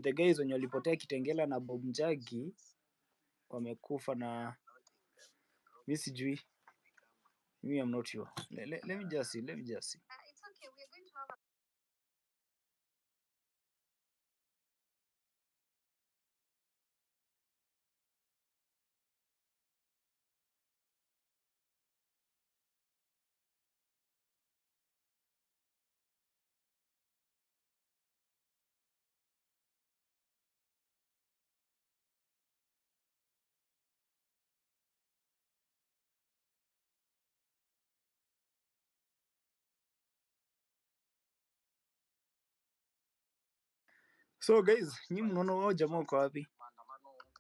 the guys wenye walipotea Kitengela na Bob Njagi wamekufa na mimi sijui. Me, I'm not sure. Let me just see. It's okay. We are going to have So guys, nyinyi mnaona wao jamaa uko wapi?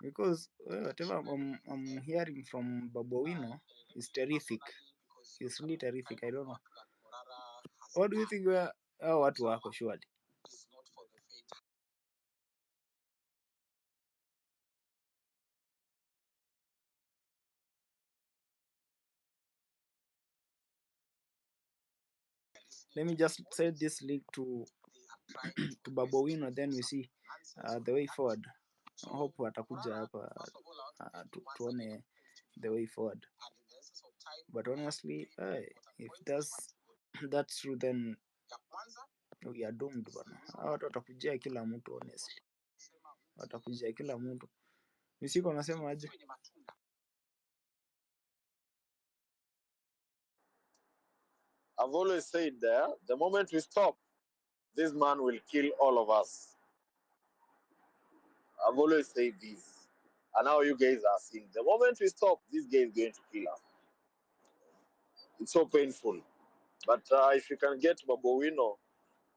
Because whatever I'm hearing from Babowino is terrific. It's really terrific. I don't know. What do you think watu wako surely? Let me just send this link to Babowino, then we see the way forward. I hope watakuja hapa tuone the way forward. But honestly, if that's true, then we are doomed bana. Watu watakujia kila mtu, honestly. Watakujia kila mtu. Misiko nasema aje? I've always said there, the moment we stop, this man will kill all of us. I've always said this. And now you guys are seeing. The moment we stop, this guy is going to kill us. It's so painful. But if you can get Babowino,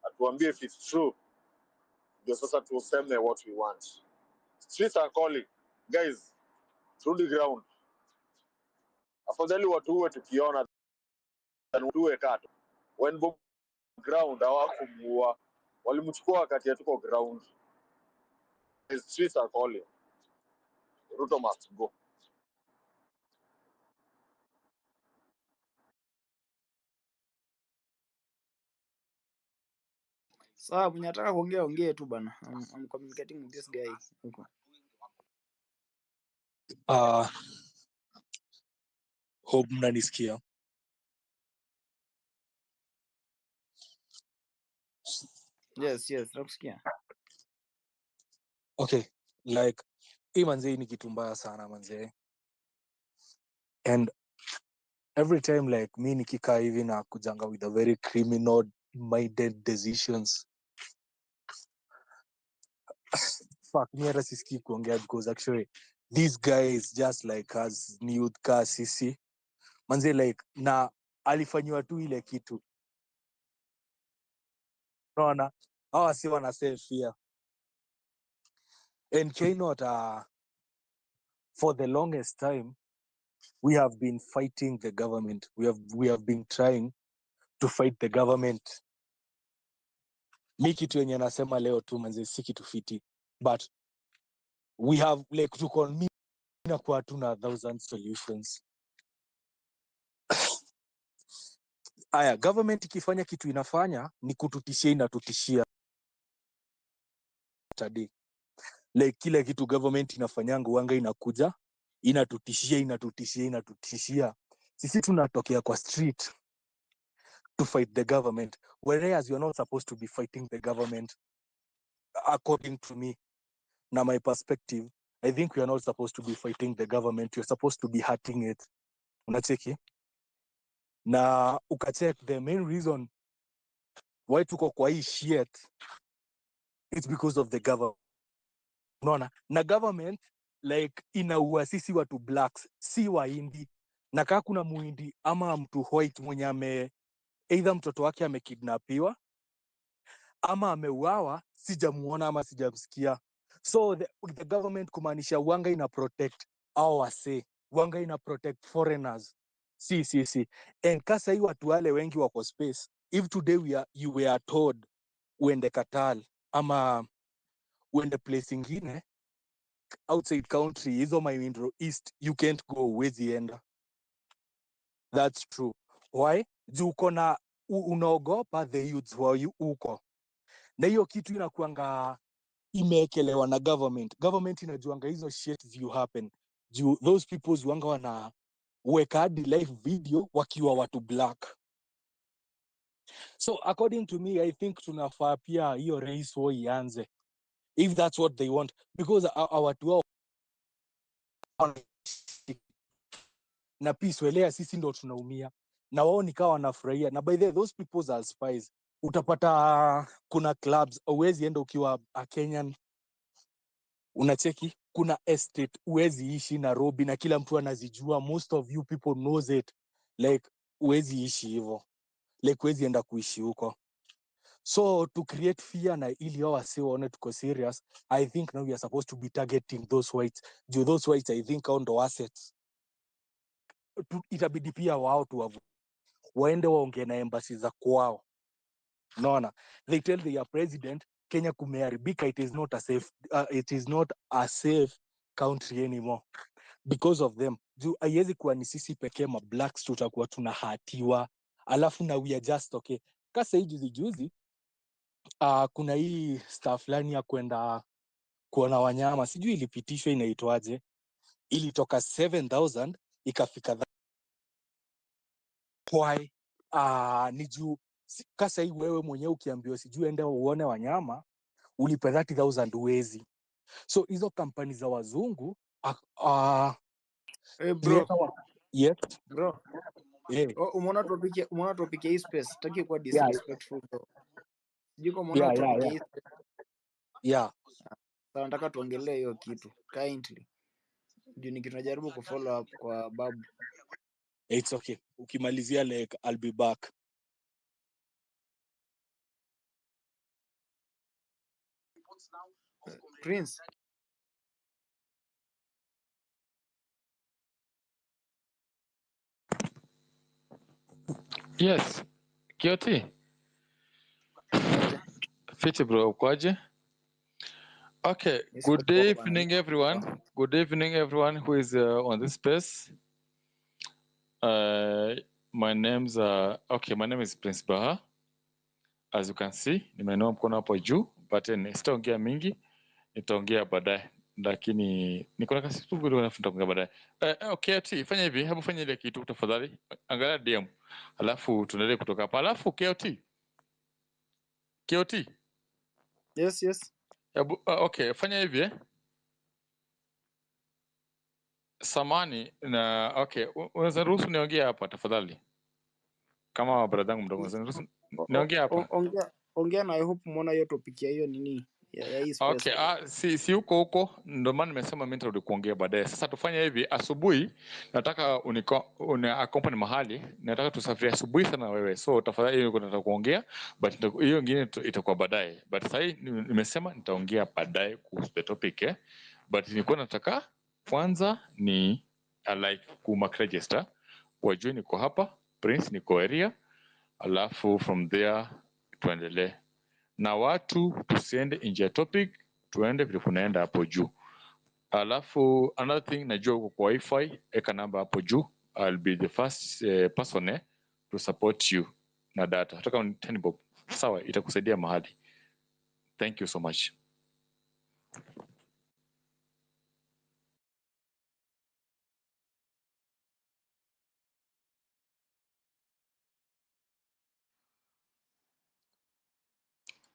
atuambie if it's true, ndio sasa tuseme what we want. Streets are calling. Guys, through the ground. Afadhali watuwe tukiona than tuwe kato. When Bob ground hawakumuua, walimchukua wakati hatuko ground. The streets are calling. Ruto must go. Sawa, mwenye nataka ongea tu bana. I'm communicating with this guy. Okay. Hope mnanisikia. Yes, nakusikia. Okay, like hii manze ni kitu mbaya sana manze. And every time like me nikikaa hivi na kujanga with a very criminal minded decisions. Fuck, me hata sisikii kuongea because actually these guys just like us new ka sisi. Manze like na alifanywa tu ile kitu. Unaona? Hawa si wana self fear. And cannot for the longest time we have been fighting the government. We have been trying to fight the government. Mi kitu yenye nasema leo tu manze si kitu fiti. But we have like to call me na kwa tuna 1,000 solutions. Aya, government ikifanya kitu inafanya ni kututishia, inatutishia. Today. Like kila kitu government inafanyanga wanga inakuja, inatutishia. Sisi tunatokea kwa street to fight the government, whereas you're not supposed to be fighting the government. According to me, now my perspective, I think we are not supposed to be fighting the government. You're supposed to be hurting it. Unacheki? Na ukacheck the main reason why tuko kwa hii shit, it's because of the government. Unaona? Na government like inaua sisi watu blacks, si Wahindi. Na kama kuna Muhindi ama mtu white mwenye either mtoto wake amekidnapiwa ama ameuawa, sijamuona ama sijamsikia. So the government kumaanisha wanga ina protect au wase, wanga ina protect foreigners. Si. And kasa hii watu wale wengi wako space. If today you were told uende Qatar ama uende place ingine outside country, hizo my Middle East, you can't go, huwezi enda. That's true. Why? Juu uko na unaogopa the youths wa uko. Na hiyo kitu inakuanga imeekelewa na government inajuanga hizo shit view happen juu those people wanga wanaweka hadi live video wakiwa watu black. So according to me, I think tunafaa pia hiyo race war ianze if that's what they want, because watu wao na peace welea sisi ndo tunaumia na wao nikawa wanafurahia. Na by the way, those people are spies. Utapata kuna clubs uwezi enda ukiwa a Kenyan, unacheki kuna estate uwezi ishi Nairobi na kila mtu anazijua, most of you people knows it, like uwezi ishi hivyo, like uwezi enda kuishi huko. So to create fear na ili wao wasi waone tuko serious, I think now we are supposed to be targeting those whites. Those whites I think on the assets itabidi pia wao tu waende waongee na embassy za kwao. Unaona, they tell their president Kenya kumeharibika, it is not a safe country anymore because of them. Juu haiwezi kuwa ni sisi pekee ma blacks tutakuwa tunahatiwa alafu na we are just okay. Kasa hii juzi kuna hii staff fulani ya kwenda kuona wanyama, sijui ilipitishwa inaitwaje, ilitoka 7,000 ikafika why ni juu kasa hii wewe mwenyewe ukiambiwa sijui ende uone wanyama ulipe 30,000 uwezi. So hizo kampani za wazungu Hey bro. Yes. Bro. Yeah. Umeona topic hii space. Sitaki kuwa Yeah. disrespectful bro. Sijui umeona topic hii. Yeah. Sasa nataka tuongelee hiyo kitu kindly. Juu ni kitu najaribu kufollow up kwa babu. It's okay. Ukimalizia like I'll be back. Prince. Yes. Kioti. Fiti bro, kwaje? Okay, good evening everyone. Good evening everyone who is on this space. My name is Prince Baha. As you can see, nimeinua mkono hapo juu, but sitaongea mingi, nitaongea baadaye. Lakini niko na kasi tu vile nitaongea baadaye. KOT, fanya hivi, hebu fanya ile kitu tafadhali. Angalia DM. Alafu tuendelee kutoka hapa. Alafu KOT. Yes. Okay, fanya hivi Samani na okay, unaweza ruhusu niongee hapa tafadhali? Kama brother yangu mdogo, unaweza ruhusu niongee hapa? Ongea na I hope umeona hiyo topic ya hiyo nini? Ya hii space. Okay, si huko ndio maana nimesema mimi nitarudi kuongea baadaye. Sasa tufanye hivi, asubuhi nataka accompany mahali, nataka tusafiri asubuhi sana wewe. So tafadhali hiyo nataka kuongea, but hiyo nyingine itakuwa baadaye. But sasa nimesema nitaongea baadaye kuhusu the topic But nilikuwa nataka kwanza ni like kumark register, wajue niko hapa, Prince niko area, alafu from there tuendelee. Na watu tusiende nje ya topic, tuende vile kunaenda hapo juu. Alafu another thing, najua uko kwa wifi, eka namba hapo juu. I'll be the first person to support you na data. Nataka 10 bob. Sawa, itakusaidia mahali. Thank you so much.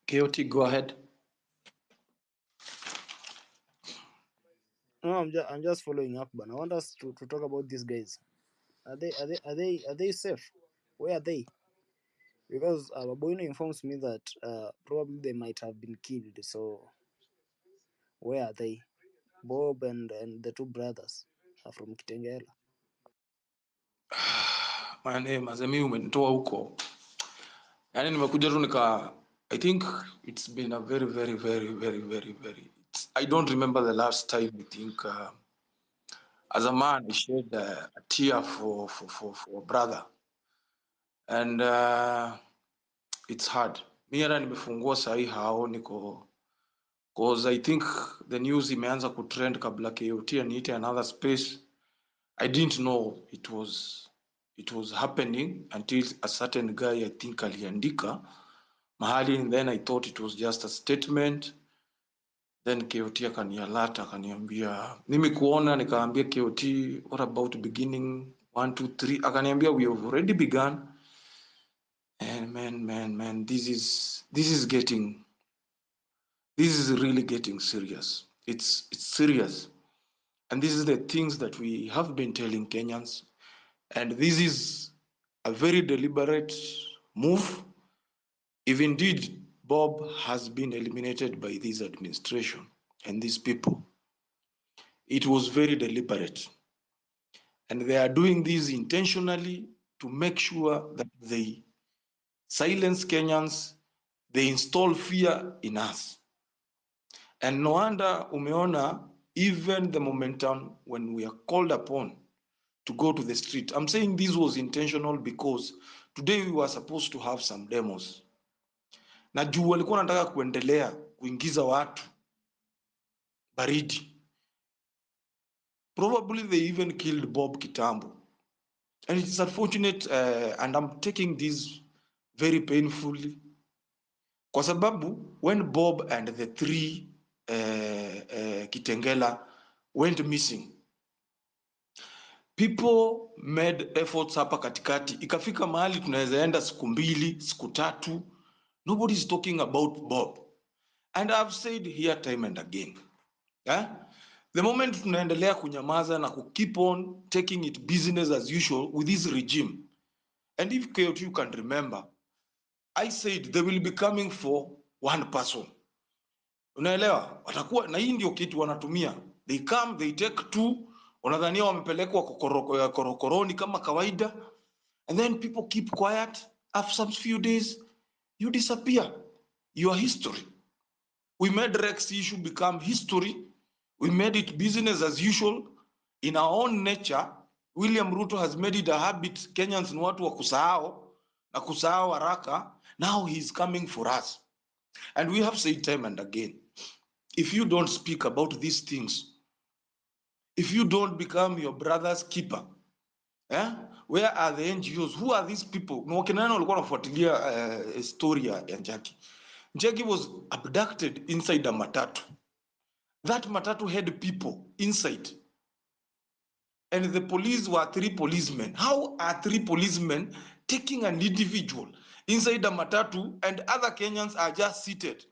KOT, go ahead. No, I'm just following up, but I want us to talk about these guys. Are they safe? Where are they? Because Babuino informs me that probably they might have been killed. So where are they? Bob and the two brothers are from Kitengela. My name Azemi umenitoa huko. Yaani nimekuja tu I think it's been a very I don't remember the last time I think as a man I shed a tear for a brother. And it's hard. Mimi hata nimefungua sahi hao niko because I think the news imeanza kutrend kabla KOT aniite another space. I didn't know it was happening until a certain guy I think aliandika mahali, and then I thought it was just a statement. Then KOT akanialata akaniambia mimi kuona, nikaambia KOT what about beginning 1 2 3, akaniambia we have already begun. And man, this is really getting serious. It's serious. And this is the things that we have been telling Kenyans. And this is a very deliberate move. If indeed Bob has been eliminated by this administration and these people, it was very deliberate. And they are doing this intentionally to make sure that they silence Kenyans, they install fear in us. And no wonder umeona, even the momentum when we are called upon to go to the street. I'm saying this was intentional because today we were supposed to have some demos. Na juu walikuwa wanataka kuendelea kuingiza watu baridi. Probably they even killed Bob Kitambo. And it's unfortunate, and I'm taking this very painfully. Kwa sababu when Bob and the three Kitengela went missing, people made efforts hapa katikati. Ikafika mahali tunaweza enda siku 2, siku 3. Nobody is talking about Bob. And I've said here time and again, the moment tunaendelea kunyamaza na keep on taking it business as usual with this regime, and if KOT you can remember, I said they will be coming for one person. Unaelewa? Watakuwa na hii ndio kitu wanatumia. They come, they take 2, wanadhania wamepelekwa korokoroni kama kawaida, and then people keep quiet. After some few days, you disappear. Your history. We made Rex issue become history. We made it business as usual. In our own nature, William Ruto has made it a habit. Kenyans ni watu wa kusahau na kusahau haraka. Now he's coming for us. And we have said time and again, if you don't speak about these things, if you don't become your brother's keeper, where are the NGOs? Who are these people? Mwakinano walikuwa wanafuatilia story ya Njagi. Njagi was abducted inside a matatu. That matatu had people inside. And the police were 3 policemen. How are 3 policemen taking an individual inside a matatu and other Kenyans are just seated?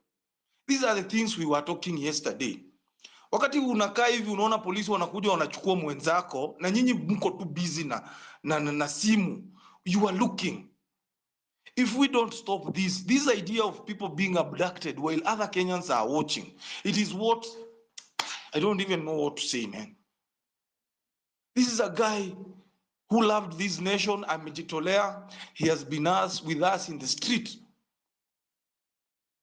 These are the things we were talking yesterday. Wakati unakaa hivi unaona polisi wanakuja wanachukua mwenzako na nyinyi mko tu busy na simu. You are looking. If we don't stop this idea of people being abducted while other Kenyans are watching, it is what, I don't even know what to say, man. This is a guy who loved this nation, amejitolea. He has been with us in the street.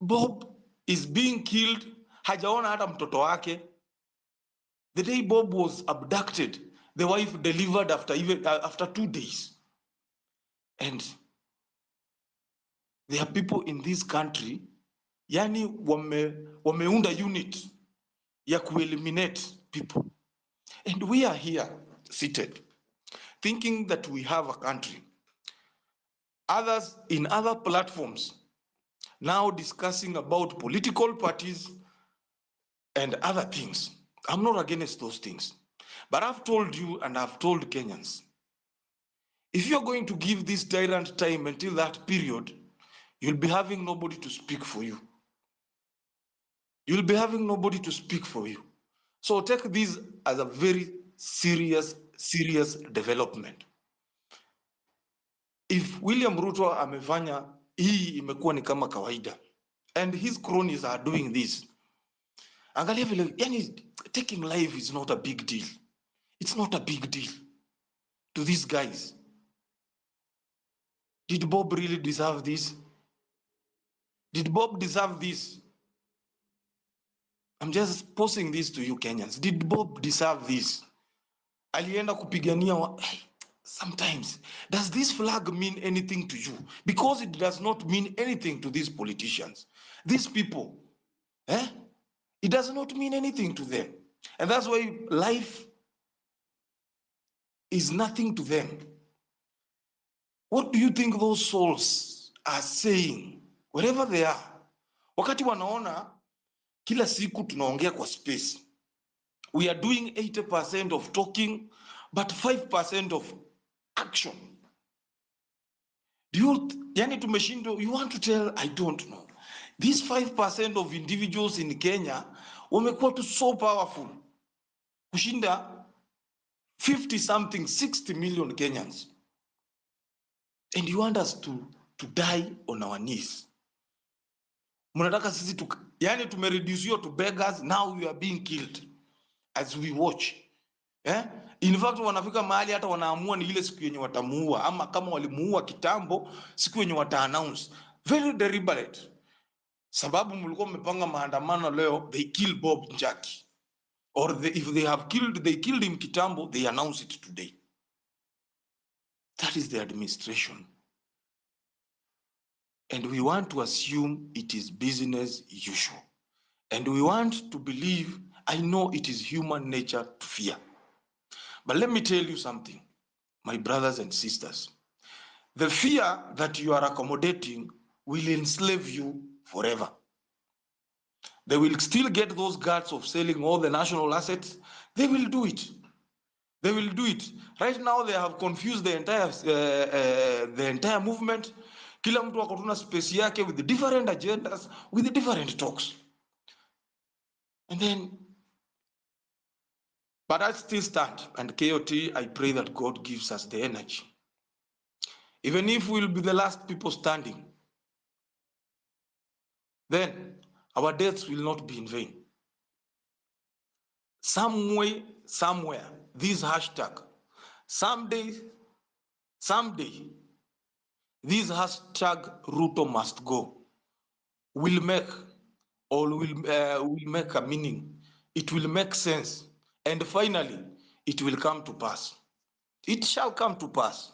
Bob is being killed. Hajaona hata mtoto wake. The day Bob was abducted, the wife delivered after 2 days. And there are people in this country, yani wameunda unit ya eliminate people. And we are here seated, thinking that we have a country. Others in other platforms now discussing about political parties and other things. I'm not against those things. But I've told you and I've told Kenyans, if you're going to give this tyrant time until that period, you'll be having nobody to speak for you. You'll be having nobody to speak for you. So take this as a very serious development. If William Ruto amefanya hii imekuwa ni kama kawaida, and his cronies are doing this, angalia vile, yani taking life is not a big deal. It's not a big deal to these guys. Did Bob really deserve this? Did Bob deserve this? I'm just posing this to you Kenyans. Did Bob deserve this? Alienda kupigania sometimes, does this flag mean anything to you? Because it does not mean anything to these politicians. These people, it does not mean anything to them. And that's why life is nothing to them. What do you think those souls are saying, wherever they are? Wakati wanaona Kila siku tunaongea kwa space. We are doing 80% of talking, but 5% of action. Yani tumeshindwa, you want to tell, I don't know. These 5% of individuals in Kenya wamekuwa tu so powerful kushinda 50 something 60 million Kenyans. And you want us to die on our knees. Mnataka sisi yani tumereduce to beggars, now we are being killed as we watch. In fact wanafika mahali hata wanaamua ni ile siku yenye watamuua, ama kama walimuua kitambo siku yenye wata-announce. Very deliberate. Sababu mlikuwa mmepanga maandamano leo, they kill Bob Njagi. Or if they have they killed him kitambo, they announce it today. That is the administration. And we want to assume it is business usual. And we want to believe, I know it is human nature to fear. But let me tell you something, my brothers and sisters. The fear that you are accommodating will enslave you forever. They will still get those guards of selling all the national assets. They will do it. They will do it. Right now they have confused the entire movement. Kila mtu wako tuna space yake with the different agendas, with the different talks. And then, but I still stand, and KOT, I pray that God gives us the energy. Even if we'll be the last people standing, then our deaths will not be in vain. Some way, somewhere, this hashtag, someday, this hashtag Ruto must go will make, or will make a meaning. It will make sense. And finally, it will come to pass. It shall come to pass.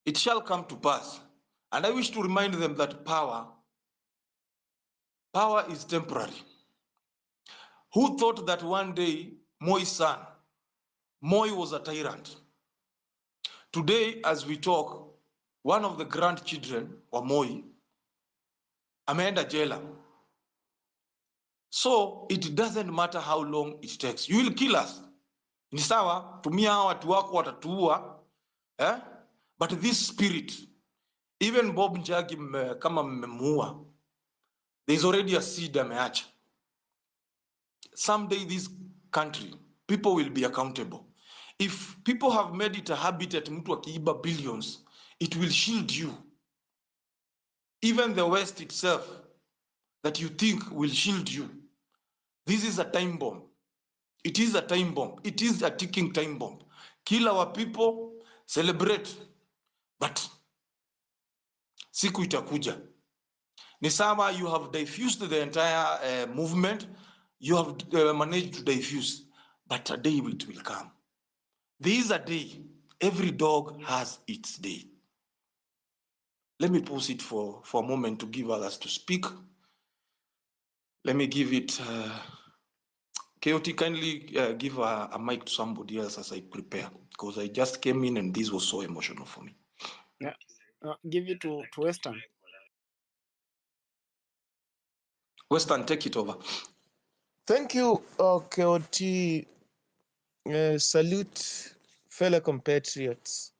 It shall come to pass. And I wish to remind them that power is temporary. Who thought that one day Moi's son, Moi was a tyrant? Today, as we talk, one of the grandchildren of Moi, ameenda jela. So it doesn't matter how long it takes. You will kill us. Ni sawa, tumia watu wako watatuua, but this spirit, even Bob Njagi kama mmemuua, there is already a seed ameacha. Someday this country, people will be accountable. If people have made it a habit at mtu akiiba billions, it will shield you. Even the West itself, that you think will shield you. This is a time bomb. It is a time bomb. It is a ticking time bomb. Kill our people, celebrate. But siku itakuja. Ni sawa, you have diffused the entire movement. You have managed to diffuse. But a day it will come. There is a day. Every dog has its day. Let me pause it for a moment to give others to speak. Let me give it... KOT, kindly give a mic to somebody else as I prepare, because I just came in and this was so emotional for me. Yeah. Give it to Western. Western, take it over. Thank you, KOT. Salute, fellow compatriots.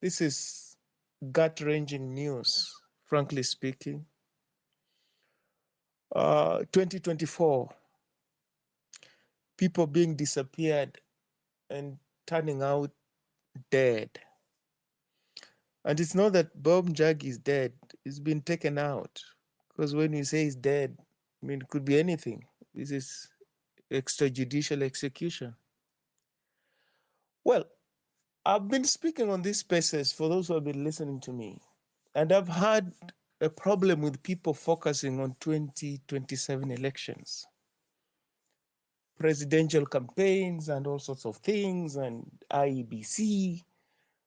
This is gut-wrenching news, frankly speaking. 2024, people being disappeared and turning out dead. And it's not that Bob Njagi is dead. He's been taken out. Because when you say he's dead, I mean, it could be anything. This is extrajudicial execution. Well, I've been speaking on these spaces for those who have been listening to me. And I've had a problem with people focusing on 2027 elections, presidential campaigns and all sorts of things, and IEBC,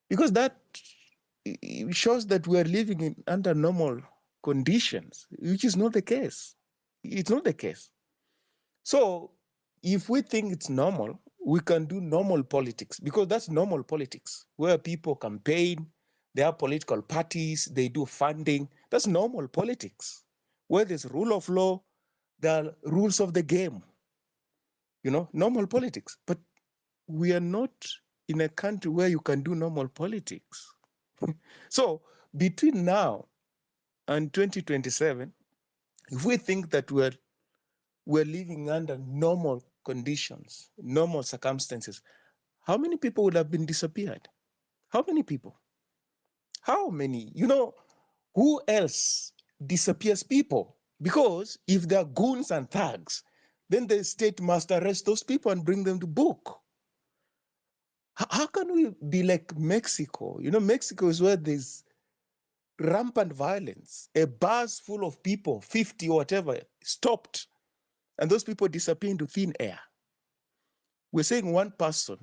because that shows that we are living under normal conditions, which is not the case. It's not the case. So if we think it's normal, we can do normal politics, because that's normal politics, where people campaign, they have political parties, they do funding. That's normal politics. Where there's rule of law, there are rules of the game, normal politics. But we are not in a country where you can do normal politics. So between now and 2027, if we think that we're living under normal conditions, normal circumstances, how many people would have been disappeared? How many people? How many? Who else disappears people? Because if they're goons and thugs, then the state must arrest those people and bring them to book. How can we be like Mexico? Mexico is where there's rampant violence. A bus full of people, 50 or whatever, stopped, and those people disappear into thin air. We're saying one person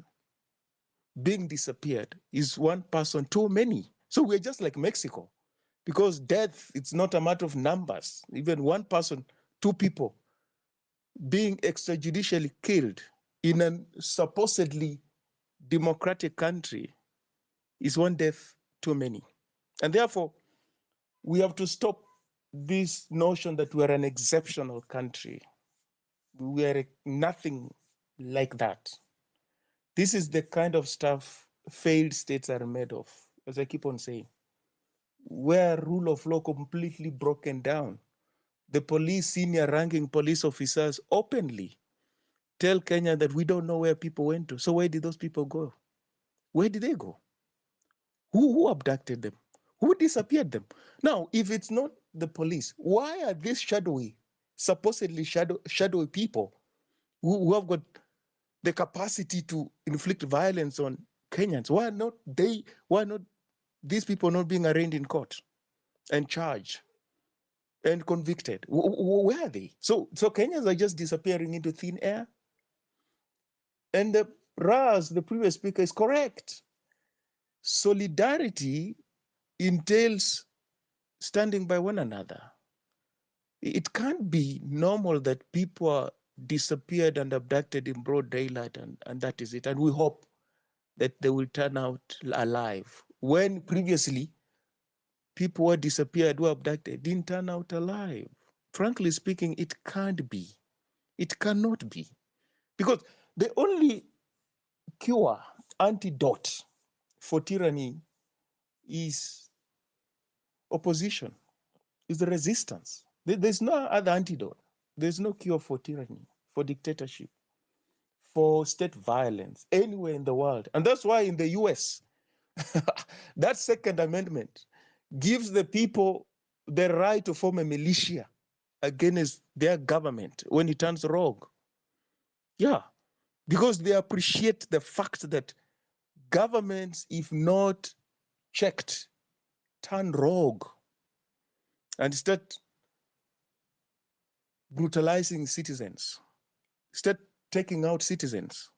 being disappeared is one person too many. So we're just like Mexico, because death, it's not a matter of numbers. Even one person, two people being extrajudicially killed in a supposedly democratic country is one death too many. And therefore, we have to stop this notion that we're an exceptional country. We are nothing like that. This is the kind of stuff failed states are made of, as I keep on saying, where rule of law completely broken down. The police, senior ranking police officers openly tell Kenya that we don't know where people went to. So where did those people go? Where did they go? Who abducted them? Who disappeared them? Now, if it's not the police, why are these supposedly shadowy people who have got the capacity to inflict violence on Kenyans? Why not these people not being arraigned in court and charged and convicted? Where are they? So Kenyans are just disappearing into thin air. And the previous speaker, is correct. Solidarity entails standing by one another. It can't be normal that people are disappeared and abducted in broad daylight and that is it. And we hope that they will turn out alive. When previously people were disappeared, were abducted, didn't turn out alive. Frankly speaking, it can't be. It cannot be. Because the only cure, antidote for tyranny is opposition, is the resistance. There's no other antidote. There's no cure for tyranny, for dictatorship, for state violence anywhere in the world. And that's why in the US, that Second Amendment gives the people the right to form a militia against their government when it turns rogue. Yeah, because they appreciate the fact that governments, if not checked, turn rogue and start brutalizing citizens, start taking out citizens.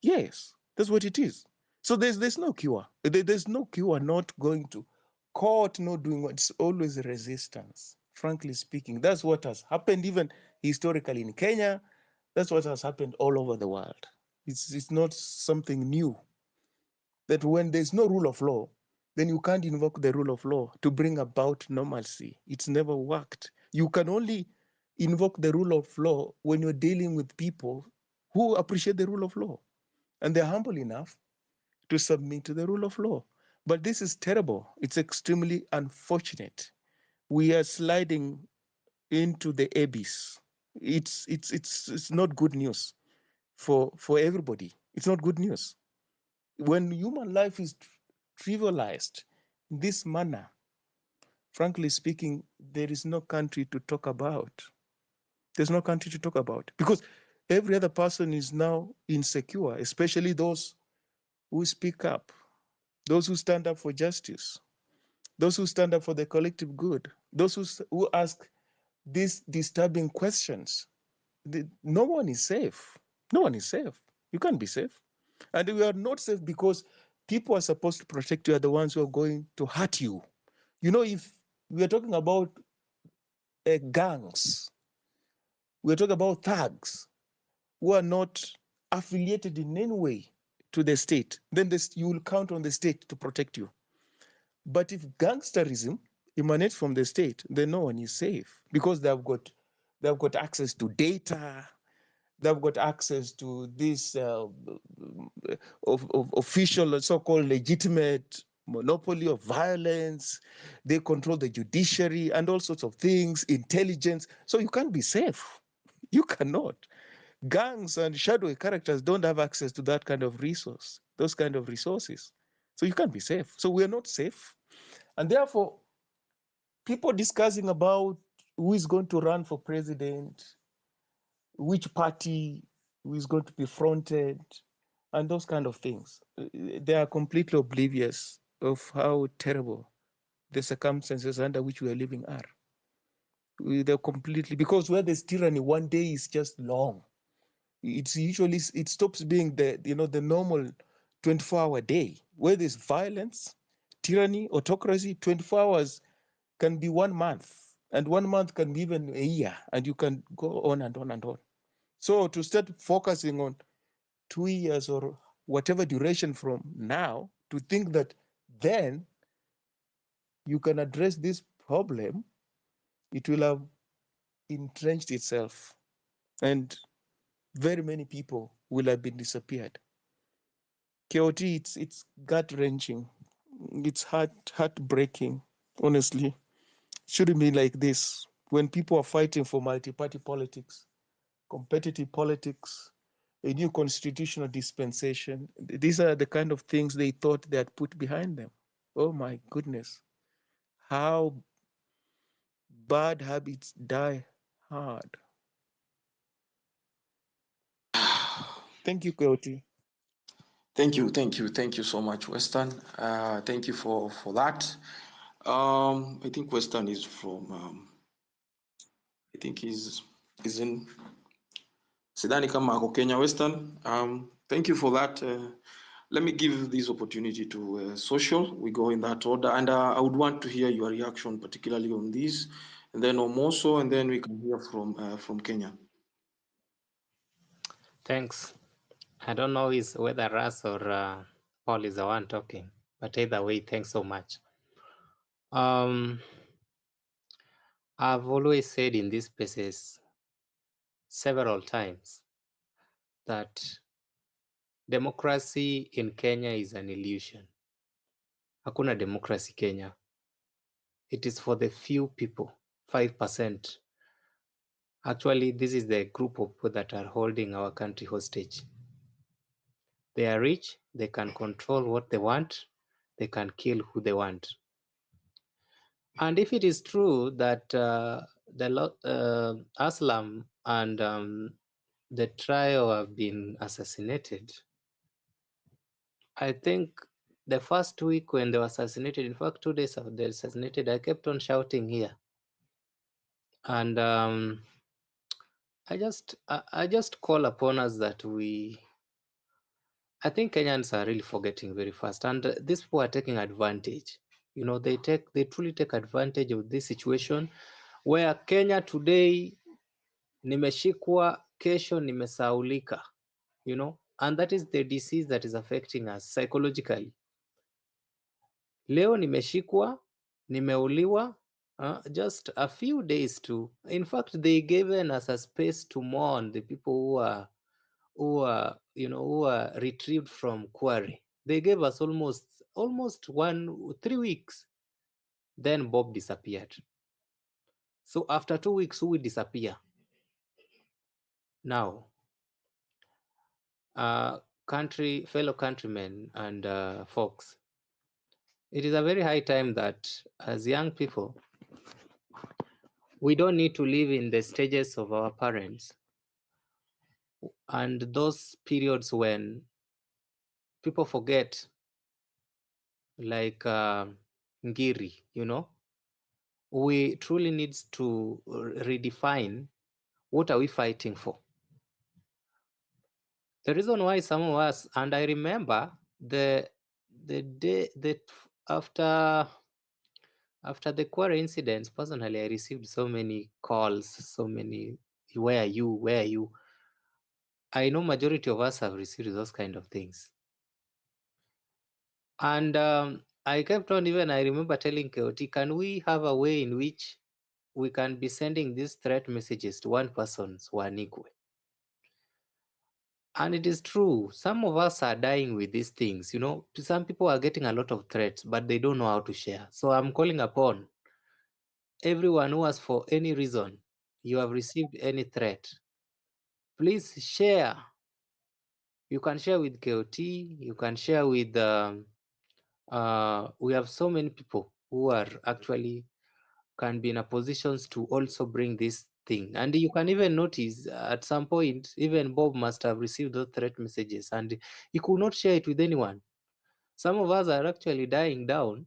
Yes, that's what it is. So there's no cure. There's no cure not going to court, not doing what. It's always resistance, frankly speaking. That's what has happened even historically in Kenya. That's what has happened all over the world. It's not something new. That when there's no rule of law, then you can't invoke the rule of law to bring about normalcy. It's never worked. You can only invoke the rule of law when you're dealing with people who appreciate the rule of law and they're humble enough to submit to the rule of law. But this is terrible. It's extremely unfortunate. We are sliding into the abyss. It's not good news for everybody. It's not good news. When human life is trivialized in this manner, frankly speaking, there is no country to talk about. There's no country to talk about because every other person is now insecure, especially those who speak up, those who stand up for justice, those who stand up for the collective good, those who ask these disturbing questions. No one is safe. No one is safe. You can't be safe. And we are not safe because people are supposed to protect you are the ones who are going to hurt you. If we are talking about gangs, we are talking about thugs who are not affiliated in any way to the state, then you will count on the state to protect you. But if gangsterism emanates from the state, then no one is safe, because they've got access to data, they've got access to this of official, so-called legitimate monopoly of violence. They control the judiciary and all sorts of things, intelligence. So you can't be safe. You cannot. Gangs and shadowy characters don't have access to that kind of resource, those kind of resources. So you can't be safe. So we are not safe. And therefore, people discussing about who is going to run for president, which party is going to be fronted, and those kind of things, they are completely oblivious of how terrible the circumstances under which we are living are. They're completely, because where there's tyranny, one day is just long. It's usually, it stops being the normal 24-hour day. Where there's violence, tyranny, autocracy, 24 hours can be 1 month, and 1 month can be even a year, and you can go on and on and on. So to start focusing on 2 years or whatever duration from now, to think that then you can address this problem, it will have entrenched itself, and very many people will have been disappeared. KOT, it's gut wrenching, it's heartbreaking. Honestly, shouldn't be like this when people are fighting for multi-party politics, competitive politics, a new constitutional dispensation. These are the kind of things they thought they had put behind them. Oh my goodness. How bad habits die hard. Thank you, Coyote. Thank you so much, Western. Thank you for that. I think Western is from. I think he's in. Sidani kama ako Kenya. Western. Thank you for that. Let me give this opportunity to Social. We go in that order, and I would want to hear your reaction, particularly on this, and then Omoso, and then we can hear from Kenya. Thanks. I don't know whether Russ or Paul is the one talking, but either way, thanks so much. I've always said in these spaces several times that democracy in Kenya is an illusion. Hakuna democracy Kenya. It is for the few people, 5%. Actually, this is the group of people that are holding our country hostage. They are rich, they can control what they want, they can kill who they want. And if it is true that Aslam and the trio have been assassinated, I think the first week when they were assassinated, in fact 2 days after they were assassinated, I kept on shouting here. And I just call upon us that I think Kenyans are really forgetting very fast, and these people are taking advantage. You know, they truly take advantage of this situation where Kenya today nimeshikwa, kesho nimesaulika, you know, and that is the disease that is affecting us psychologically. Leo nimeshikwa, nimeuliwa, just a few days to. In fact, they given us a space to mourn the people who are retrieved from quarry. They gave us almost 3 weeks. Then Bob disappeared. So after 2 weeks, who will disappear? Now, fellow countrymen and folks, it is a very high time that as young people, we don't need to live in the stages of our parents and those periods when people forget, like Ngiri, you know. We truly need to redefine what are we fighting for. The reason why some of us, and I remember the day that after the quarry incidents, personally, I received so many calls, so many, where are you, where are you? I know majority of us have received those kind of things. And I kept on, even I remember telling KOT, can we have a way in which we can be sending these threat messages to one person's Wanigwe? And it is true, some of us are dying with these things. You know, some people are getting a lot of threats, but they don't know how to share. So I'm calling upon everyone who has, for any reason, you have received any threat, please share. You can share with KOT, you can share with, we have so many people who are actually can be in a positions to also bring this thing. And you can even notice at some point, even Bob must have received those threat messages and he could not share it with anyone. Some of us are actually dying down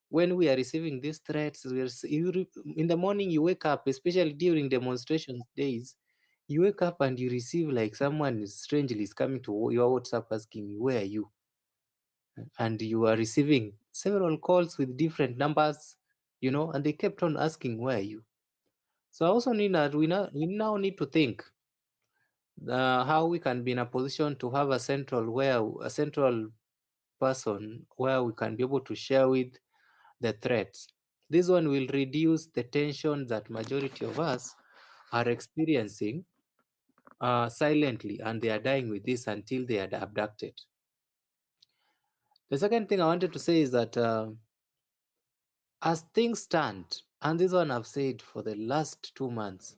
when we are receiving these threats. In the morning you wake up, especially during demonstration days, you wake up and you receive like someone strangely is coming to your WhatsApp asking you, where are you? And you are receiving several calls with different numbers, you know, and they kept on asking, where are you? So I also need that we now need to think how we can be in a position to have a central person where we can be able to share with the threats. This one will reduce the tension that majority of us are experiencing silently, and they are dying with this until they are abducted. The second thing I wanted to say is that as things stand, and this one I've said for the last 2 months,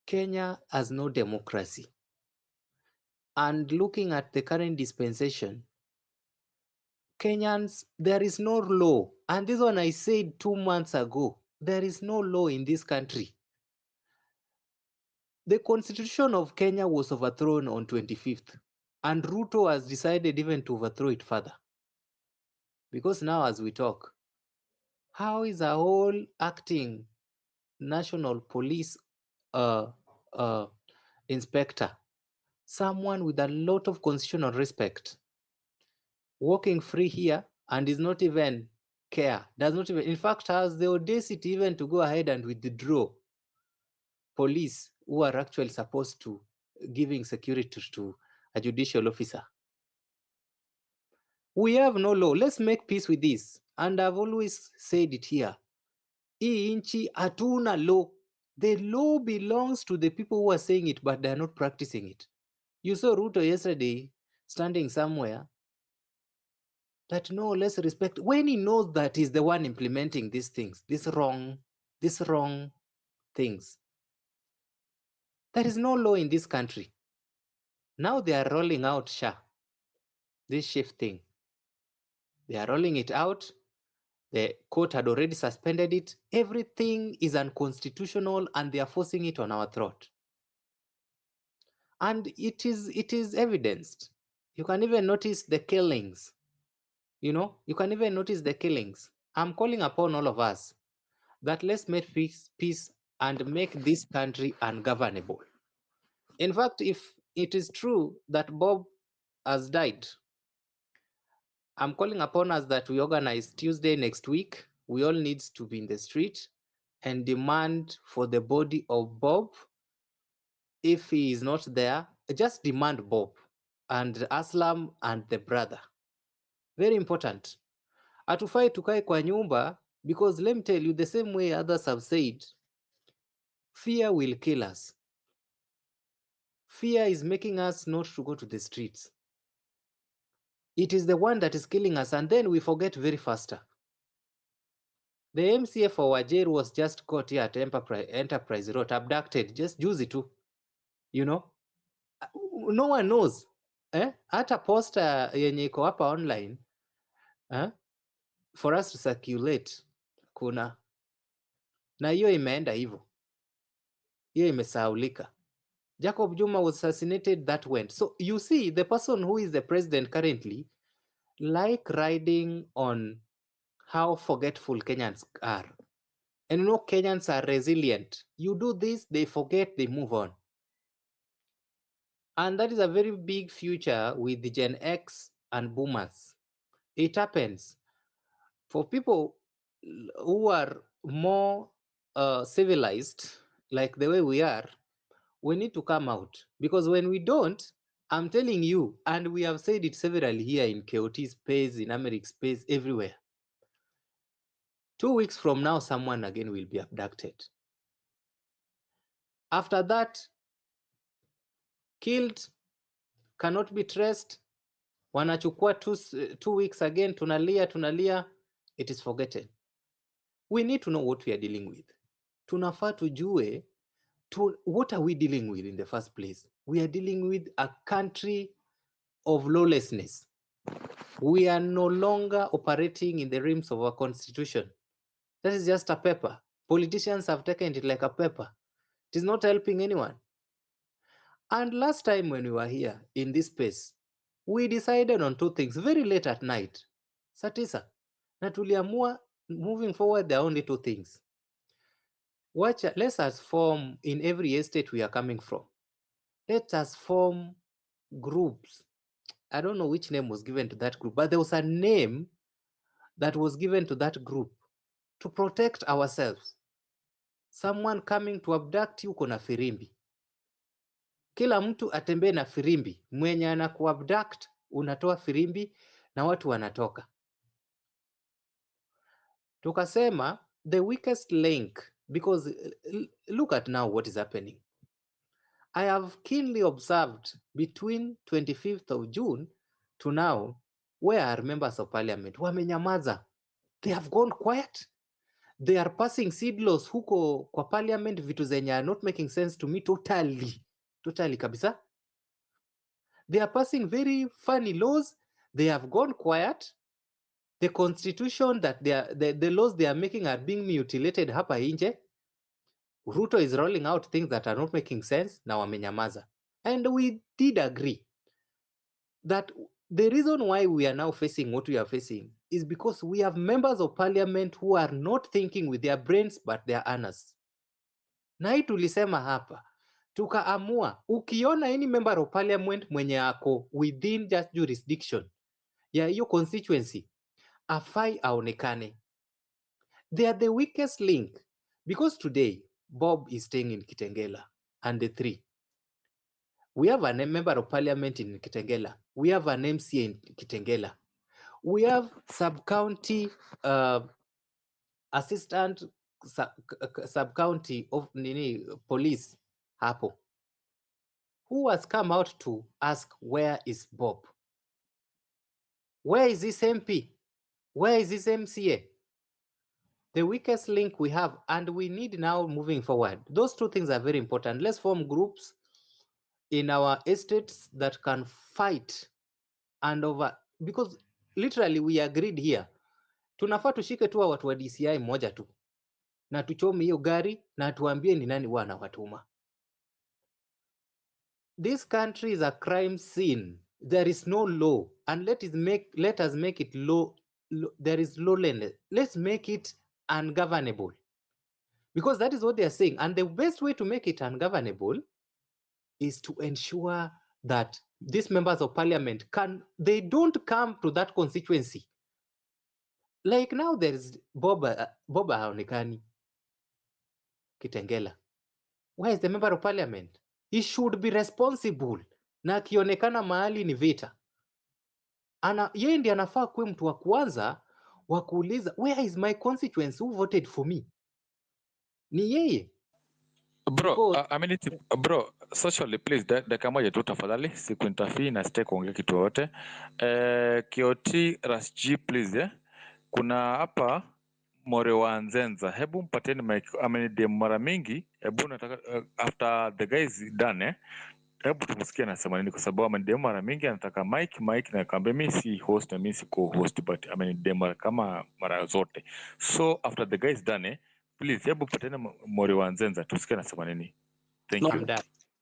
Kenya has no democracy. And looking at the current dispensation, Kenyans, there is no law. And this one I said 2 months ago, there is no law in this country. The constitution of Kenya was overthrown on 25th, and Ruto has decided even to overthrow it further. Because now as we talk, how is a whole acting national police uh, uh, inspector, someone with a lot of constitutional respect, walking free here and is not even care, does not even, in fact, has the audacity even to go ahead and withdraw police who are actually supposed to giving security to a judicial officer. We have no law. Let's make peace with this. And I've always said it here. Hii nchi hatuna law. The law belongs to the people who are saying it, but they're not practicing it. You saw Ruto yesterday standing somewhere that no, let's respect, when he knows that he's the one implementing these things, these wrong things. There is no law in this country. Now they are rolling out this shift thing. They are rolling it out. The court had already suspended it. Everything is unconstitutional and they are forcing it on our throat. And it is evidenced. You can even notice the killings. You know, you can even notice the killings. I'm calling upon all of us that let's make peace and make this country ungovernable. In fact, if it is true that Bob has died, I'm calling upon us that we organize Tuesday next week. We all need to be in the street and demand for the body of Bob. If he is not there, just demand Bob and Aslam and the brother. Very important. Hatufai tukae kwa nyumba, because let me tell you, the same way others have said, fear will kill us. Fear is making us not to go to the streets. It is the one that is killing us, and then we forget very faster. The MCA for Wajir was just caught here at Enterprise Road, abducted, just juzi tu. You know, no one knows. Hata poster yenye iko hapa online for us to circulate kuna, na hiyo imeenda hivyo, hiyo imesahaulika. Jacob Juma was assassinated, that went. So you see, the person who is the president currently like riding on how forgetful Kenyans are. And you know, Kenyans are resilient. You do this, they forget, they move on. And that is a very big future with the Gen X and boomers. It happens. For people who are more civilized, like the way we are, we need to come out. Because when we don't, I'm telling you, and we have said it severally here in KOT space, in American space, everywhere. 2 weeks from now, someone again will be abducted. After that, killed, cannot be traced. Wanachukua 2 weeks again, tunalia, it is forgotten. We need to know what we are dealing with. Tunafaa tujue what are we dealing with in the first place? We are dealing with a country of lawlessness. We are no longer operating in the realms of our constitution. That is just a paper. Politicians have taken it like a paper. It is not helping anyone. And last time when we were here in this space, we decided on 2 things very late at night. Saa 9. Na tuliamua moving forward there are only 2 things. Let us form in every estate we are coming from. Let us form groups. I don't know which name was given to that group, but there was a name that was given to that group to protect ourselves. Someone coming to abduct you, uko na firimbi. Kila mtu atembee na firimbi. Mwenye anakuabduct unatoa firimbi na watu wanatoka. Tukasema the weakest link, because look at now what is happening. I have keenly observed between 25th of June to now, where are members of parliament? Wamenyamaza. They have gone quiet. They are passing seed laws huko kwa parliament, vitu zenye are not making sense to me totally kabisa. They are passing very funny laws. They have gone quiet. The constitution that the laws they are making are being mutilated hapa nje. Ruto is rolling out things that are not making sense, na wamenyamaza. And we did agree that the reason why we are now facing what we are facing is because we have members of parliament who are not thinking with their brains but their anus. Na hii tulisema hapa, tukaamua ukiona any member of parliament mwenye ako within just jurisdiction ya hiyo constituency, afai aonekane. They are the weakest link, because today Bob is staying in Kitengela and the 3. We have a member of parliament in Kitengela. We have an MC in Kitengela. We have sub-county assistant sub-county of police hapo, who has come out to ask where is Bob? Where is this MP? Where is this MCA? The weakest link we have, and we need now moving forward. Those 2 things are very important. Let's form groups in our estates that can fight and over, because literally we agreed here. Tunafaa tushike tu watu wa DCI moja tu na tuchome hiyo gari na tuambie ni nani wanawatuma. This country is a crime scene. There is no law, and let us make it law. There is lawlessness. Let's make it ungovernable, because that is what they are saying. And the best way to make it ungovernable is to ensure that these members of parliament they don't come to that constituency. Like now there is Bob haonekani Kitengela. Where is the member of parliament? He should be responsible. Na akionekana mahali ni vita, yeye ndiye anafaa kuwa mtu wa kwanza wa kuuliza where is my constituency, who voted for me? Ni yeye. Bro, bro, socially please, dakika moja tu tafadhali, sikuinterfere na sitaki kuongea kitu yote. KOT Rasg please, kuna hapa More wa Nzenza, hebu mpateni mic, amenidem mara mingi, hebu nataka after the guy is done hebu tumsikie anasema nini, kwa sababu amenidem mara mingi anataka mic na nikamwambia mimi si host na mimi si co-host, but amenidem kama mara zote. So after the guy is done please, hebu pateni More wa Nzenza tusikie anasema nini. Thank you.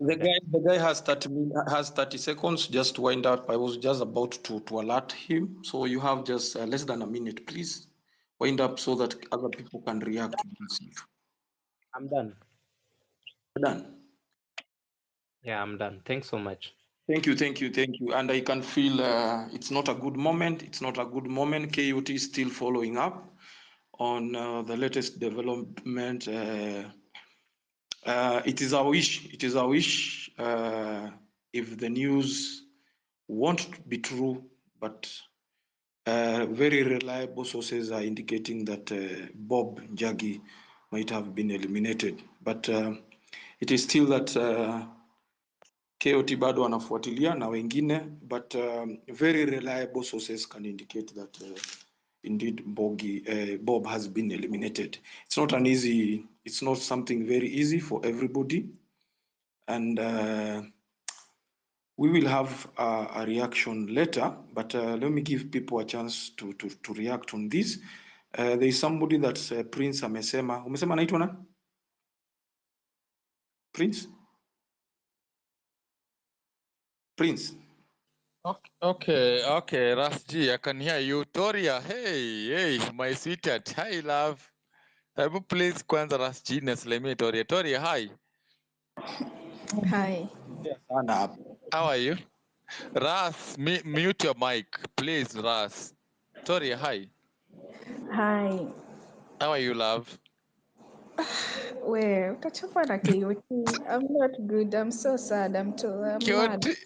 The guy has 30 seconds just to wind up. I was just about to alert him, so you have just less than a minute, please. Wind up so that other people can react to this. I'm done. Done. Yeah, I'm done. Thanks so much. Thank you. And I can feel it's not a good moment. It's not a good moment. KOT is still following up on the latest development. It is our wish if the news won't be true, but very reliable sources are indicating that Bob Njagi might have been eliminated. But it is still that KOT bado wanafuatilia na wengine, but very reliable sources can indicate that indeed Bob has been eliminated. It's not an easy, it's not something very easy for everybody. And we will have a reaction later, but let me give people a chance to react on this. There is somebody that Prince amesema. Umesema anaitwa nani? Prince? Prince? Okay, Ras G, I can hear you. Toria, hey, my sweetheart. Hi, love. Hebu please kwanza Ras G nasalimia Toria. Toria, hi. Hi. Sana hapa. How are you? Ras, mute your mic, please, Ras. Toria, hi. Hi. How are you, love? Where? Utachapa na KOT. I'm not good. I'm so sad. I'm mad.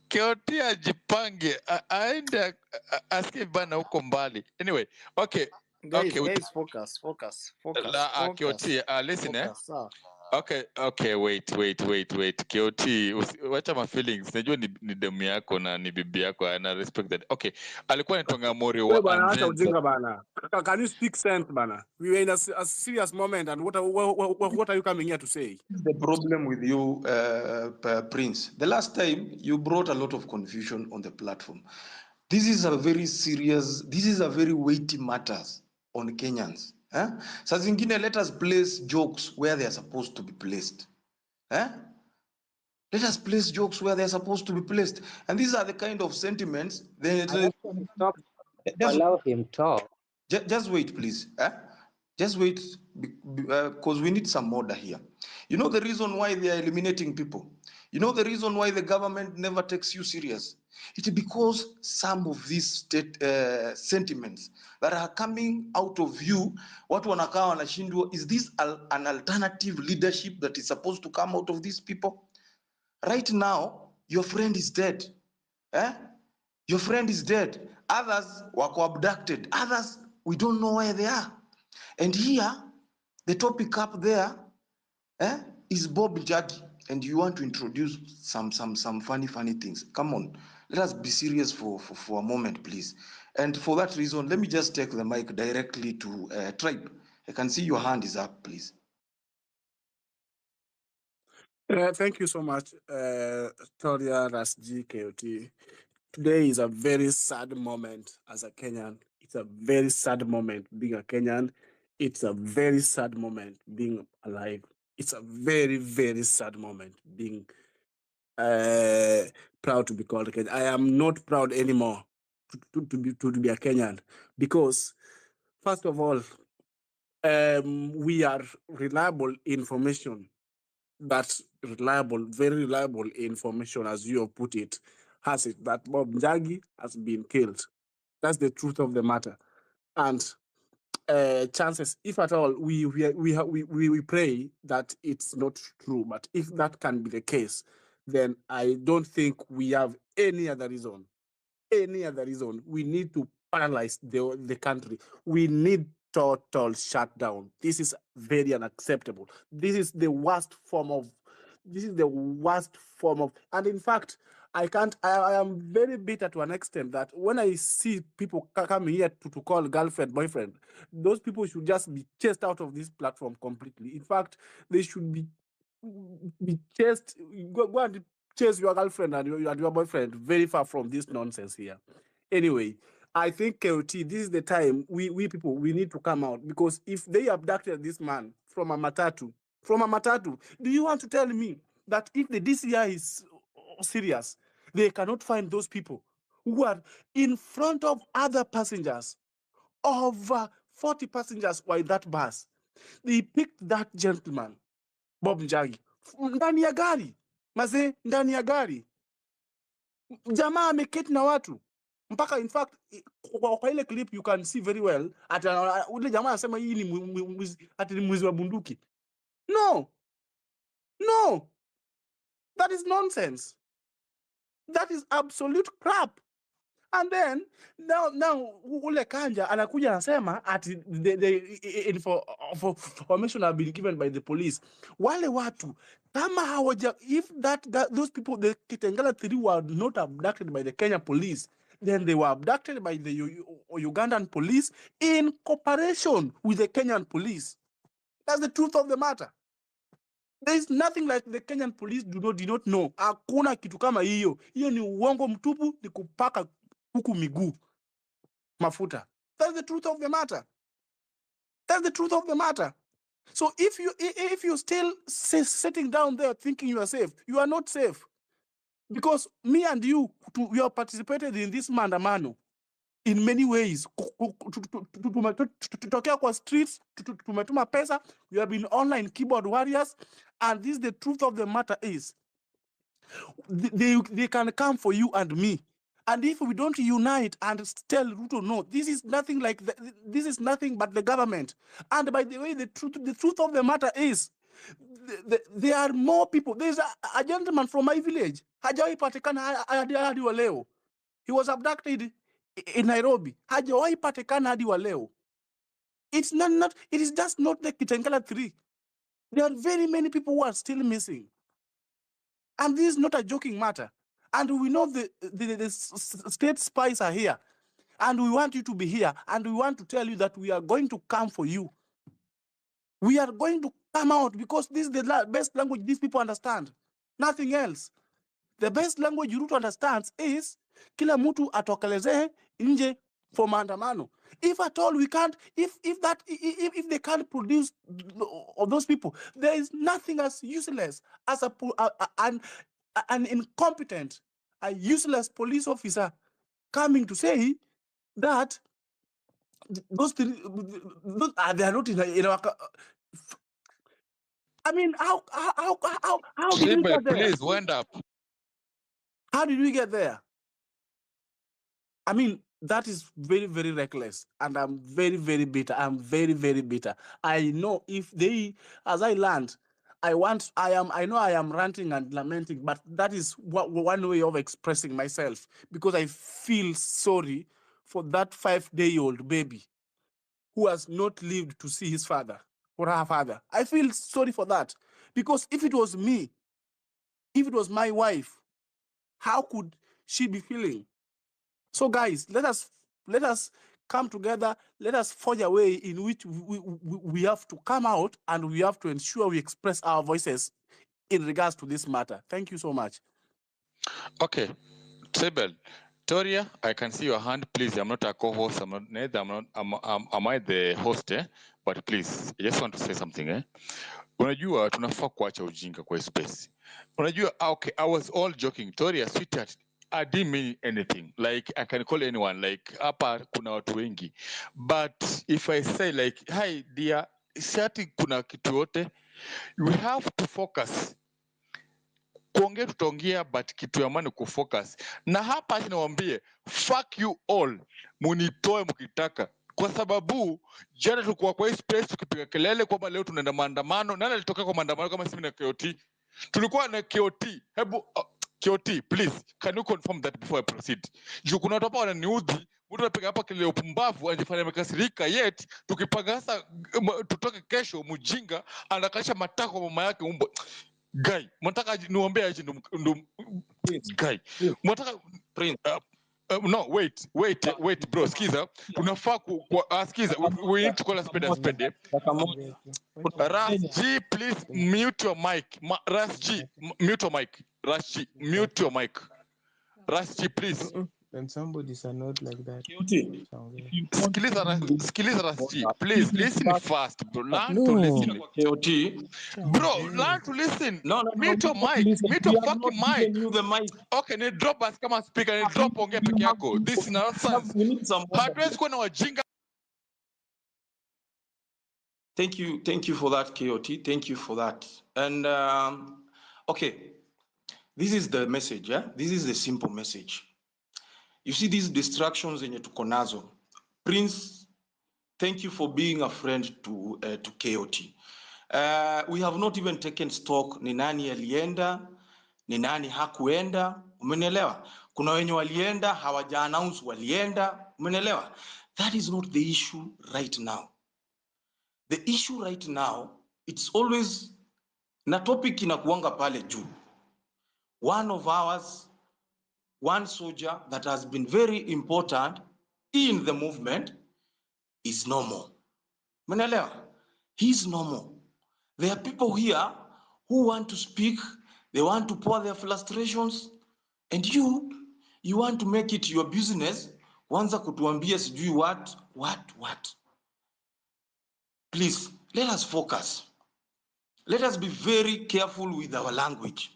Kioti ajipange aende asikie bana huko mbali. Anyway, okay. Guys, Okay, focus. Kioti, listen, Focus, Okay, wait. Kioti, wacha ma feelings. Najua ni demu yako na ni bibi yako, and I respect that. Okay, alikuwa anaitwa Mori wa Bana, acha Anzenza. ujinga bana. Can you speak sense bana? We were in a serious moment, and what are you coming here to say? The problem with you, Prince, the last time you brought a lot of confusion on the platform. This is a very weighty matters on Kenyans. Saa zingine, let us place jokes where they are supposed to be placed. Let us place jokes where they are supposed to be placed. And these are the kind of sentiments. Allow him talk. Just wait, please. Just wait, because we need some order here. You know the reason why they are eliminating people? You know the reason why the government never takes you serious? It's because some of these sentiments that are coming out of you, what wanakaa wanashindwa, is this an alternative leadership that is supposed to come out of these people? Right now, your friend is dead. Your friend is dead. Others were abducted. Others, we don't know where they are. And here, the topic up there is Bob Njagi. And you want to introduce some funny things. Come on, let us be serious for a moment, please. And for that reason, let me just take the mic directly to Tribe. I can see your hand is up, please. Thank you so much, Toria Rasji KOT. Today is a very sad moment as a Kenyan. It's a very sad moment being a Kenyan. It's a very sad moment being alive. It's a very, very sad moment being proud to be called a Kenyan. I am not proud anymore to be a Kenyan because, first of all, we are reliable information. That's reliable, very reliable information, as you have put it, has it that Bob Njagi has been killed. That's the truth of the matter. And chances, if at all, we pray that it's not true. But if that can be the case, then I don't think we have any other reason. We need to paralyze the country. We need total shutdown. This is very unacceptable. This is the worst form of, and in fact, I am very bitter to an extent that when I see people coming here to call girlfriend, boyfriend, those people should just be chased out of this platform completely. In fact, they should be chased. Go and chase your girlfriend and your boyfriend very far from this nonsense here. Anyway, I think KOT, this is the time we people, we need to come out, because if they abducted this man from a matatu, do you want to tell me that if the DCI is serious, they cannot find those people who are in front of other passengers? Over 40 passengers were in that bus. They picked that gentleman, Bob Njagi, ndani ya gari. Mazee, ndani ya gari. Jamaa ameketi na watu. Mpaka in fact, kwa ile clip you can see very well, ata ule jamaa anasema hii ni mwizi wa bunduki. No. That is nonsense. That is absolute crap. And then now ule Kanja anakuja anasema at the information have been given by the police. Wale watu kama hawaja, if those people, the Kitengela 3 were not abducted by the Kenya police, then they were abducted by the Ugandan police in cooperation with the Kenyan police. That's the truth of the matter. There is nothing like the Kenyan police did not know. Hakuna kitu kama hiyo. Hiyo ni uongo mtupu, ni kupaka huku miguu mafuta. That's the truth of the matter. That's the truth of the matter. So if you still sitting down there thinking you are safe, you are not safe. Because me and you have participated in this maandamano in many ways. Tutokea kwa streets, tumetuma pesa, we have been online keyboard warriors, and this the truth of the matter is they can come for you and me. And if we don't unite and tell Ruto no, this is nothing like this is nothing but the government. And by the way, the truth of the matter is there are more people. There's a gentleman from my village. Hajawahi patikana hadi wa leo. He was abducted in Nairobi. Hajawahi patikana hadi wa leo. It's not it is just not the Kitengela 3. There are very many people who are still missing. And this is not a joking matter. And we know the state spies are here. And we want you to be here. And we want to tell you that we are going to come for you. We are going to come out because this is the best language these people understand. Nothing else. The best language Ruto understands is kila mtu atokelezee nje for maandamano. If at all we can't, if they can't produce those people, there is nothing as useless as an incompetent, a useless police officer coming to say that those they are not in our. I mean, how did we get there? Please wind up. How did we get there? I mean, that is very, very reckless, and I'm very, very bitter. I'm very, very bitter. I know if they, as I learned, I know I am ranting and lamenting, but that is one way of expressing myself, because I feel sorry for that 5-day-old baby who has not lived to see his father or her father. I feel sorry for that, because if it was me, if it was my wife, how could she be feeling? So guys, let us come together. Let us forge a way in which we have to come out and we have to ensure we express our voices in regards to this matter. Thank you so much. Okay, Table. Toria, I can see your hand. Please, I'm not a co-host. I'm not neither. Am I the host? But please, I just want to say something. Unajua tunafaa kuacha ujinga kwa space. Unajua, okay, I was all joking. Toria, sweetheart, I didn't mean anything. Like, I can call anyone. Like, hapa kuna watu wengi. But if I say like, hi dear, shati kuna kitu yote, we have to focus. Kuongea tutaongea, but kitu ya maana kufocus. Na hapa niwaambie, fuck you all, munitoe mkitaka. Kwa sababu jana tulikuwa kwa space tukipiga kelele kwamba leo tunaenda maandamano. Nani alitoka kwa maandamano kama sisi na KOT? Tulikuwa na KOT. Hebu KOT, please, can you confirm that before I proceed? Juu kuna watu hapa wananiudhi, mtu anapiga hapa kelele upumbavu, anajifanya amekasirika, yet tukipagasa tutoke kesho mjinga anakalisha matako kwa mama yake umbo. Guy, mwataka niombe aje ndo guy. Mwataka no, wait bro, skiza. Tunafaa skiza, we need to call a spade. Ras G, please mute your mic. Ras G, mute your mic. Ras G, mute your mic. Ras G, please. And somebody's not like that. Skiliza Ras G, please listen fast, bro. Learn to listen. Bro, learn to listen. No. Mute your mic. Mute your fucking mic. You the mic. Okay, ni drop as kama speaker, ni drop ongea peke yako. This is nonsense. We need some. Hatuwezi kuwa na wajinga. Thank you for that, KOT. Thank you for that. And okay, this is the message. Yeah, this is the simple message. You see these distractions in tuko nazo. Prince, thank you for being a friend to KOT. We have not even taken stock ni nani alienda, ni nani hakuenda, umenielewa? Kuna wenye walienda hawaja announce walienda, umenielewa? That is not the issue right now. The issue right now, it's always na topic inakuanga pale juu. One of ours, one soldier that has been very important in the movement is no more. Umenielewa? He's no more. There are people here who want to speak, they want to pour their frustrations, and you want to make it your business, wanza kutuambia sijui what. Please, let us focus. Let us be very careful with our language.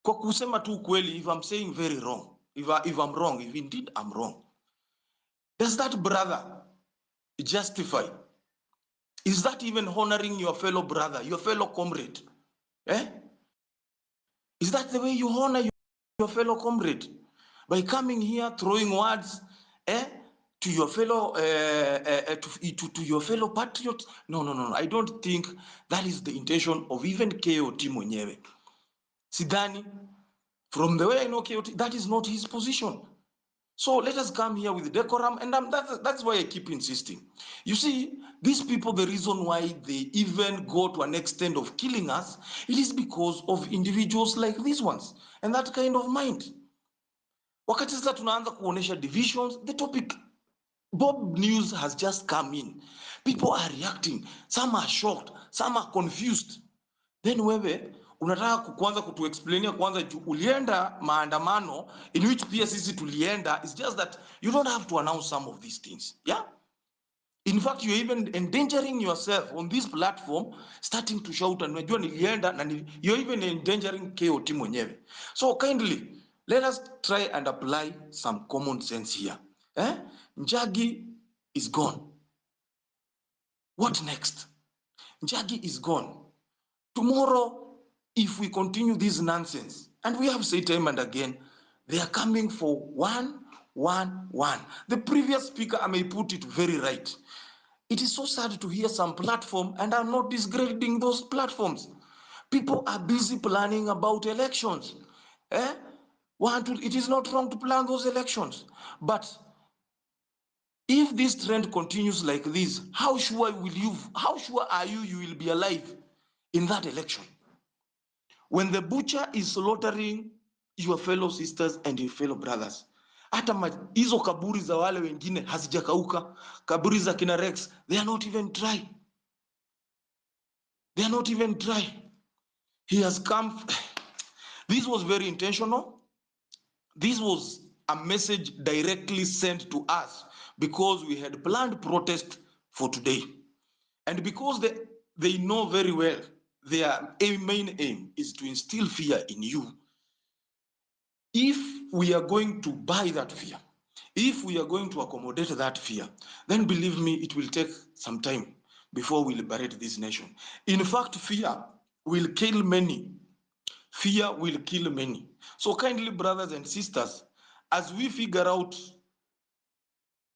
Kwa kusema tu kweli, if I'm saying very wrong, if I'm wrong, if indeed I'm wrong, does that brother justify? Is that even honoring your fellow brother, your fellow comrade? Is that the way you honor your fellow comrade? By coming here, throwing words to your fellow to your fellow patriots? No. I don't think that is the intention of even KOT mwenyewe. Sidani, from the way I know KOT, that is not his position. So let us come here with decorum, and that's why I keep insisting. You see, these people, the reason why they even go to an extent of killing us, it is because of individuals like these ones, and that kind of mind. Wakati sasa tunaanza kuonesha divisions, the topic, Bob news has just come in. People are reacting, some are shocked, some are confused. Then wewe unataka kuanza kutuexplainia kwanza ulienda maandamano in which pia sisi tulienda. It's just that you don't have to announce some of these things. Yeah, in fact you're even endangering yourself on this platform, starting to shout and unajua nilienda na you're even endangering KOT mwenyewe. So kindly let us try and apply some common sense here. Njagi is gone. What next? Njagi is gone. Tomorrow, if we continue this nonsense, and we have said time and again, they are coming for 1. The previous speaker, I may put it very right. It is so sad to hear some platform, and I'm not discrediting those platforms. People are busy planning about elections. It is not wrong to plan those elections. But if this trend continues like this, how sure are you will be alive in that election? When the butcher is slaughtering your fellow sisters and your fellow brothers, hata hizo kaburi za wale wengine hazijakauka, kaburi za kina Rex, they are not even dry. They are not even dry. He has come. This was very intentional. This was a message directly sent to us because we had planned protest for today. And because they know very well their main aim is to instill fear in you. If we are going to buy that fear, if we are going to accommodate that fear, then believe me, it will take some time before we liberate this nation. In fact, fear will kill many. Fear will kill many. So kindly, brothers and sisters, as we figure out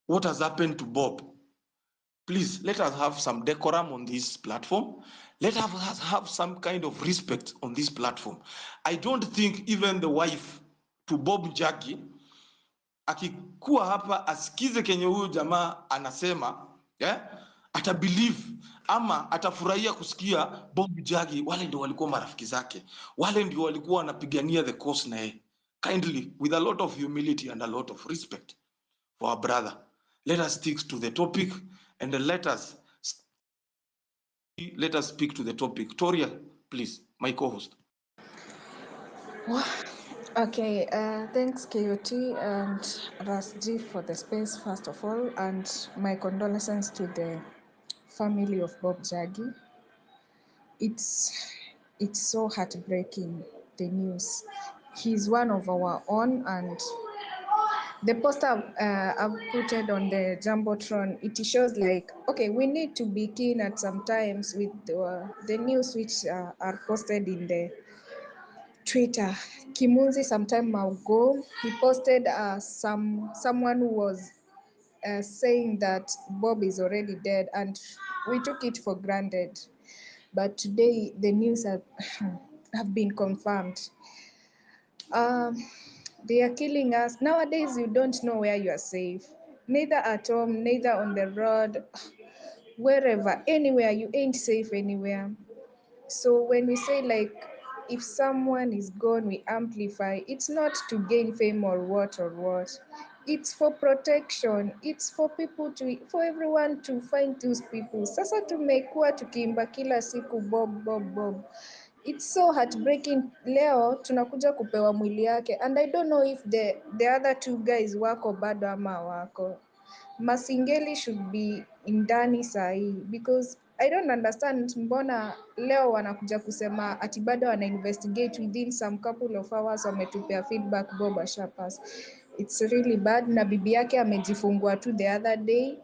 what has happened to Bob, please let us have some decorum on this platform. Let us have some kind of respect on this platform. I don't think even the wife to Bob Njagi akikuwa hapa asikize kenye huyu jamaa anasema, atabelieve ama atafurahia kusikia Bob Njagi wale ndio walikuwa marafiki zake, wale ndio walikuwa wanapigania the cause na yeye. Kindly, with a lot of humility and a lot of respect for our brother, let us stick to the topic and let us speak to the topic. Toria, please, my co-host. Okay, thanks KOT and Rasji for the space first of all, and my condolences to the family of Bob Njagi. It's so heartbreaking, the news. He's one of our own, and the poster I've put it on the Jumbotron, it shows like, okay, we need to be keen at some times with the news which are posted in the Twitter. Kimunzi some time ago, he posted someone who was saying that Bob is already dead, and we took it for granted. But today the news have been confirmed. Um, they are killing us. Nowadays, you don't know where you are safe. Neither at home, neither on the road, wherever, anywhere, you ain't safe anywhere. So when we say like if someone is gone, we amplify, it's not to gain fame or what. It's for protection. It's for people to, for everyone to find those people. Sasa tumekuwa tukiimba kila siku Bob. It's so heartbreaking. Leo tunakuja kupewa mwili yake, and I don't know if the other two guys wako bado ama wako. Masingeli should be ndani sahi, because I don't understand mbona leo wanakuja kusema ati bado wana investigate, within some couple of hours wametupea feedback Bob ashapass. It's really bad, na bibi yake amejifungua tu the other day.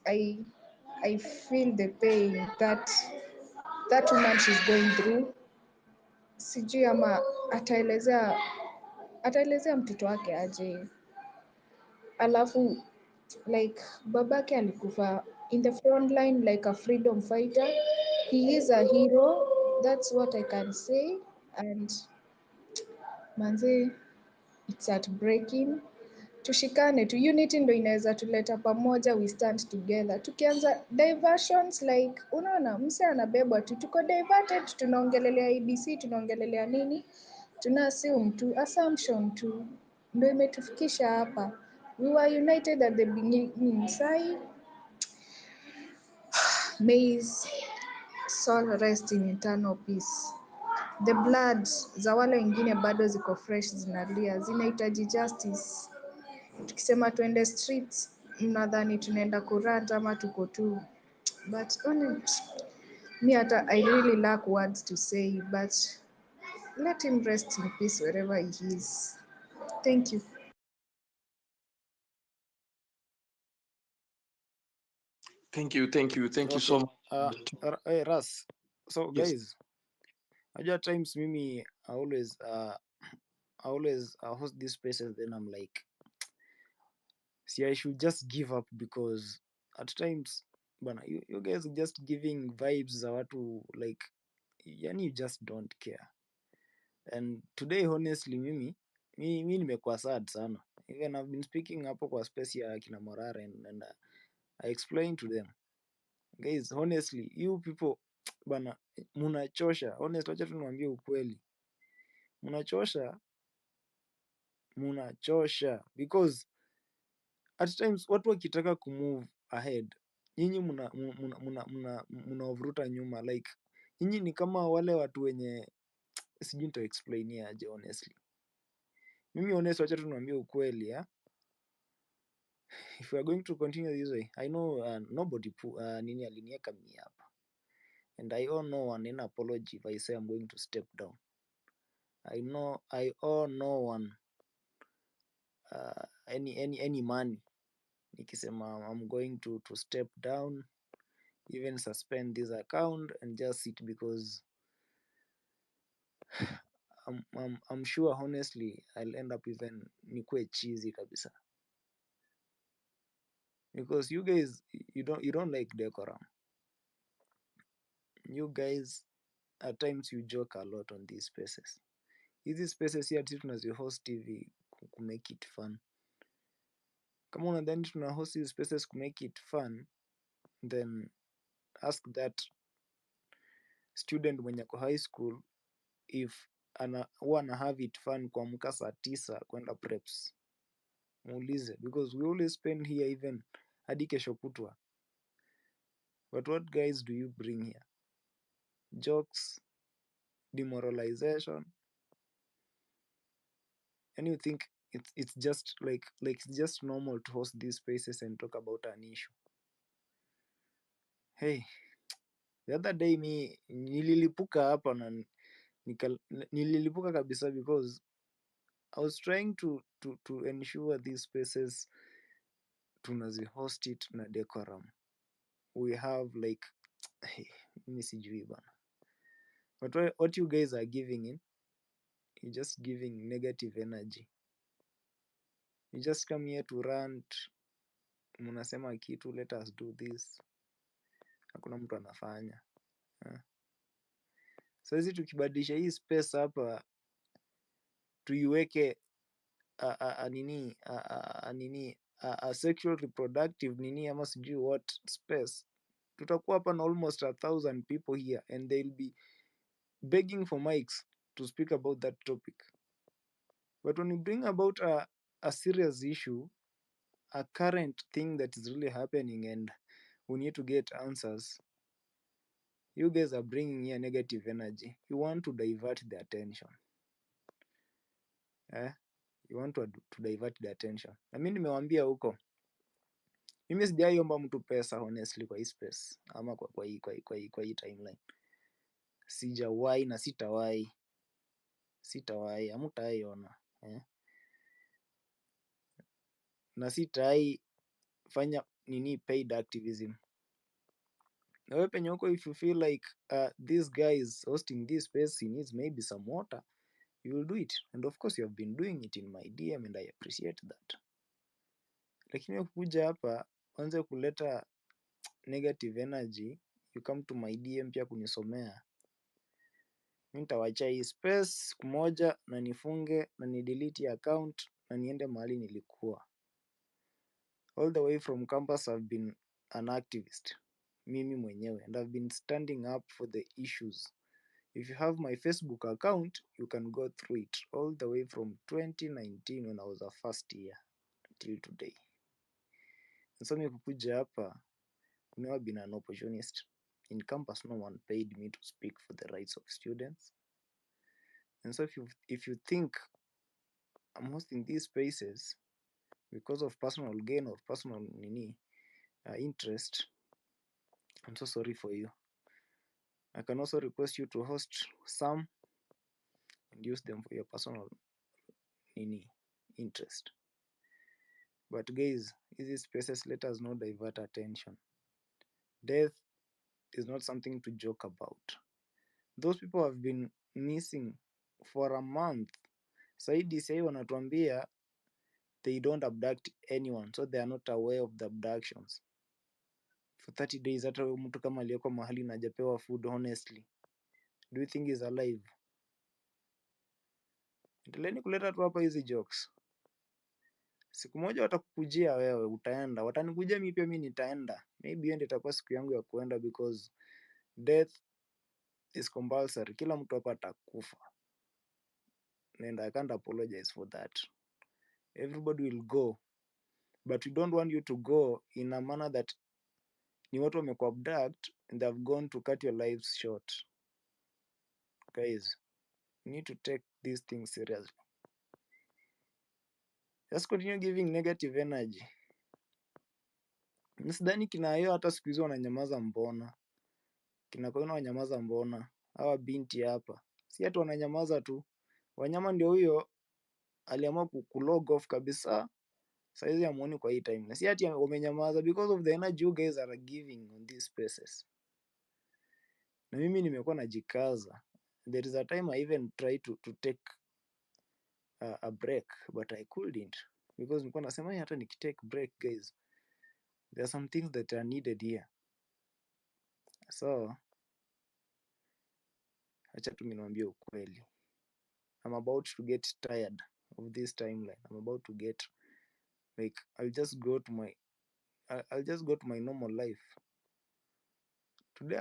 I feel the pain that woman she's going through. Sijui ama ataelezea mtoto wake aje. Alafu like babake alikufa in the front line like a freedom fighter. He is a hero, that's what I can say. And manze, it's heartbreaking. Tushikane tu, unity ndo inaweza tuleta pamoja, we stand together. Tukianza diversions like unaona mse anabebwa tu, tuko diverted, tunaongelelea ABC, tunaongelelea nini, tuna assume tu, assumption tu ndo imetufikisha hapa. We were united at the beginning, sai may his soul rest in eternal peace. The blood za wale wengine bado ziko fresh, zinalia, zinahitaji justice. Tukisema tuende streets, mnadhani tunaenda kurant ama tuko tu, but me hata I really lack words to say, but let him rest in peace wherever he is. Thank you. Thank you so Okay. much. Hey, Ras. So Yes. guys, at times mimi I always host these spaces, then I'm like, see, I should just give up, because at times bana, you guys just giving vibes za watu like, yani you just don't care. And today honestly mi nimekuwa sad sana. Even I've been speaking hapo kwa space ya kina Morara, and I explained to them, guys, honestly you people bana, munachosha. Honestly, wacha tu niwaambie ukweli, munachosha, because at times watu wakitaka kumove ahead, nyinyi mnawavuruta nyuma. Like nyinyi ni kama wale watu wenye sijui nita explain aje. Honestly, mimi honestly, wacha tu niwaambie ukweli if we are going to continue this way, I know nobody nini alinieka mi hapa, and I owe no one an apology if I say I'm going to step down. I owe no one any money nikisema I'm going to step down, even suspend this account and just sit, because I'm sure honestly I'll end up even nikwe cheesy kabisa, because you guys, you don't like decorum. You guys at times you joke a lot on these spaces. Hizi spaces si ati tunazihost hivi kumake it fun. Kama unadhani tuna host hizi spaces kumake it fun, then ask that student mwenye ako high school if huwa ana have it fun kuamka saa 9 kwenda preps. Muulize, because we always spend here even hadi kesho kutwa. But what guys do you bring here? Jokes, demoralization, and you think it's just like it's just normal to host these spaces and talk about an issue. Hey, the other day mi nililipuka hapa na nililipuka kabisa, because I was trying to ensure these spaces tunazihost it na decorum. We have like hey, mimi sijui bana. But what you guys are giving in, you're just giving negative energy. You just come here to rant, mnasema kitu, let us do this, hakuna mtu anafanya. Sasa hizi tukibadilisha hii space hapa, tuiweke a sexual reproductive nini ama sijui what space, tutakuwa hapa na almost 1,000 people here and they'll be begging for mics to speak about that topic. But when you bring about a serious issue, a current thing that is really happening and we need to get answers, you guys are bringing here negative energy. You want to divert the attention. You want to divert the attention. Na mimi nimewambia huko, mimi sijaiomba mtu pesa honestly kwa hii space ama kwa hii timeline. Sijawahi na sitawahi, hamtaiona na sitawahi fanya nini paid activism. Na wewe penye huko, if you feel like this guy is hosting this space, he needs maybe some water, you will do it, and of course you have been doing it in my DM and I appreciate that. Lakini kuja hapa anze kuleta negative energy, you come to my DM pia kunisomea, mimi nitawacha hii space siku moja na nifunge na ni delete account na niende mahali nilikuwa. All the way from campus I've been an activist mimi mwenyewe, and I've been standing up for the issues. If you have my Facebook account, you can go through it all the way from 2019 when I was a first year till today. And so kukuja hapa, I've never been an opportunist. In campus, no one paid me to speak for the rights of students. And so if you think I'm hosting these spaces because of personal gain or personal interest, I'm so sorry for you. I can also request you to host some and use them for your personal interest. But guys, these spaces, let us not divert attention. Death is not something to joke about. Those people have been missing for a month. Saidi say wanatuambia they don't abduct anyone, so they are not aware of the abductions. For 30 days, hata mtu kama aliyeko mahali na hajapewa food, honestly, do you think he's alive? Endeleeni kuleta tu hapa hizi jokes. Siku moja watakukujia wewe, utaenda. Watanikujia mimi pia, mimi nitaenda. Maybe hiyo ndio itakuwa siku yangu ya kuenda, because death is compulsory. Kila mtu hapa atakufa. And I can't apologize for that. Everybody will go. But we don't want you to go in a manner that ni watu wamekuabduct and they have gone to cut your lives short. Guys, you need to take these things seriously. Just continue giving negative energy. Nisidhani kina hiyo hata siku hizo wananyamaza mbona. Kina Koino wanyamaza mbona. Hawa binti hapa, si hatu wananyamaza tu. Wanyama ndio huyo aliamua kulog off kabisa. Saizi hamuoni kwa hii time. Na si ati wamenyamaza because of the energy you guys are giving on these spaces. Na mimi nimekuwa najikaza. There is a time I even tried to take a break, but I couldn't, because nilikuwa nasema hata nikitake break, guys, there are some things that are needed here. So acha tu niwaambie ukweli, I'm about to get tired of this timeline. I'm about to get like, I'll just go to my normal life. Today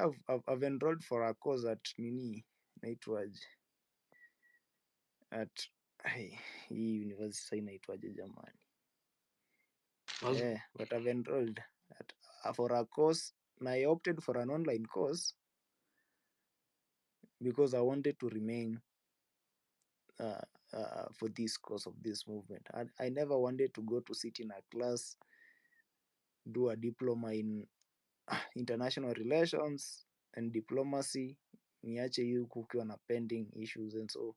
I've enrolled for a course at nini naitwaje, at hii university inaitwaje jamani, but I've enrolled for a course, and I opted for an online course because I wanted to remain for this course of this movement. I never wanted to go to sit in a class, do a diploma in international relations and diplomacy, niache hii kukiwa na pending issues, and so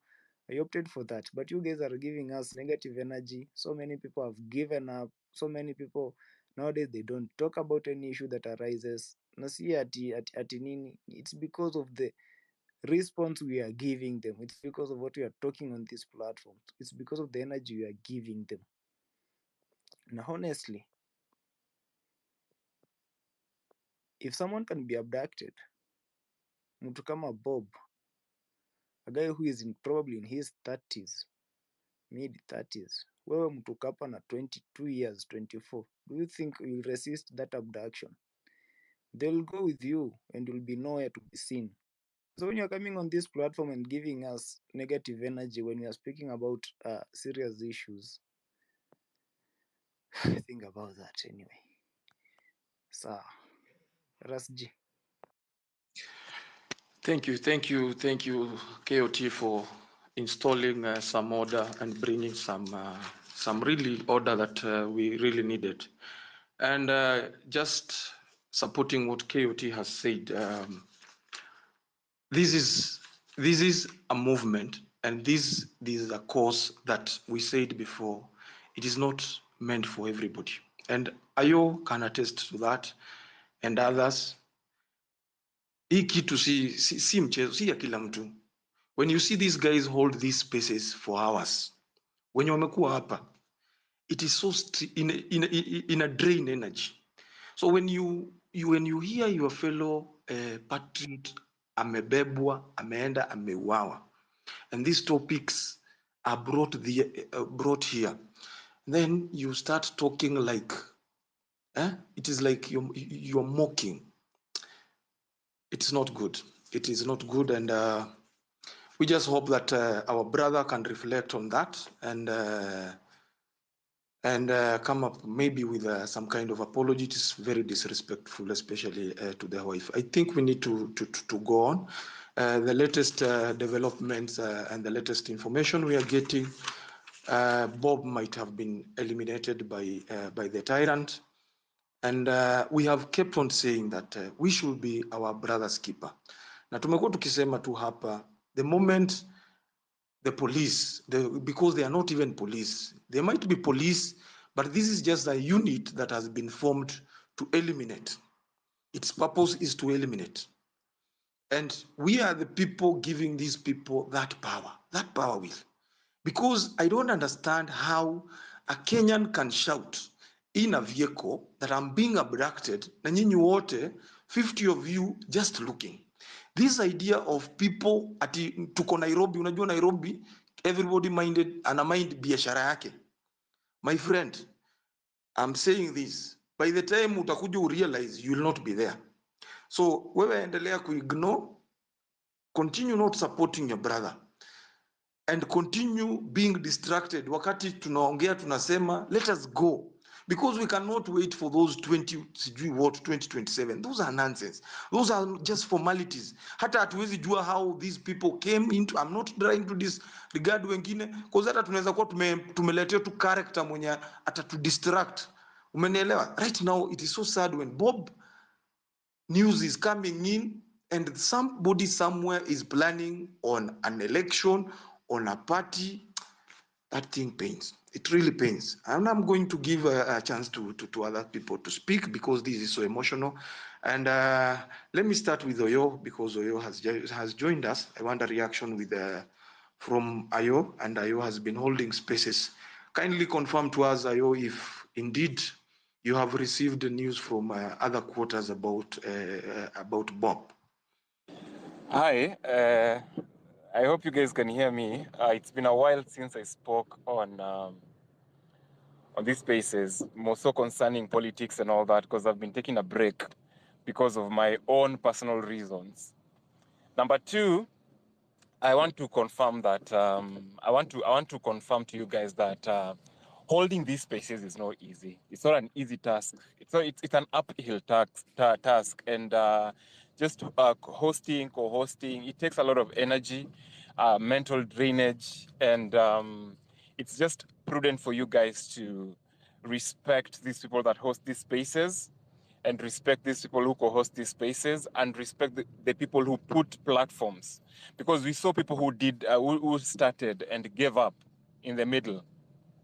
I opted for that. But you guys are giving us negative energy. So many people have given up. So many people nowadays, they don't talk about any issue that arises. Na si ati nini, it's because of the response we are giving them. It's because of what we are talking on this platform. It's because of the energy we are giving them. Now honestly, if someone can be abducted, mtu kama Bob, a guy who is probably in his 30s, mid 30s. Wewe mtu kapa na 22 years, 24. Do you think you'll resist that abduction? They'll go with you and you'll be nowhere to be seen. So when you're coming on this platform and giving us negative energy when we are speaking about serious issues, think about that anyway. So, Rasji. Thank you, KOT, for installing some order and bringing some really order that we really needed. And just supporting what KOT has said, this is a movement, and this is a cause that we said before. It is not meant for everybody, and Ayo can attest to that, and others. Hii kitu si mchezo, si ya kila mtu. When you see these guys hold these spaces for hours, when wamekuwa hapa, it is so in a drain energy. So when you hear your fellow patriot amebebwa, ameenda, ameuawa, and these topics are brought here, then you start talking like, it is like you're mocking. It's not good. It is not good, and we just hope that our brother can reflect on that and come up maybe with some kind of apology. It is very disrespectful, especially to the wife. I think we need to go on. The latest developments and the latest information we are getting, Bob might have been eliminated by the tyrant. And we have kept on saying that we should be our brother's keeper. Na tumekuwa tukisema tu hapa, the moment the police, because they are not even police, they might be police, but this is just a unit that has been formed to eliminate. Its purpose is to eliminate. And we are the people giving these people that power will. Because I don't understand how a Kenyan can shout in a vehicle that I'm being abducted, na nyinyi wote, 50 of you just looking. This idea of people ati tuko Nairobi, unajua Nairobi, everybody ana mind biashara yake. My friend, I'm saying this, by the time utakuja realize you will not be there. So wewe endelea ignore, continue not supporting your brother, and continue being distracted wakati tunaongea tunasema let us go, because we cannot wait for those 2027. Those are nonsense. Those are just formalities. Hata hatuwezi jua how these people came into. I'm not trying to disregard wengine, because hata tunaweza kuwa tumeletea tu character mwenye atatu distract. Umenielewa? Right now it is so sad when Bob news is coming in and somebody somewhere is planning on an election, on a party. That thing pains. It really pains. And I'm going to give a chance to other people to speak, because this is so emotional. And let me start with Oyo, because Oyo has joined us. I want a reaction with from Ayo, and Ayo has been holding spaces. Kindly confirm to us, Ayo, if indeed you have received the news from other quarters about Bob. Hi, I hope you guys can hear me. It's been a while since I spoke on these spaces, more so concerning politics and all that, because I've been taking a break because of my own personal reasons. Number two, I want to confirm that I want to confirm to you guys that holding these spaces is not easy. It's not an easy task. It's an uphill task, and just co-hosting, it takes a lot of energy, mental drainage, and it's just prudent for you guys to respect these people that host these spaces, and respect these people who co-host these spaces, and respect the people who put platforms, because we saw people who started and gave up in the middle,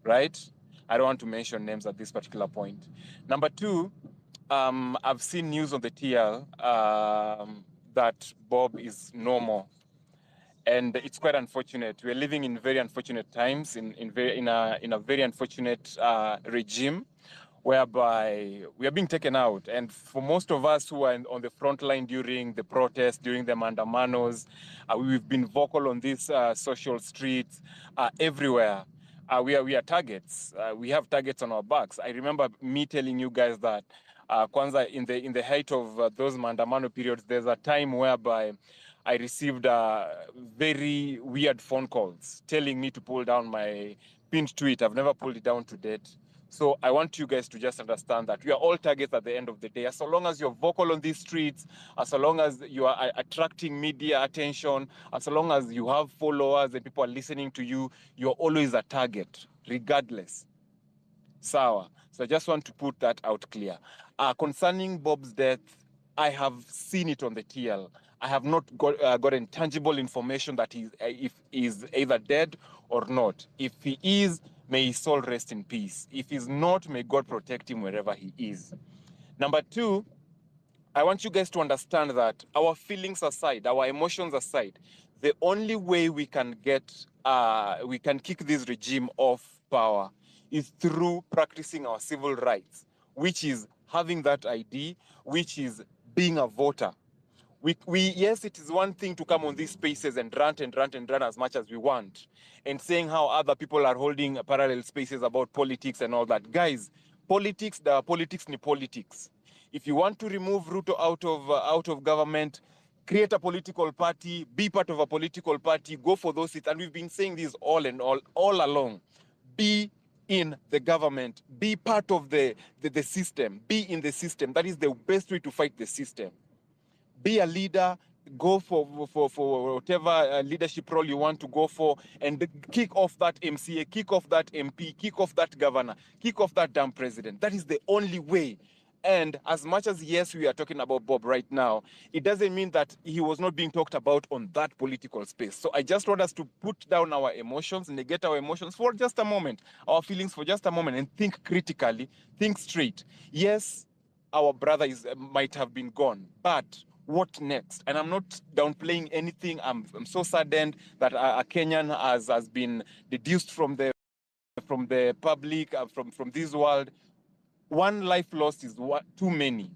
right? I don't want to mention names at this particular point. Number two, I've seen news on the TL that Bob is normal, and it's quite unfortunate. We're living in very unfortunate times, in a very unfortunate regime, whereby we are being taken out. And for most of us who are on the front line during the protests, during the mandamanos, we've been vocal on these social streets everywhere. we are targets. We have targets on our backs. I remember me telling you guys that kwanza in the height of those maandamano periods, there's a time whereby I received very weird phone calls telling me to pull down my pinned tweet. I've never pulled it down to date. So I want you guys to just understand that we are all targets at the end of the day. As long as you're vocal on these streets, as long as you are attracting media attention, as long as you have followers and people are listening to you, you're always a target, regardless. Sawa. So I just want to put that out clear. Concerning Bob's death, I have seen it on the TL. I have not gotten tangible information that if he's either dead or not. If he is, may his soul rest in peace. If he's not, may God protect him wherever he is. Number two, I want you guys to understand that our feelings aside, our emotions aside, the only way we can kick this regime off power is through practicing our civil rights, which is having that ID, which is being a voter. Yes, it is one thing to come on these spaces and rant and rant and rant as much as we want, and saying how other people are holding parallel spaces about politics and all that. Guys, politics ni politics. If you want to remove Ruto out of government, create a political party, be part of a political party, go for those seats. And we've been saying this all along. Be in the government, be part of the system, be in the system. That is the best way to fight the system. Be a leader, go for whatever leadership role you want to go for, and kick off that MCA, kick off that MP, kick off that governor, kick off that damn president. That is the only way. And as much as, yes, we are talking about Bob right now, it doesn't mean that he was not being talked about on that political space. So I just want us to put down our emotions, negate our emotions for just a moment, our feelings for just a moment, and think critically, think straight. Yes, our brother might have been gone, but what next? And I'm not downplaying anything. I'm so saddened that a Kenyan has been deduced from the public, from this world. One life lost is too many.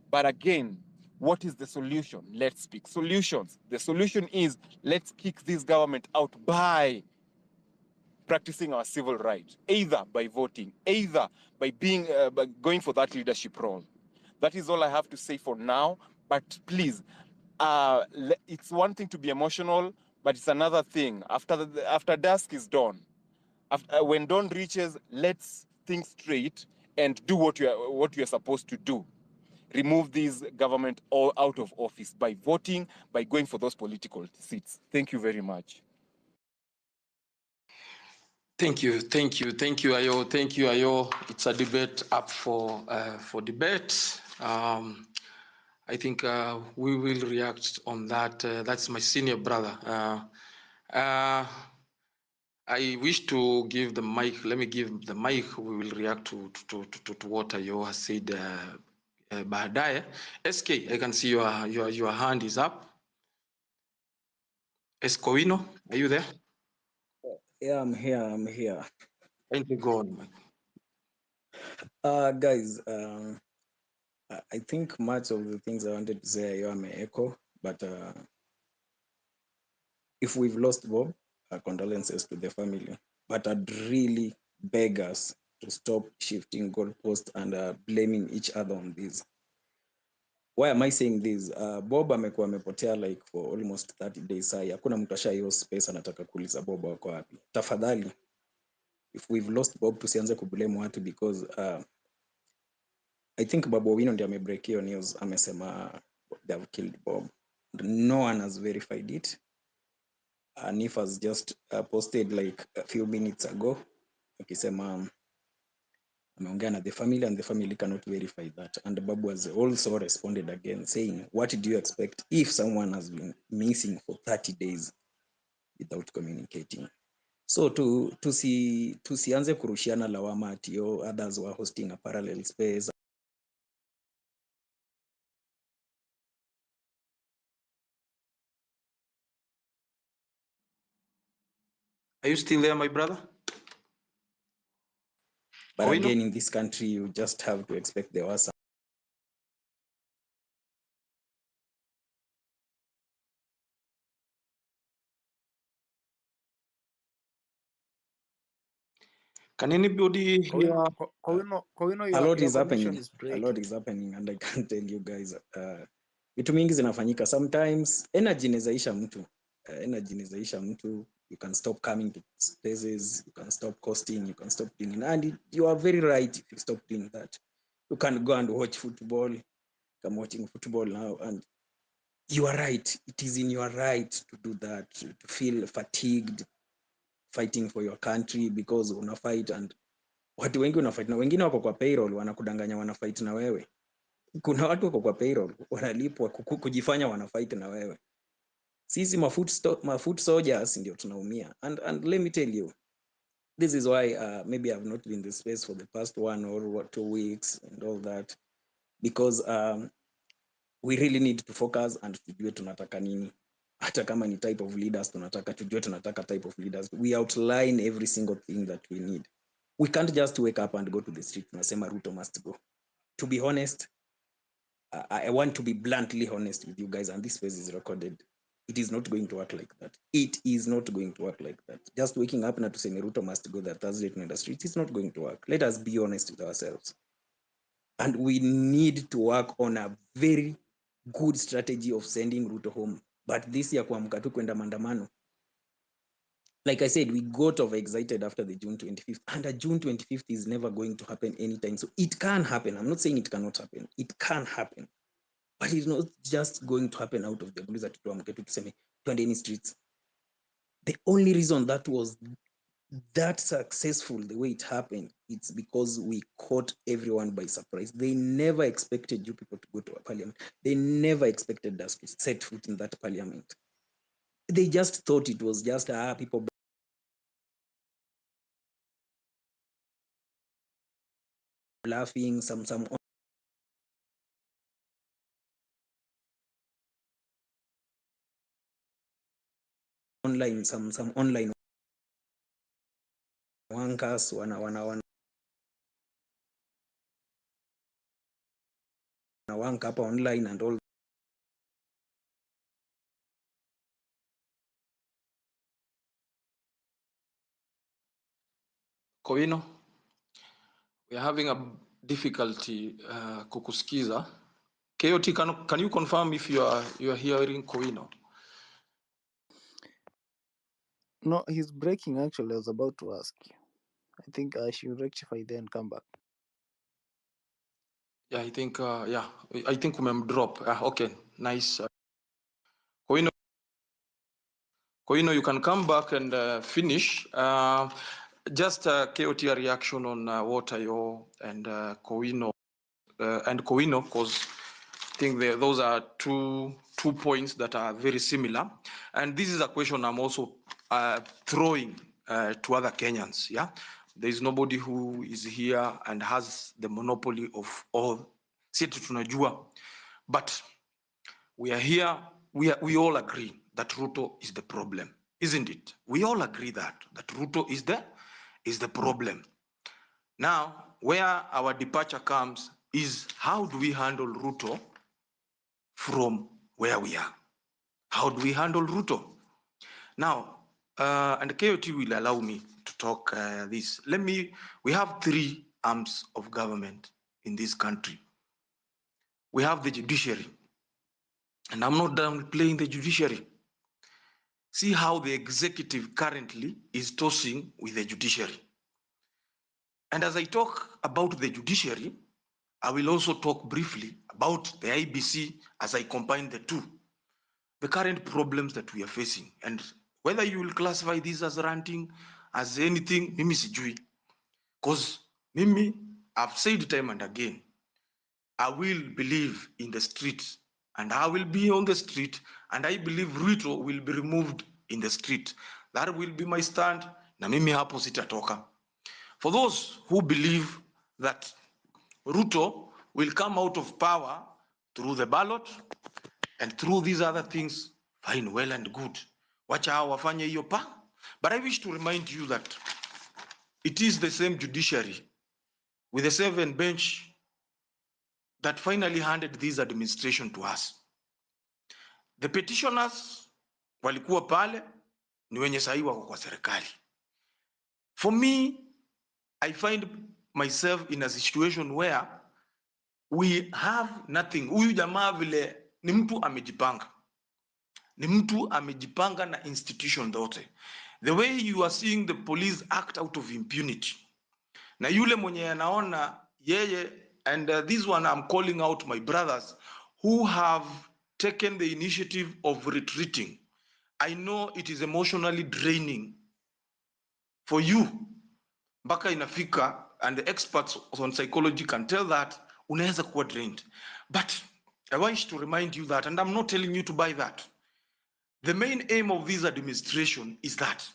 But again, what is the solution? Let's speak solutions. The solution is let's kick this government out by practicing our civil rights, either by voting, either by going for that leadership role. That is all I have to say for now. But please, it's one thing to be emotional, but it's another thing. After dusk is dawn. When dawn reaches, let's think straight and do what you're supposed to do. Remove this government all out of office by voting, by going for those political seats. Thank you very much. Thank you, Ayo. Thank you, Ayo. It's a debate up for debate. I think we will react on that. That's my senior brother. I wish to give the mic. Let me give the mic. We will react to what Ayo has said. Baadaye. SK, I can see your hand is up. Escovino, are you there? Yeah, I'm here. Thank you, go on, man. Guys, I think much of the things I wanted to say I may echo, but if we've lost Bob, condolences to the family. But I'd really beg us to stop shifting goalposts and blaming each other on this. Why am I saying this? Bob amekuwa amepotea like for almost 30 days. Hakuna mtu ashaiyo space anataka kuuliza Bob wako wapi. Tafadhali, if we've lost Bob, tusianze kublame watu because I think Babu Owino ndiye amebreak hiyo news, amesema they have killed Bob. No one has verified it. Nif has just posted like a few minutes ago akisema ameongea na the family and the family cannot verify that. And Babu has also responded again saying, what do you expect if someone has been missing for 30 days without communicating? So tusianze kurushiana lawama ati others were hosting a parallel space. Are you still there, my brother? But again, in this country, you just have to expect there was some. Can anybody here? Kowino, A lot your is connection happening. is A lot breaking. is happening, and I can't tell you guys. Vitu mingi zinafanyika. Sometimes energy inaisha mtu. Energy inaisha mtu. You can stop coming to places. You can stop costing. You can stop doing. And you are very right if you stop doing that. You can go and watch football. I'm watching football now, and you are right. It is in your right to do that. To feel fatigued fighting for your country because una fight, and watu wengi unafight na wengine wako kwa payroll wanakudanganya wanafight na wewe. Kuna watu wako kwa payroll wanalipwa kujifanya wanafight na wewe. Sisi mafoot soldiers ndio tunaumia. And let me tell you, this is why maybe I've not been in the space for the past 1 or 2 weeks and all that, because we really need to focus and tujue tunataka nini. Hata kama ni type of leaders tunataka, tujue tunataka type of leaders. We outline every single thing that we need. We can't just wake up and go to the street tunasema Ruto must go. To be honest, I want to be bluntly honest with you guys, and this space is recorded. It is not going to work like that. It is not going to work like that. Just waking up na tuseme Ruto must go that Thursday to the street, it's not going to work. Let us be honest with ourselves. And we need to work on a very good strategy of sending Ruto home. But this ya kuamka tu kwenda maandamano, like I said, we got overexcited after the June 25th, and a June 25th is never going to happen anytime. So it can happen. I'm not saying it cannot happen. It can happen. But it's not just going to happen out of the blue that tuamke tu tuseme twende any streets. The only reason that was that successful the way it happened, it's because we caught everyone by surprise. They never expected you people to go to a parliament. They never expected us to set foot in that parliament. They just thought it was just people laughing, some online, some online wankers wana wanka hapa online and all Kowino, we are having a difficulty kukusikiza. KOT, can you confirm if you are hearing Kowino? No, he's breaking actually. I was about to ask you. I think I should rectify then come back. Yeah, I think drop. Okay, nice. Kowino, you can come back and finish. Just KOT reaction on what Ayo and Kowino, because I think those are two points that are very similar. And this is a question I'm also throwing to other Kenyans. Yeah, there is nobody who is here and has the monopoly of all. But we are here. We all agree that Ruto is the problem, isn't it? We all agree that Ruto is the problem. Now, where our departure comes is how do we handle Ruto from where we are? How do we handle Ruto? Now, and KOT will allow me to talk this. We have 3 arms of government in this country. We have the judiciary, and I'm not done playing the judiciary. See how the executive currently is tossing with the judiciary. And as I talk about the judiciary, I will also talk briefly about the IBC as I combine the two. The current problems that we are facing, and whether you will classify this as ranting, as anything, mimi sijui. Because mimi, I've said time and again, I will believe in the street, and I will be on the street, and I believe Ruto will be removed in the street. That will be my stand, na mimi hapo sitatoka. For those who believe that Ruto will come out of power through the ballot and through these other things, fine, well and good. Wacha hao wafanye hiyo pa. But I wish to remind you that it is the same judiciary with the 7 bench that finally handed this administration to us. The petitioners walikuwa pale ni wenye sahi wako kwa serikali. For me, I find myself in a situation where we have nothing. Huyu jamaa vile ni mtu amejipanga. Ni mtu amejipanga na institution zote. The way you are seeing the police act out of impunity. Na yule mwenye anaona yeye, and this one I'm calling out my brothers who have taken the initiative of retreating. I know it is emotionally draining for you. Mpaka inafika, and the experts on psychology can tell that unaweza kuwa drained. But I wish to remind you that, and I'm not telling you to buy that. The main aim of this administration is that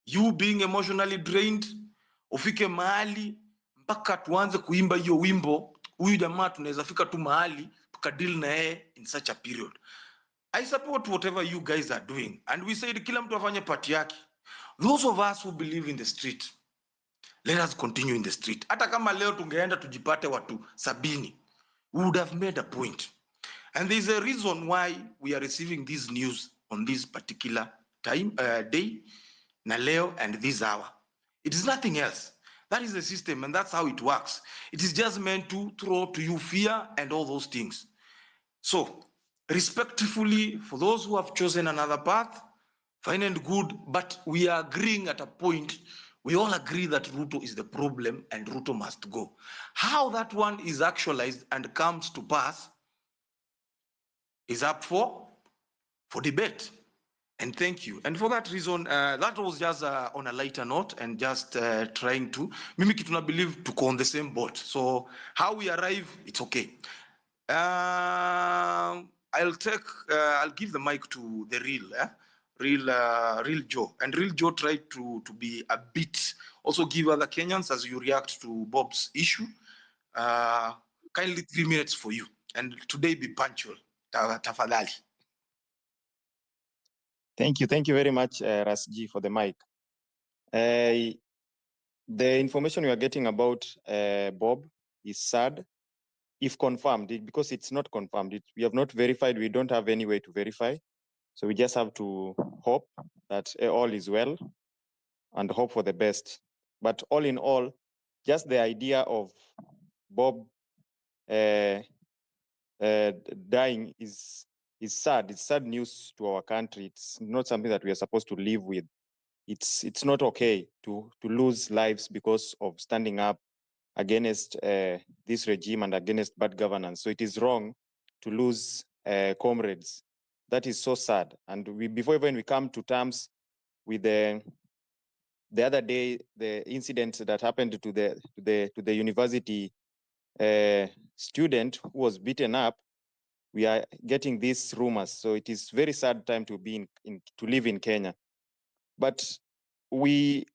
you being emotionally drained, ufike mahali mpaka tuanze kuimba hiyo wimbo, huyu jamaa tunaweza fika tu mahali tukadeal na yeye in such a period. I support whatever you guys are doing, and we said kila mtu afanye part yake. Those of us who believe in the street, let us continue in the street. Hata kama leo tungeenda tujipate watu 70, we would have made a point. And there's a reason why we are receiving this news on this particular time, day, na leo and this hour. It is nothing else. That is the system, and that's how it works. It is just meant to throw to you fear and all those things. So, respectfully, for those who have chosen another path, fine and good, but we are agreeing at a point, we all agree that Ruto is the problem and Ruto must go. How that one is actualized and comes to pass is up for debate. And thank you. And for that reason, that was just on a lighter note and just trying to, mimi kitu na believe to go on the same boat. So how we arrive, it's okay. I'll give the mic to the real Joe. And real Joe tried to be a bit, also give other Kenyans as you react to Bob's issue. Kindly 3 minutes for you. And today be punctual. Tafadhali. Thank you very much, Rasji, for the mic. The information we are getting about Bob is sad, if confirmed, because it's not confirmed. We have not verified. We don't have any way to verify. So we just have to hope that all is well and hope for the best. But all in all, just the idea of Bob dying is sad. It's sad news to our country. It's not something that we are supposed to live with. It's not okay to lose lives because of standing up against this regime and against bad governance. So it is wrong to lose comrades. That is so sad. And before even we come to terms with the other day, the incident that happened to the university student who was beaten up, we are getting these rumors. So it is very sad time to be to live in Kenya. But the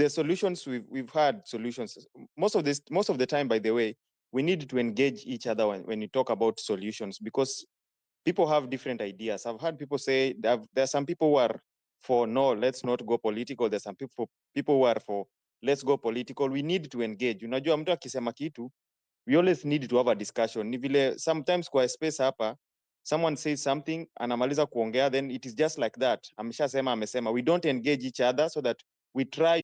solutions we've had solutions. Most of the time, by the way, we need to engage each other when you talk about solutions, because people have different ideas. I've heard people say there are some people who are for no, let's not go political. There's some people who are for let's go political. We need to engage. Unajua mtu akisema kitu, we always need to have a discussion. Ni vile sometimes kwa space hapa, someone says something, anamaliza kuongea, then it is just like that. Ameshasema, amesema. We don't engage each other so that we try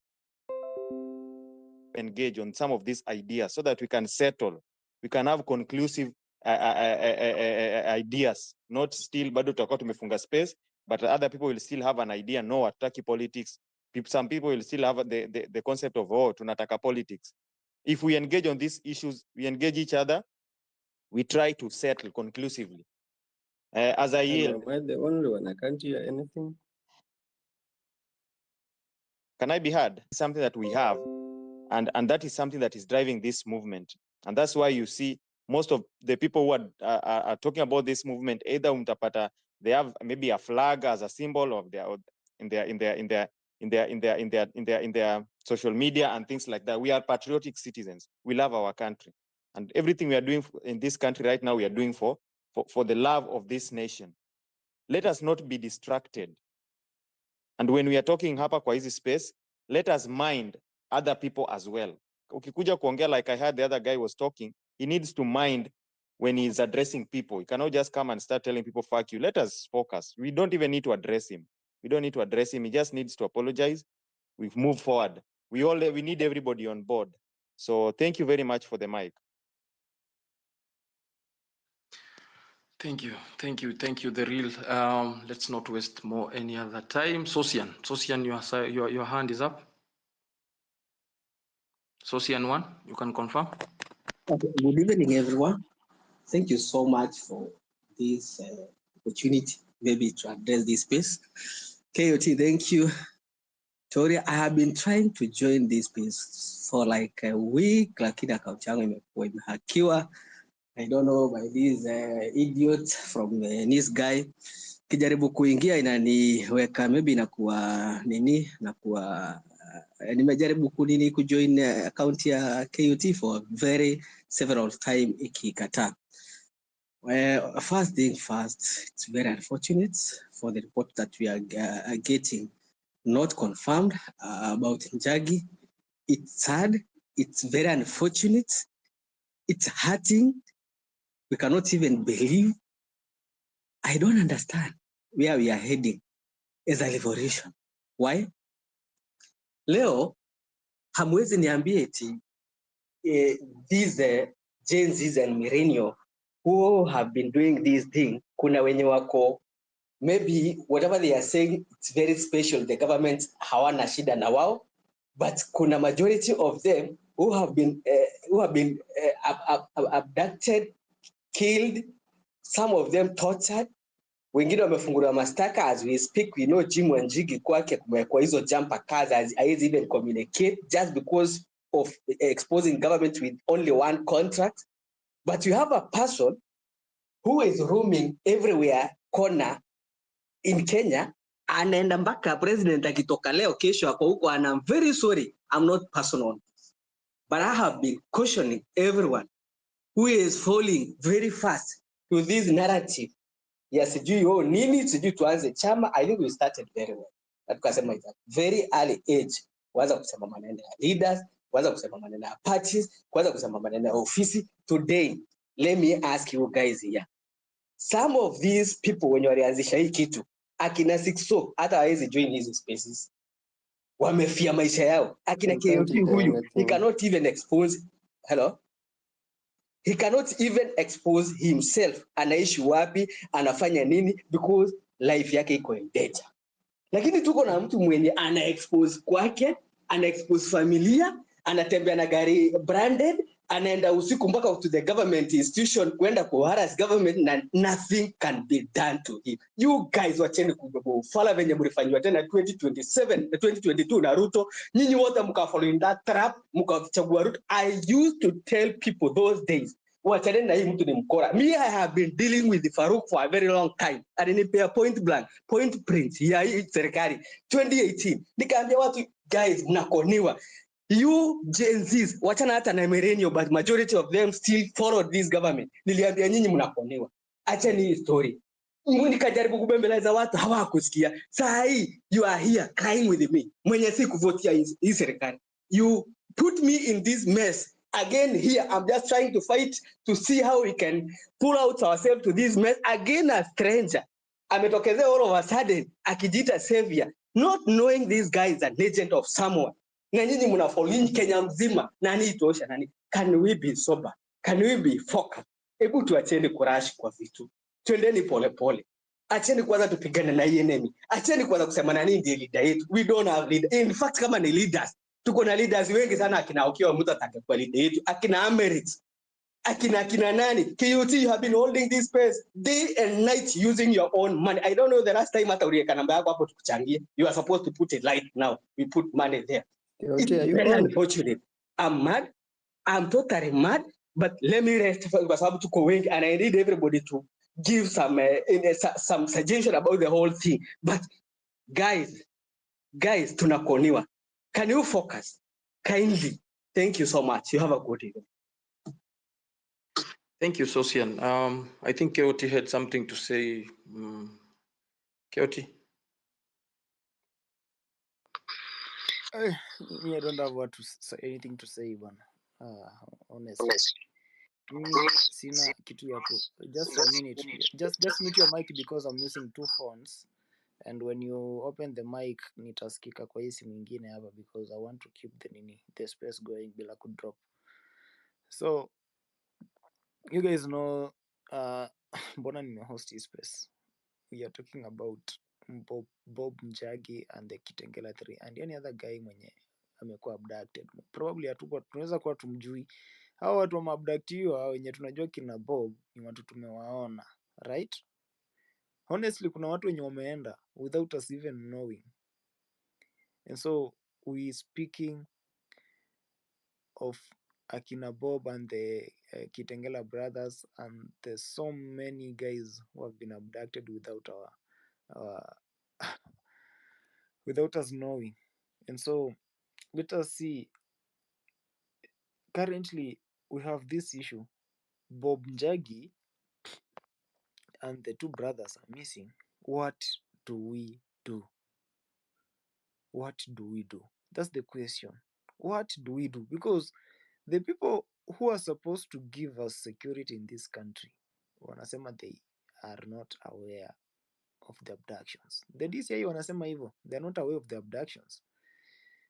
engage on some of these ideas so that we can settle, we can have conclusive ideas, not still bado tutakuwa tumefunga space, but other people will still have an idea, no, hatutaki politics. Some people will still have the concept of, oh, tunataka politics. If we engage on these issues, we engage each other, we try to settle conclusively. As I yield. Am I the only one? I can't hear anything. Can I be heard? Something that we have, and that is something that is driving this movement. And that's why you see most of the people who are talking about this movement, either umtapata, they have maybe a flag as a symbol of in their social media and things like that. We are patriotic citizens. We love our country, and everything we are doing in this country right now, we are doing for the love of this nation. Let us not be distracted. And when we are talking hapa kwa hizi space, let us mind other people as well. Ukikuja kuongea, like I heard the other guy was talking, he needs to mind when he's addressing people. He cannot just come and start telling people, fuck you. Let us focus. We don't even need to address him. We don't need to address him. He just needs to apologize. We've moved forward. we need everybody on board. So thank you very much for the mic. Thank you, the real. Let's not waste more any other time. Sosian, your hand is up. Sosian 1, you can confirm. Okay. Good evening, everyone. Thank you so much for this opportunity, maybe to address this space. KOT, thank you. Tori, I have been trying to join this space for like a week, lakini akaunti yangu imekuwa imehakiwa. I don't know by this idiot from this guy. Kijaribu kuingia inaniweka maybe inakuwa nini nakuwa nimejaribu kujoin account ya KOT for very several time ikikataa. First thing first, it's very unfortunate for the report that we are getting not confirmed about Njagi. It's sad. It's very unfortunate. It's hurting. We cannot even believe. I don't understand where we are heading as a revolution. Why? Leo, hamwezi niambie eti these Gen Zs and millennials who have been doing this thing, kuna wenye wako, maybe whatever they are saying, it's very special. The government hawana shida na wao, but kuna majority of them who have been abducted, killed, some of them tortured, wengine wamefunguliwa mashtaka. As we speak, we know Njagi kwake kumekuwa hizo jumper cars as haiwezi even communicate just because of exposing government with only one contract. But you have a person who is roaming everywhere corner in Kenya, anaenda mpaka president akitoka leo kesho ako huko, and I'm very sorry, I'm not personal, but I have been cautioning everyone who is falling very fast to this narrative ya sijui nini sijui tuanze chama. I think we started very well, na tukasema it's a very early age kuanza kusema maneno ya leaders, kuanza kusema maneno ya parties, kuanza kusema maneno ya ofisi. Today let me ask you guys here, some of these people wenye walianzisha hii kitu akina Sixso hata hawezi join hizi spaces, wamefia maisha yao. Akina KOT huyu he cannot even expose he cannot even expose himself, anaishi wapi, anafanya nini, because life yake iko in danger. Lakini tuko na mtu mwenye ana expose kwake, ana expose familia, anatembea na gari branded, anaenda usiku mpaka to the government institution kwenda kuharass government na nothing can be done to him. You guys wacheni kudogo fala venye mlifanywa tena 2027 2022 na Ruto, nyinyi wote mkafollow in that trap, mkachagua Ruto. I used to tell people those days, wachane na hii mtu ni mkora. Me, I have been dealing with the Farouk for a very long time. Alinipea point blank, point print ya hii serikali 2018. Nikaambia watu, guys, mnakoniwa. You Gen Zs, wachana hata na millennial, but majority of them still followed this government. Niliambia nyinyi mnakoniwa. Acha ni story. Nikajaribu kubembeleza watu hawakusikia. Saa hii you are here crying with me. Mwenye si kuvotia hii serikali. You put me in this mess. Again here, I'm just trying to fight to see how we can pull out ourselves to this mess. Again, a stranger. Ametokezea all of a sudden, akijita savior, not knowing this guy is a legend of someone. Na nyinyi mnafollow Kenya mzima, nani itosha nani? Can we be sober? Can we be focused? Hebu tuacheni kurash kwa vitu. Twendeni pole pole. Acheni kwanza tupigane na enemy. Acheni kwanza kusema nani ndiye leader yetu. We don't have leader. In fact, kama ni leaders, tuko na leaders wengi sana, akina Okiya mtu atakayekuwa leader yetu, akina Amerits, akina nani. KOT, you have been holding this space day and night using your own money. I don't know the last time hata uliweka namba yako hapo tukuchangie. You are supposed to put it right now. We put money there. KOT, It's are you very on? unfortunate. I'm mad. I'm totally mad. But let me rest kwa sababu tuko wengi, and I need everybody to give some suggestion about the whole thing. But guys, tunakoniwa. Can you focus kindly? Thank you so much. You have a good evening. Thank you, Sosian. I think KOT had something to say. KOT. Me, I don't have anything to say, man. Honestly. Mimi sina kitu ya ku. Just a minute. Just mute your mic because I'm using two phones. and when you open the mic nitasikika kwa hii simu ingine hapa because I want to keep the space going bila kudrop. So you guys know mbona nimehost hii space. We are talking about Bob Njagi and the Kitengela 3 and any other guy mwenye amekuwa abducted. Probably tunaweza kuwa tumjui. Hao watu wameabductiwa wenye tunajua kina Bob ni watu tumewaona, right? Honestly kuna watu wenye wameenda without us even knowing. And so we speaking of akina Bob and the Kitengela brothers, and there's so many guys who have been abducted without without us knowing. And so let us see. Currently we have this issue. Bob Njagi and the two brothers are missing. What do we do? What do we do? That's the question. What do we do? Because the people who are supposed to give us security in this country wanasema they are not aware of the abductions. The DCI wanasema hivyo, they are not aware of the abductions.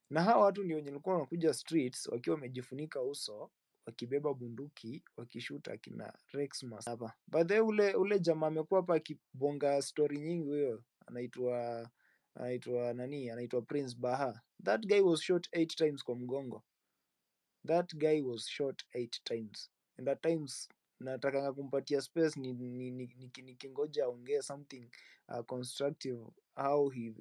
Na hawa watu ndio wenye walikuwa wanakuja streets wakiwa wamejifunika uso, wakibeba bunduki, wakishuta kina Rex Masaba. But then ule jamaa amekuwa hapa akibonga story nyingi, huyo anaitwa Prince Baha. That guy was shot 8 times kwa mgongo. That guy was shot 8 times. And at times natakanga kumpatia space nikingoja aongee something constructive how he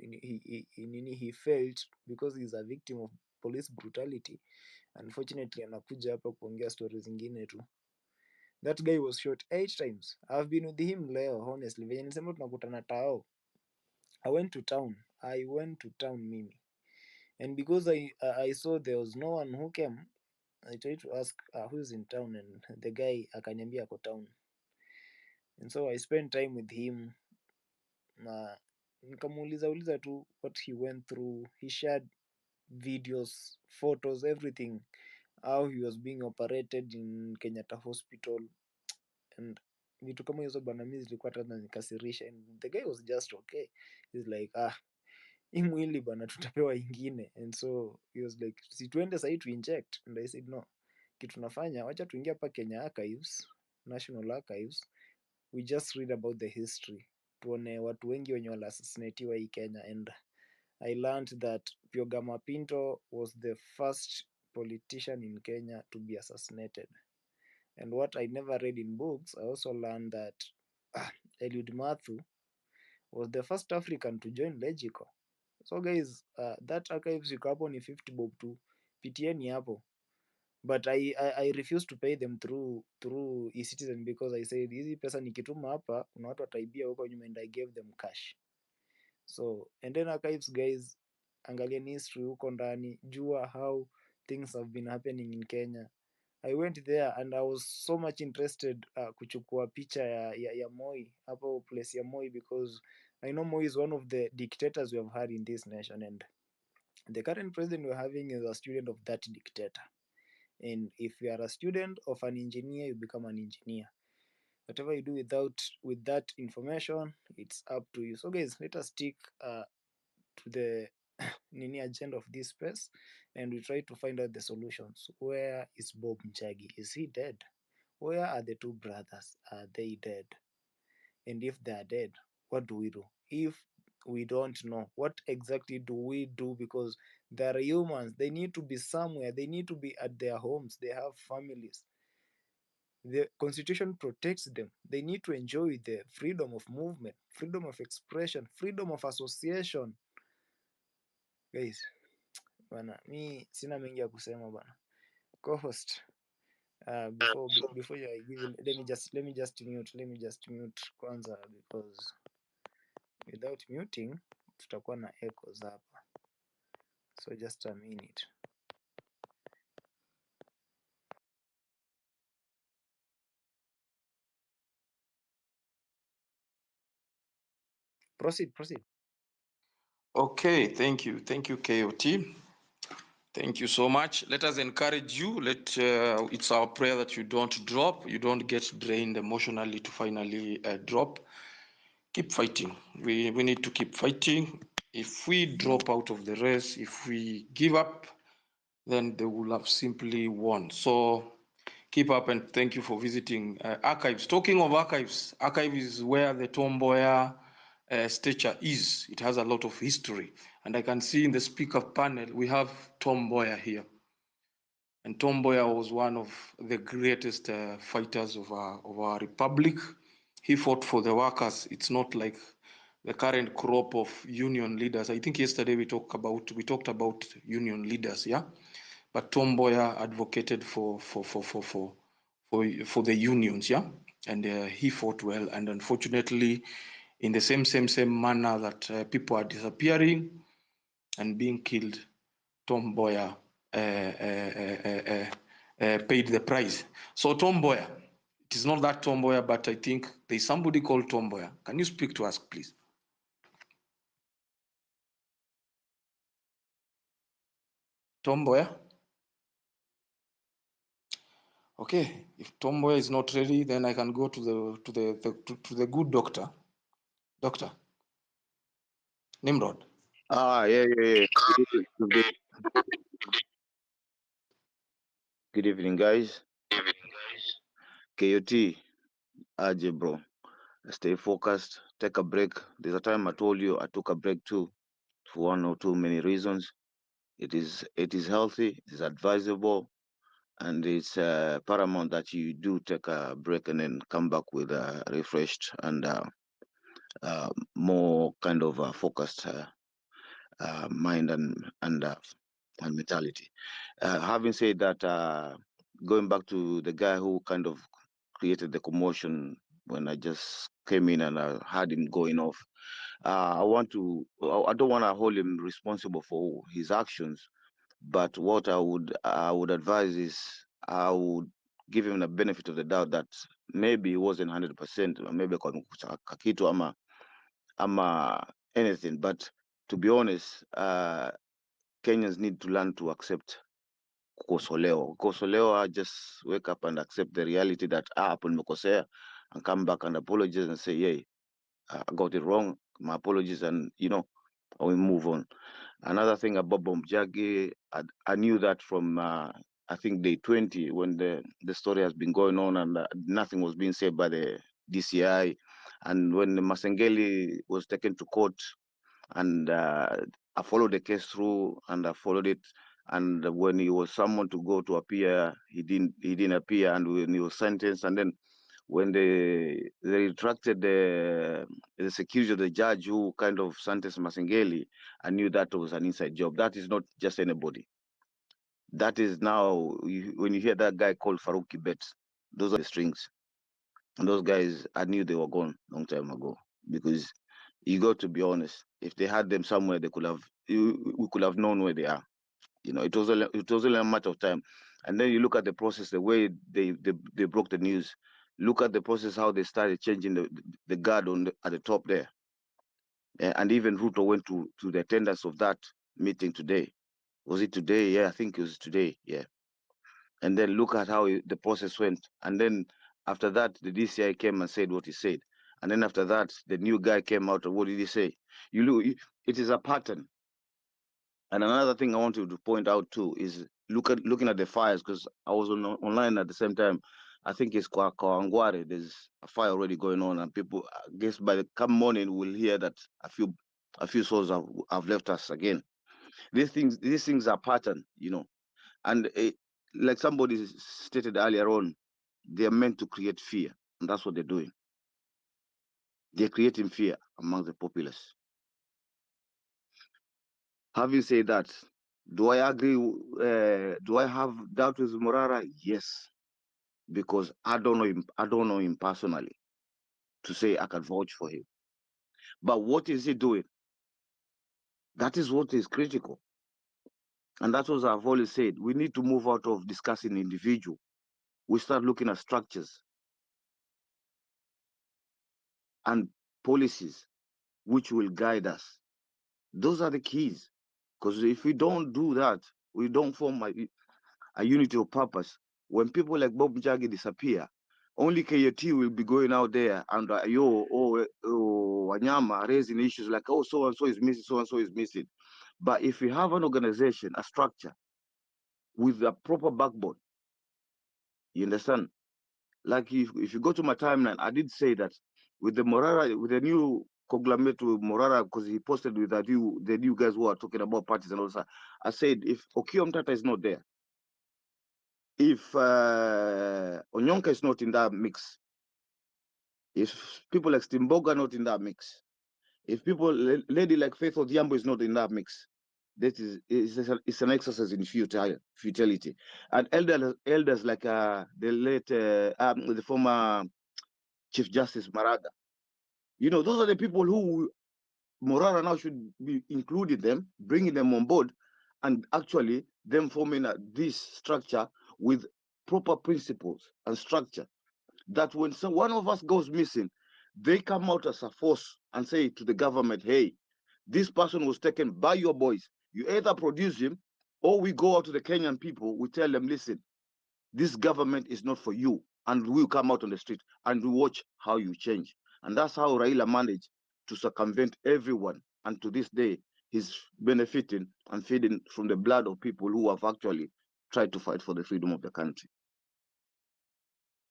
felt because he's a victim of police brutality. Unfortunately anakuja hapa kuongea stories zingine tu. That guy was shot 8 times. I've been with him leo honestly. Venye nisema tunakutana tao. I went to town mimi. And because I saw there was no one who came, I tried to ask who's in town, and the guy akaniambia ako town. And so I spent time with him. Nikamuuliza tu what he went through. He shared videos, photos, everything, how he was being operated in Kenyatta Hospital, and vitu kama hizo bana, mimi zilikuwa hata zinakasirisha. And the guy was just okay. He's like hii mwili bana tutapewa ingine. And so he was like, si tuende sahi tu inject. And I said no, kitu tunafanya wacha tuingia hapa Kenya Archives, National Archives, we just read about the history, tuone watu wengi wenye wala assassinatiwa hii Kenya. And I learned that Piogama Pinto was the first politician in Kenya to be assassinated. And what I never read in books, I also learned that Eliud Mathu was the first African to join Legico. So guys, that archives iko hapo ni 50 bob tu, pitieni hapo. But I refuse to pay them through eCitizen because I said hizi pesa nikituma hapa kuna watu wataibia huko nyuma, and I gave them cash. So and then archives guys, angalieni history huko ndani, jua how things have been happening in Kenya. I went there and I was so much interested kuchukua picha ya Moi hapo place ya Moi, because I know Moi is one of the dictators we have had in this nation, and the current president we're having is a student of that dictator. And if you are a student of an engineer, you become an engineer. Whatever you do with that information, it's up to you. So guys, let us stick to the nini agenda of this space, and we try to find out the solutions. Where is Bob Njagi? Is he dead? Where are the two brothers? Are they dead? And if they are dead, what do we do? If we don't know, what exactly do we do? Because they are humans, they need to be somewhere, they need to be at their homes, they have families. The constitution protects them. They need to enjoy the freedom of movement, freedom of expression, freedom of association. Guys, bana, mi sina mengi ya kusema bana. Co-host, before I give you, let me just mute kwanza, because without muting tutakuwa na echoes hapa. So just a minute. Proceed. Okay, thank you, KOT. Thank you so much. Let us encourage you. It's our prayer that you don't drop, you don't get drained emotionally to finally drop. keep fighting. We need to keep fighting. If we drop out of the race, if we give up, then they will have simply won. So keep up, and thank you for visiting archives. Talking of archives, archive is where the Tomboya statue is. It has a lot of history, and I can see in the speaker panel we have Tomboya here. And Tomboya was one of the greatest fighters of our republic. He fought for the workers. It's not like the current crop of union leaders. I think yesterday we talked about union leaders, yeah. But Tomboya advocated for the unions, yeah, and he fought well. And unfortunately, in the same manner that people are disappearing and being killed, Tomboya paid the price. So Tomboya, it is not that Tomboya, but I think there is somebody called Tomboya. Can you speak to us, please? Tomboya? Okay, if Tomboya is not ready, then I can go to the good doctor. Doctor Nimrod. Yeah. Good evening, good evening, guys. KOT, Aje, bro. Stay focused. Take a break. There's a time I told you I took a break too, for one or two many reasons. It is healthy. It is advisable, and it's paramount that you do take a break and then come back with a refreshed and more kind of focused mind and mentality. Having said that, going back to the guy who kind of created the commotion when I just came in and I had him going off, I don't want to hold him responsible for his actions, but what I would advise is I would give him the benefit of the doubt that maybe he wasn't 100%, maybe kakitu ama anything, but to be honest, Kenyans need to learn to accept kukosolewa. Kukosolewa, just wake up and accept the reality that hapo nimekosea, and come back and apologize and say, yeah, I got it wrong, my apologies, and we move on. Another thing about Njagi, I knew that from I think day 20 when the story has been going on and nothing was being said by the DCI, and when Masengeli was taken to court, and I followed the case through and I followed it. And when he was summoned to go to appear, he didn't appear. And when he was sentenced, and then when they retracted the security of the judge who kind of sentenced Masengeli, I knew that was an inside job. That is not just anybody. That is now, when you hear that guy called Farouk Kibet, those are the strings. And those guys, I knew they were gone long time ago, because you got to be honest. If they had them somewhere, we could have known where they are. It was only a matter of time. And then you look at the process, the way they broke the news. Look at the process, how they started changing the guard at the top there. And even Ruto went to the attendance of that meeting today. Was it today? Yeah, I think it was today. Yeah. And then look at how the process went. And then after that, the DCI came and said what he said. And then after that, the new guy came out. What did he say? It is a pattern. And another thing I want to point out too is looking at the fires, because I was online at the same time. I think it's Kawangware. There's a fire already going on, and people, I guess by the come morning, will hear that a few souls have left us again. These things are pattern, and like somebody stated earlier on, they are meant to create fear, and that's what they're doing. They're creating fear among the populace. Having said that, do I agree? Do I have doubt with Morara? Yes, because I don't know him. I don't know him personally to say I can vouch for him. But what is he doing? That is what is critical, and that's what I've always said. We need to move out of discussing individual. We start looking at structures and policies which will guide us. Those are the keys. Because if we don't do that, we don't form a unity of purpose. When people like Bob Njagi disappear, only KAT will be going out there and Wanyama raising issues like, oh, so and so is missing, so and so is missing. But if we have an organization, a structure with a proper backbone, you understand? Like if you go to my timeline, I did say that with the Morara, with the new conglomerate with Morara, because he posted with the new guys who are talking about parties and all that. I said if Okiom Tata is not there, if Onyonka is not in that mix, if people like Stimboga are not in that mix, if people, lady like Faith Odhiambo is not in that mix, that is it's an exercise in futility. And elders like the late the former Chief Justice Maraga, you know, those are the people who Morara now should be including them, bringing them on board, and actually them forming this structure with proper principles and structure. That when one of us goes missing, they come out as a force and say to the government, hey, this person was taken by your boys. You either produce him or we go out to the Kenyan people, we tell them, listen, this government is not for you. And we'll come out on the street and we watch how you change. And that's how Raila managed to circumvent everyone. And to this day, he's benefiting and feeding from the blood of people who have actually tried to fight for the freedom of the country.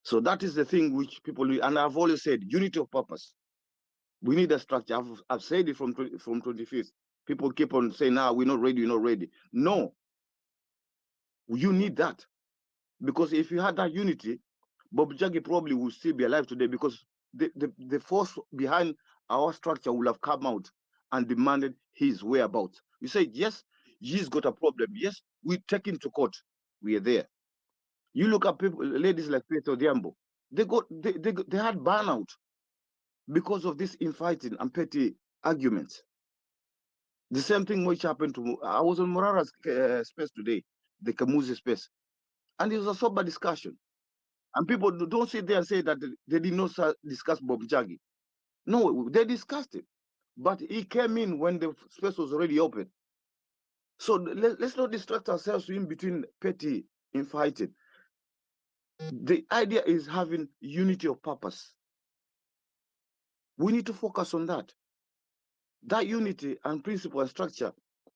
So that is the thing which people need. And I've always said, unity of purpose. We need a structure. I've said it from 25th. People keep on saying, nah, we're not ready, we're not ready. No, you need that. Because if you had that unity, Bob Njagi probably would still be alive today, because the force behind our structure will have come out and demanded his whereabouts. You say, yes, he's got a problem. Yes, we take him to court. We are there. You look at people, ladies like Peter Odhiambo, they had burnout because of this infighting and petty arguments. The same thing which happened to, I was on Morara's space today, the Kamuzi space, and it was a sober discussion. And people don't sit there and say that they did not discuss Bob Njagi. No, they discussed it. But he came in when the space was already open. So let's not distract ourselves in between petty infighting. The idea is having unity of purpose. We need to focus on that. That unity and principle and structure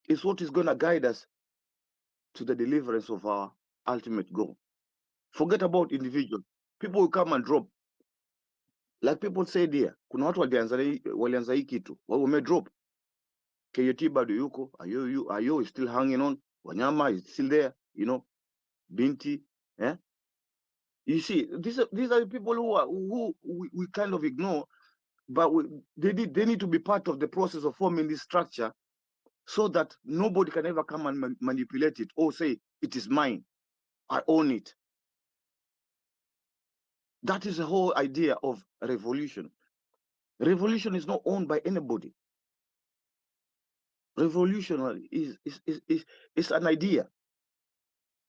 is what is going to guide us to the deliverance of our ultimate goal. Forget about individual. People will come and drop. Like people said here, kuna watu walianza hii kitu, wamedrop. KOT bado yuko, Ayo is still hanging on, Wanyama is still there, you know, Binti, eh? You see, these are the people who we kind of ignore, but they need to be part of the process of forming this structure, so that nobody can ever come and manipulate it or say, it is mine, I own it. That is the whole idea of revolution. Revolution is not owned by anybody. Revolution is an idea.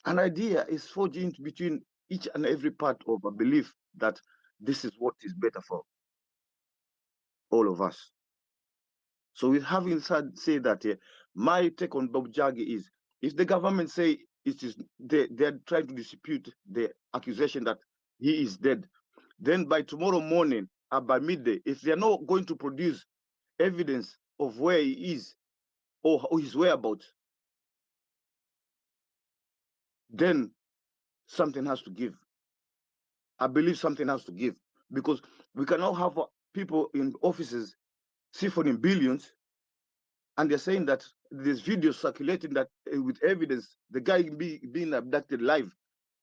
An idea is forged between each and every part of a belief that this is what is better for all of us. So with having said that, my take on Bob Njagi is, if the government say they're trying to dispute the accusation that he is dead, then by tomorrow morning or by midday, if they're not going to produce evidence of where he is or his whereabouts, then something has to give. I believe something has to give, because we cannot have people in offices siphoning billions, and they're saying that there's videos circulating that with evidence, the guy being abducted live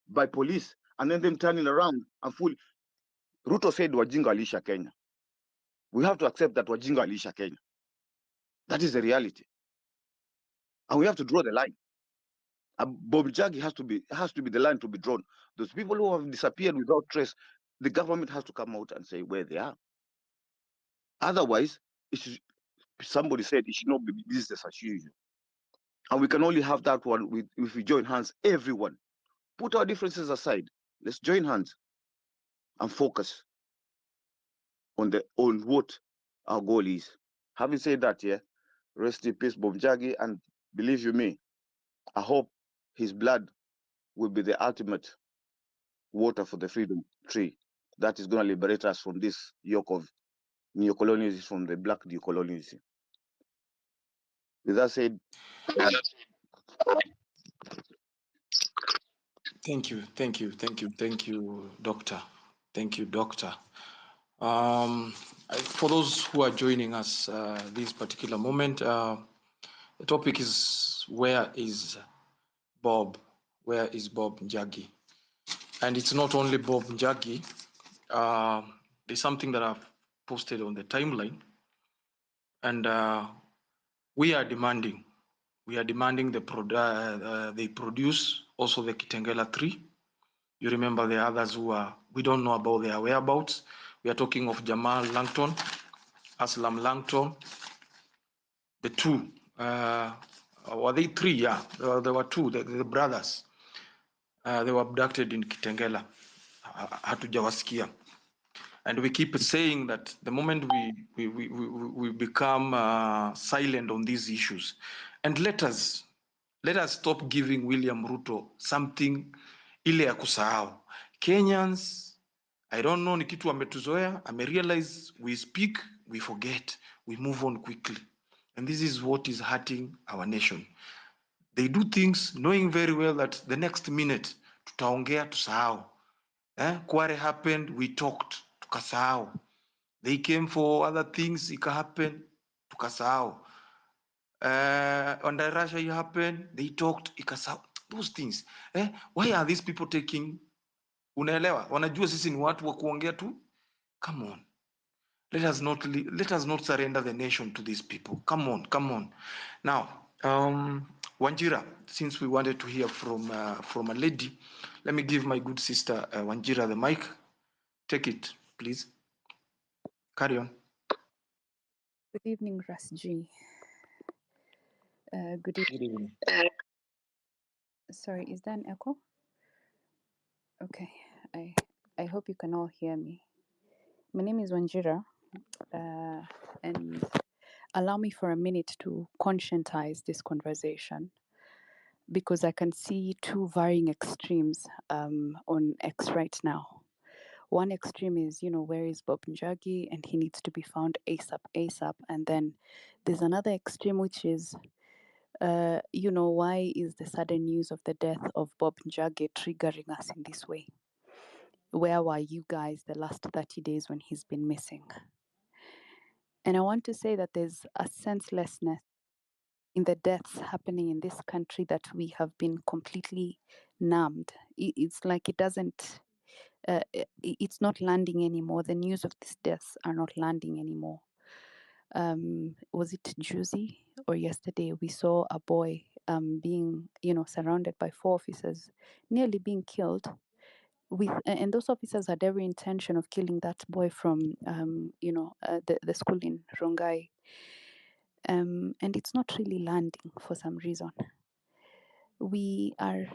by police, and then them turning around and full. Ruto said Wajinga alisha Kenya. We have to accept that Wajinga alisha Kenya. That is the reality, and we have to draw the line. Bob Njagi has to be the line to be drawn. Those people who have disappeared without trace, the government has to come out and say where they are. Otherwise, somebody said it should not be business as usual. And we can only have that one if we join hands, everyone. Put our differences aside. Let's join hands and focus on what our goal is. Having said that, rest in peace, Bob Njagi, and believe you me, I hope his blood will be the ultimate water for the freedom tree. that is going to liberate us from this yoke of neocolonialism, from the black decolonialism. With that said, Thank you, Doctor. Thank you, Doctor. For those who are joining us this particular moment, the topic is where is Bob? Where is Bob Njagi? And it's not only Bob Njagi. There's something that I've posted on the timeline, and we are demanding they produce also the Kitengela 3. You remember the others we don't know about their whereabouts. We are talking of Jamal Langton, Aslam Langton, the two. Were they three? Yeah, there were two, the brothers. They were abducted in Kitengela. Hatujawasikia. And we keep saying that the moment we become silent on these issues, and let us stop giving William Ruto something ile ya kusahau. Kenyans, I don't know, ni kitu ametuzoea, realize we speak, we forget, we move on quickly. And this is what is hurting our nation. They do things knowing very well that the next minute tutaongea tusahau. Kware happened, we talked, tukasahau. They came for other things, it happened, tukasahau. Under Russia it happened, they talked, ikasahau. Those things. Why are these people taking? Unaelewa? Wanajua sisi ni watu wa kuongea tu? Come on. Let us not surrender the nation to these people. Come on. Now, Wanjira, since we wanted to hear from a lady, let me give my good sister Wanjira the mic. Take it, please. Carry on. Good evening, Ras G. Good evening. Sorry, is that an echo? Okay, I hope you can all hear me. My name is Wanjira, and allow me for a minute to conscientize this conversation, because I can see two varying extremes on X right now. One extreme is, where is Bob Njagi, and he needs to be found ASAP. And then there's another extreme, which is, why is the sudden news of the death of Bob Njagi triggering us in this way? Where were you guys the last 30 days when he's been missing? And I want to say that there's a senselessness in the deaths happening in this country that we have been completely numbed. It's like it doesn't, it's not landing anymore. The news of these deaths are not landing anymore. Was it Juicy or yesterday we saw a boy being, surrounded by 4 officers, nearly being killed, and those officers had every intention of killing that boy from the school in Rongai, and it's not really landing for some reason. We are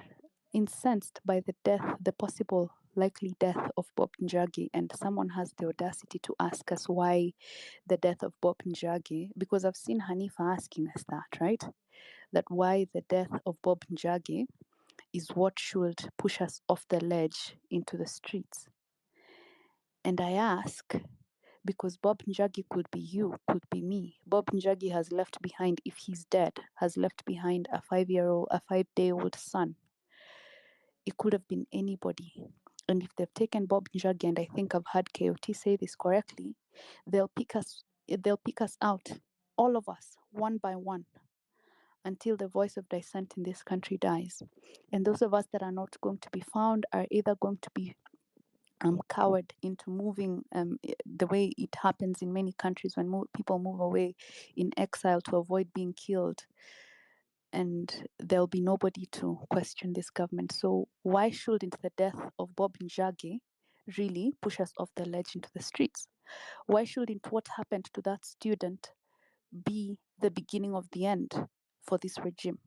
incensed by the possible likely death of Bob Njagi, and someone has the audacity to ask us why the death of Bob Njagi, because I've seen Hanifa asking us that, right? That why the death of Bob Njagi is what should push us off the ledge into the streets. And I ask, because Bob Njagi could be you, could be me. Bob Njagi has left behind, if he's dead, has left behind a 5-day-old son. It could have been anybody. And if they've taken Bob Njagi, and I think I've heard KOT say this correctly, they'll pick us out, all of us, one by one, until the voice of dissent in this country dies. And those of us that are not going to be found are either going to be cowered into moving the way it happens in many countries when people move away in exile to avoid being killed, and there'll be nobody to question this government. So why shouldn't the death of Bob Njagi really push us off the ledge into the streets? Why shouldn't what happened to that student be the beginning of the end for this regime?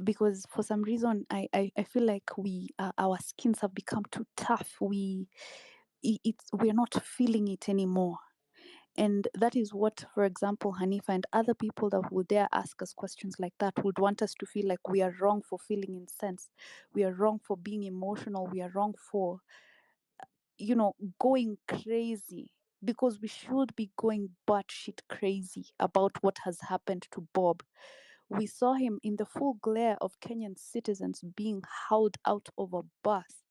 Because for some reason I feel like our skins have become too tough. We're not feeling it anymore. And that is what, for example, Hanifa and other people that would dare ask us questions like that would want us to feel like we are wrong for feeling incensed. We are wrong for being emotional. We are wrong for going crazy, because we should be going batshit crazy about what has happened to Bob. We saw him in the full glare of Kenyan citizens being hauled out of a bus,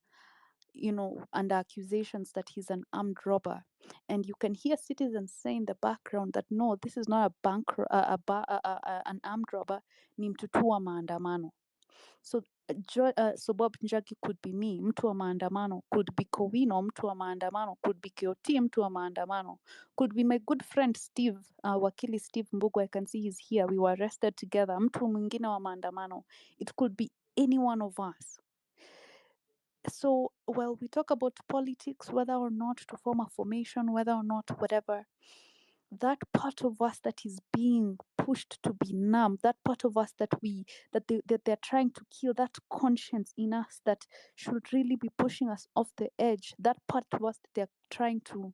under accusations that he's an armed robber. And you can hear citizens say in the background that no, this is not an armed robber, ni mtutu wa maandamano. So so Bob Njagi could be me, mtu wa maandamano, could be Kowino, mtu wa maandamano, could be Kioti, mtu wa maandamano, could be my good friend Steve, wakili Steve Mbugu. I can see he's here. We were arrested together, mtu mwingine wa maandamano. It could be any one of us. So while we talk about politics, whether or not to form a formation, whether or not whatever, that part of us that is being pushed to be numb, that part of us that they're trying to kill, that conscience in us that should really be pushing us off the edge, that part of us that they're trying to,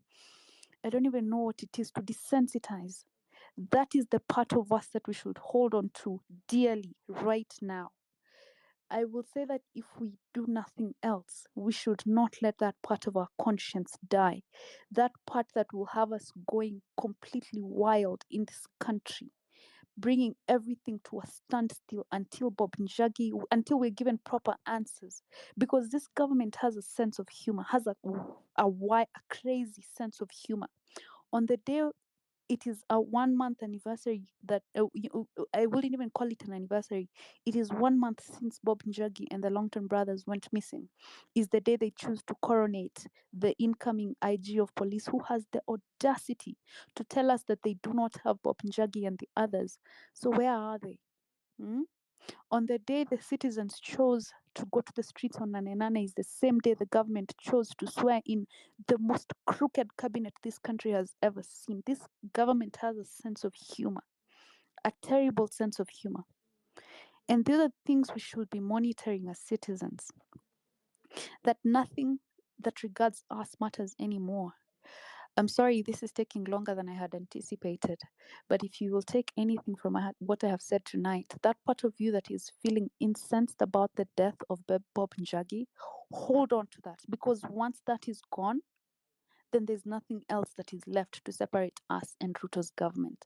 I don't even know what it is, to desensitize. That is the part of us that we should hold on to dearly right now. I will say that if we do nothing else, we should not let that part of our conscience die. That part that will have us going completely wild in this country, bringing everything to a standstill until until we're given proper answers. Because this government has a sense of humor, has a crazy sense of humor. On the day it is a 1 month anniversary that I wouldn't even call it an anniversary. It is 1 month since Bob Njagi and the Longton brothers went missing. Is the day they choose to coronate the incoming IG of police, who has the audacity to tell us that they do not have Bob Njagi and the others. So where are they? On the day the citizens chose to go to the streets on Nanenane is the same day the government chose to swear in the most crooked cabinet this country has ever seen. This government has a sense of humor, a terrible sense of humor. And these are things we should be monitoring as citizens, that nothing that regards us matters anymore. I'm sorry this is taking longer than I had anticipated, but if you will take anything from what I have said tonight, that part of you that is feeling incensed about the death of Bob Njagi, hold on to that, because once that is gone, then there's nothing else that is left to separate us and Ruto's government.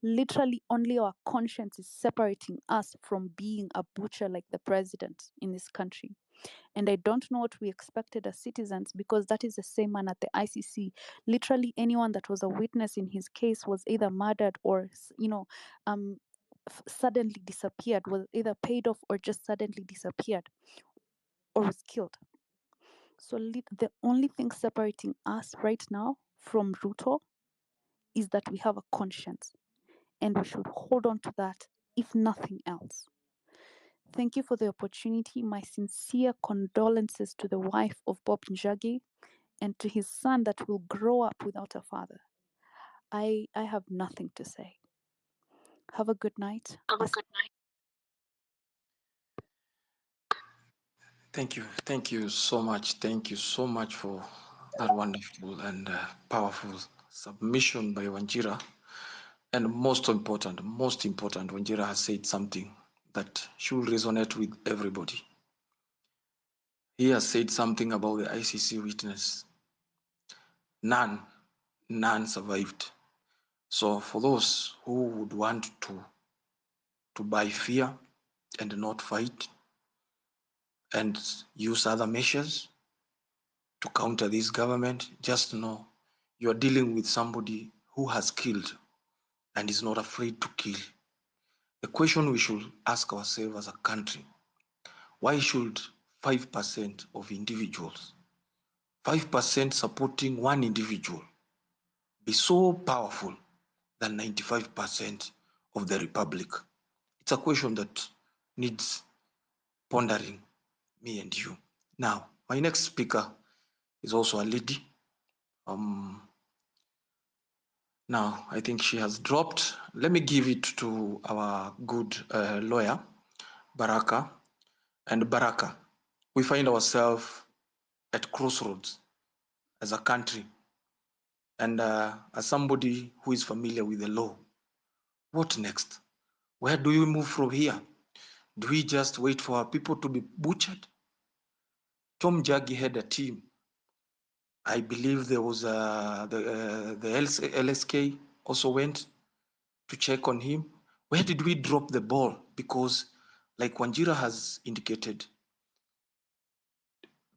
Literally, only our conscience is separating us from being a butcher like the president in this country. And I don't know what we expected as citizens, because that is the same man at the ICC. Literally anyone that was a witness in his case was either murdered or, suddenly disappeared, was either paid off or just suddenly disappeared or was killed. So the only thing separating us right now from Ruto is that we have a conscience, and we should hold on to that, if nothing else. Thank you for the opportunity. My sincere condolences to the wife of Bob Njagi and to his son that will grow up without a father. I have nothing to say. Have a good night. Thank you so much. Thank you so much for that wonderful and powerful submission by Wanjira. And most important, Wanjira has said something that should resonate with everybody. He has said something about the ICC witness. None survived. So for those who would want to buy fear and not fight and use other measures to counter this government, just know you are dealing with somebody who has killed and is not afraid to kill. The question we should ask ourselves as a country, why should 5% of individuals, 5% supporting one individual, be so powerful than 95% of the republic? It's a question that needs pondering, me and you. Now, my next speaker is also a lady. Now, I think she has dropped. Let me give it to our good lawyer, Baraka. And Baraka, we find ourselves at crossroads as a country. And as somebody who is familiar with the law, what next? Where do we move from here? Do we just wait for our people to be butchered? Tom Njagi had a team, I believe there was the LSK also went to check on him. Where did we drop the ball? Because, like Wanjira has indicated,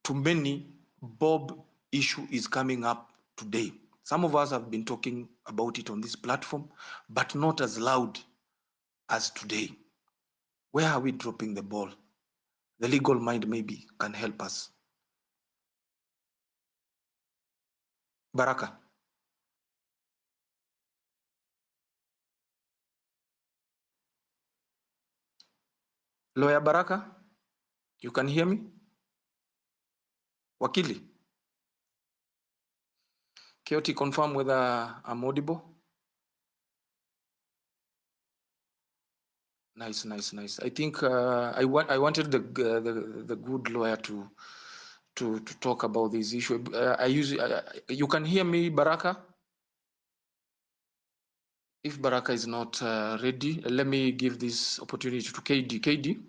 to many, Bob issue is coming up today. Some of us have been talking about it on this platform, but not as loud as today. Where are we dropping the ball? The legal mind maybe can help us. Baraka. Lawyer Baraka, you can hear me? Wakili. Keoti, confirm whether I'm audible. Nice. I think I wanted the good lawyer to talk about this issue. You can hear me, Baraka? If Baraka is not ready, let me give this opportunity to KD. KD,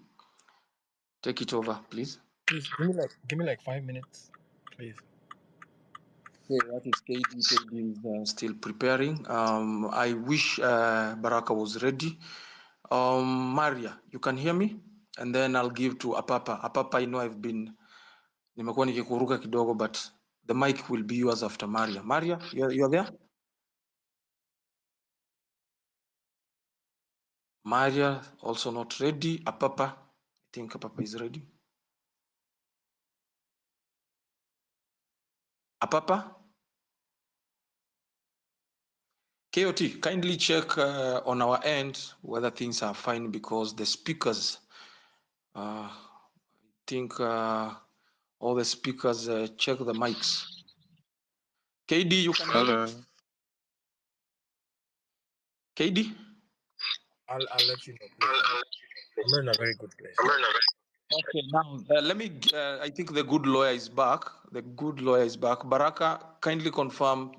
take it over, please. Please give me like 5 minutes, please. Okay, that is KD. KD is still preparing. I wish Baraka was ready. Maria, you can hear me? And then I'll give to Apapa. Apapa, I know nimekuwa nikikuruka kidogo, but the mic will be yours after Maria. Maria, you're there? Maria also not ready. Apapa, I think Apapa is ready. Apapa? KOT, kindly check on our end whether things are fine, because the speakers, I think all the speakers check the mics. KD, you can hear Hello. me? KD? I'll let you know, please. I'm not in a very good place. Okay, now let me. I think the good lawyer is back. The good lawyer is back. Baraka, kindly confirm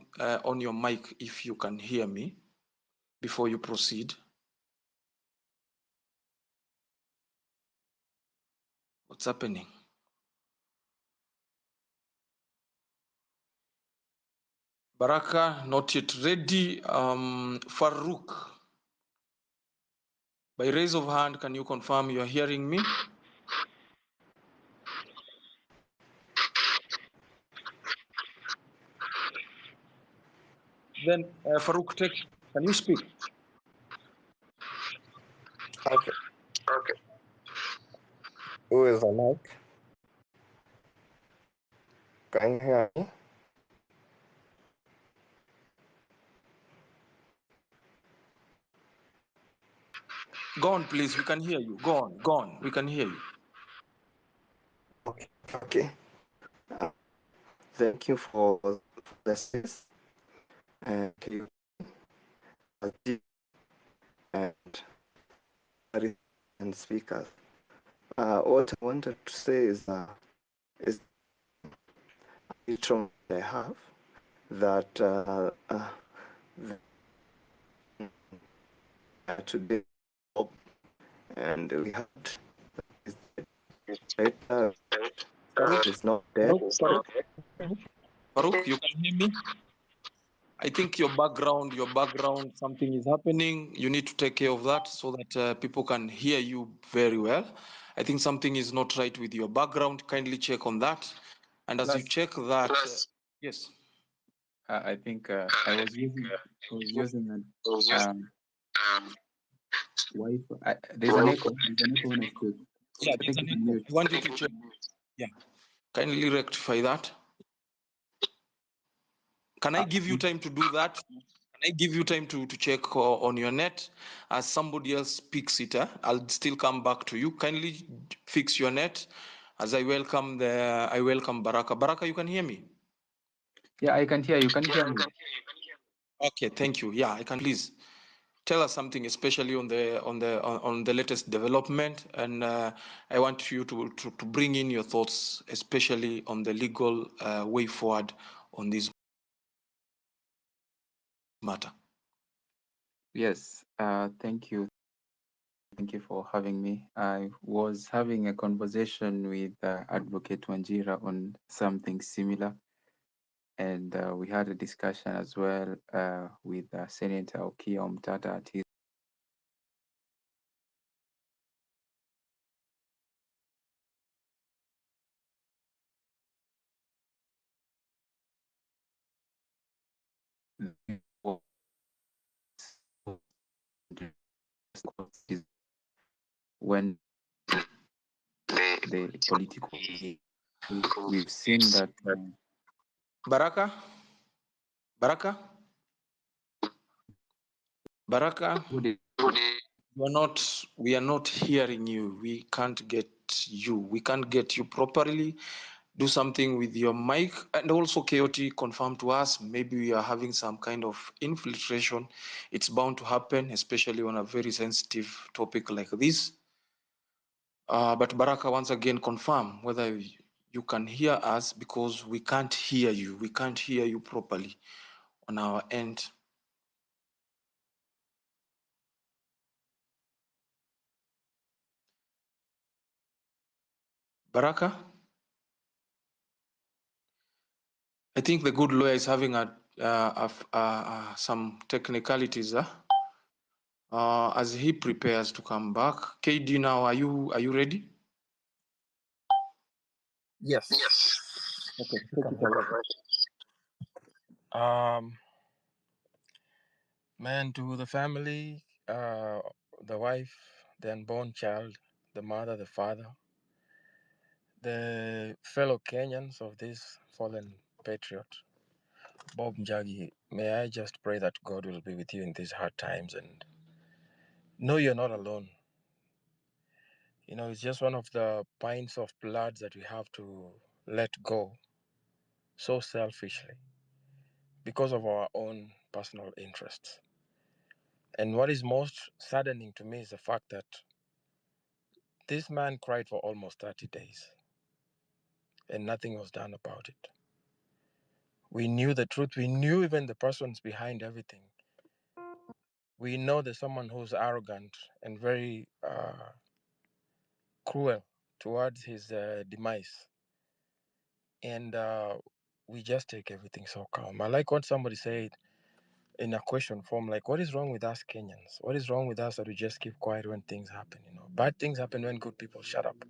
on your mic if you can hear me before you proceed. What's happening? Baraka, not yet ready. Farouk, by raise of hand, can you confirm you are hearing me? Then Farouk, can you speak? Okay. Who is on mic? Can you hear me? Go on, please. We can hear you. Go on. We can hear you. Okay. Thank you for the space and and speakers. What I wanted to say is the trauma I have that today, and we had later Farouk, is not dead. Farouk, you can hear me? I think your background, something is happening. You need to take care of that so that people can hear you very well. I think something is not right with your background. Kindly check on that. And as you check that, yes. I think I was using Wi-Fi. There's an echo. When I speak. Yeah, I there's think an you can echo. mute. I want you to check. Yeah. Kindly rectify that. Can I give you time to do that? Can I give you time to check on your net as somebody else picks it? I'll still come back to you. Kindly fix your net as I welcome Baraka. Baraka, you can hear me? Yeah, I can hear you. Can you hear me? Okay, thank you. Yeah, I can. Please tell us something, especially on the latest development, and I want you to bring in your thoughts, especially on the legal way forward on this matter. Yes. Thank you. Thank you for having me. I was having a conversation with Advocate Wanjira on something similar. And we had a discussion as well with Senator Okiya Omtata at his when the political we've seen that Baraka, we are not hearing you. We can't get you. We can't get you properly. Do something with your mic. And also, KOT confirmed to us, maybe we are having some kind of infiltration. It's bound to happen, especially on a very sensitive topic like this. But Baraka, once again, confirm whether you can hear us, because we can't hear you. We can't hear you properly on our end. Baraka? I think the good lawyer is having some technicalities as he prepares to come back. KD, now are you ready? Yes. Okay, You take can it go away. ahead. Man, to the family, the wife, the unborn child, the mother, the father, the fellow Kenyans of this fallen patriot, Bob Njagi, may I just pray that God will be with you in these hard times and know you're not alone. You know, it's just one of the pints of blood that we have to let go so selfishly because of our own personal interests. And what is most saddening to me is the fact that this man cried for almost 30 days and nothing was done about it. We knew the truth. We knew even the persons behind everything. We know there's someone who's arrogant and very cruel towards his demise. And we just take everything so calm. I like what somebody said in a question form, like, what is wrong with us Kenyans? What is wrong with us that we just keep quiet when things happen? You know, bad things happen when good people shut up.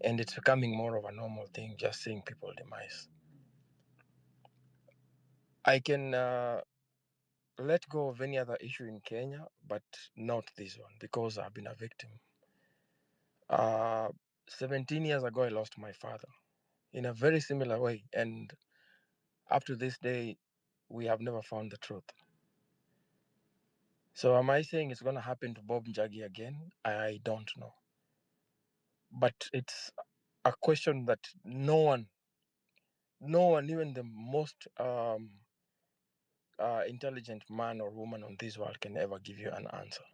And it's becoming more of a normal thing, just seeing people demise. I can let go of any other issue in Kenya, but not this one because I've been a victim. 17 years ago, I lost my father in a very similar way. And up to this day, we have never found the truth. So am I saying it's going to happen to Bob Njagi again? I don't know. But it's a question that no one, even the most intelligent man or woman on this world can ever give you an answer.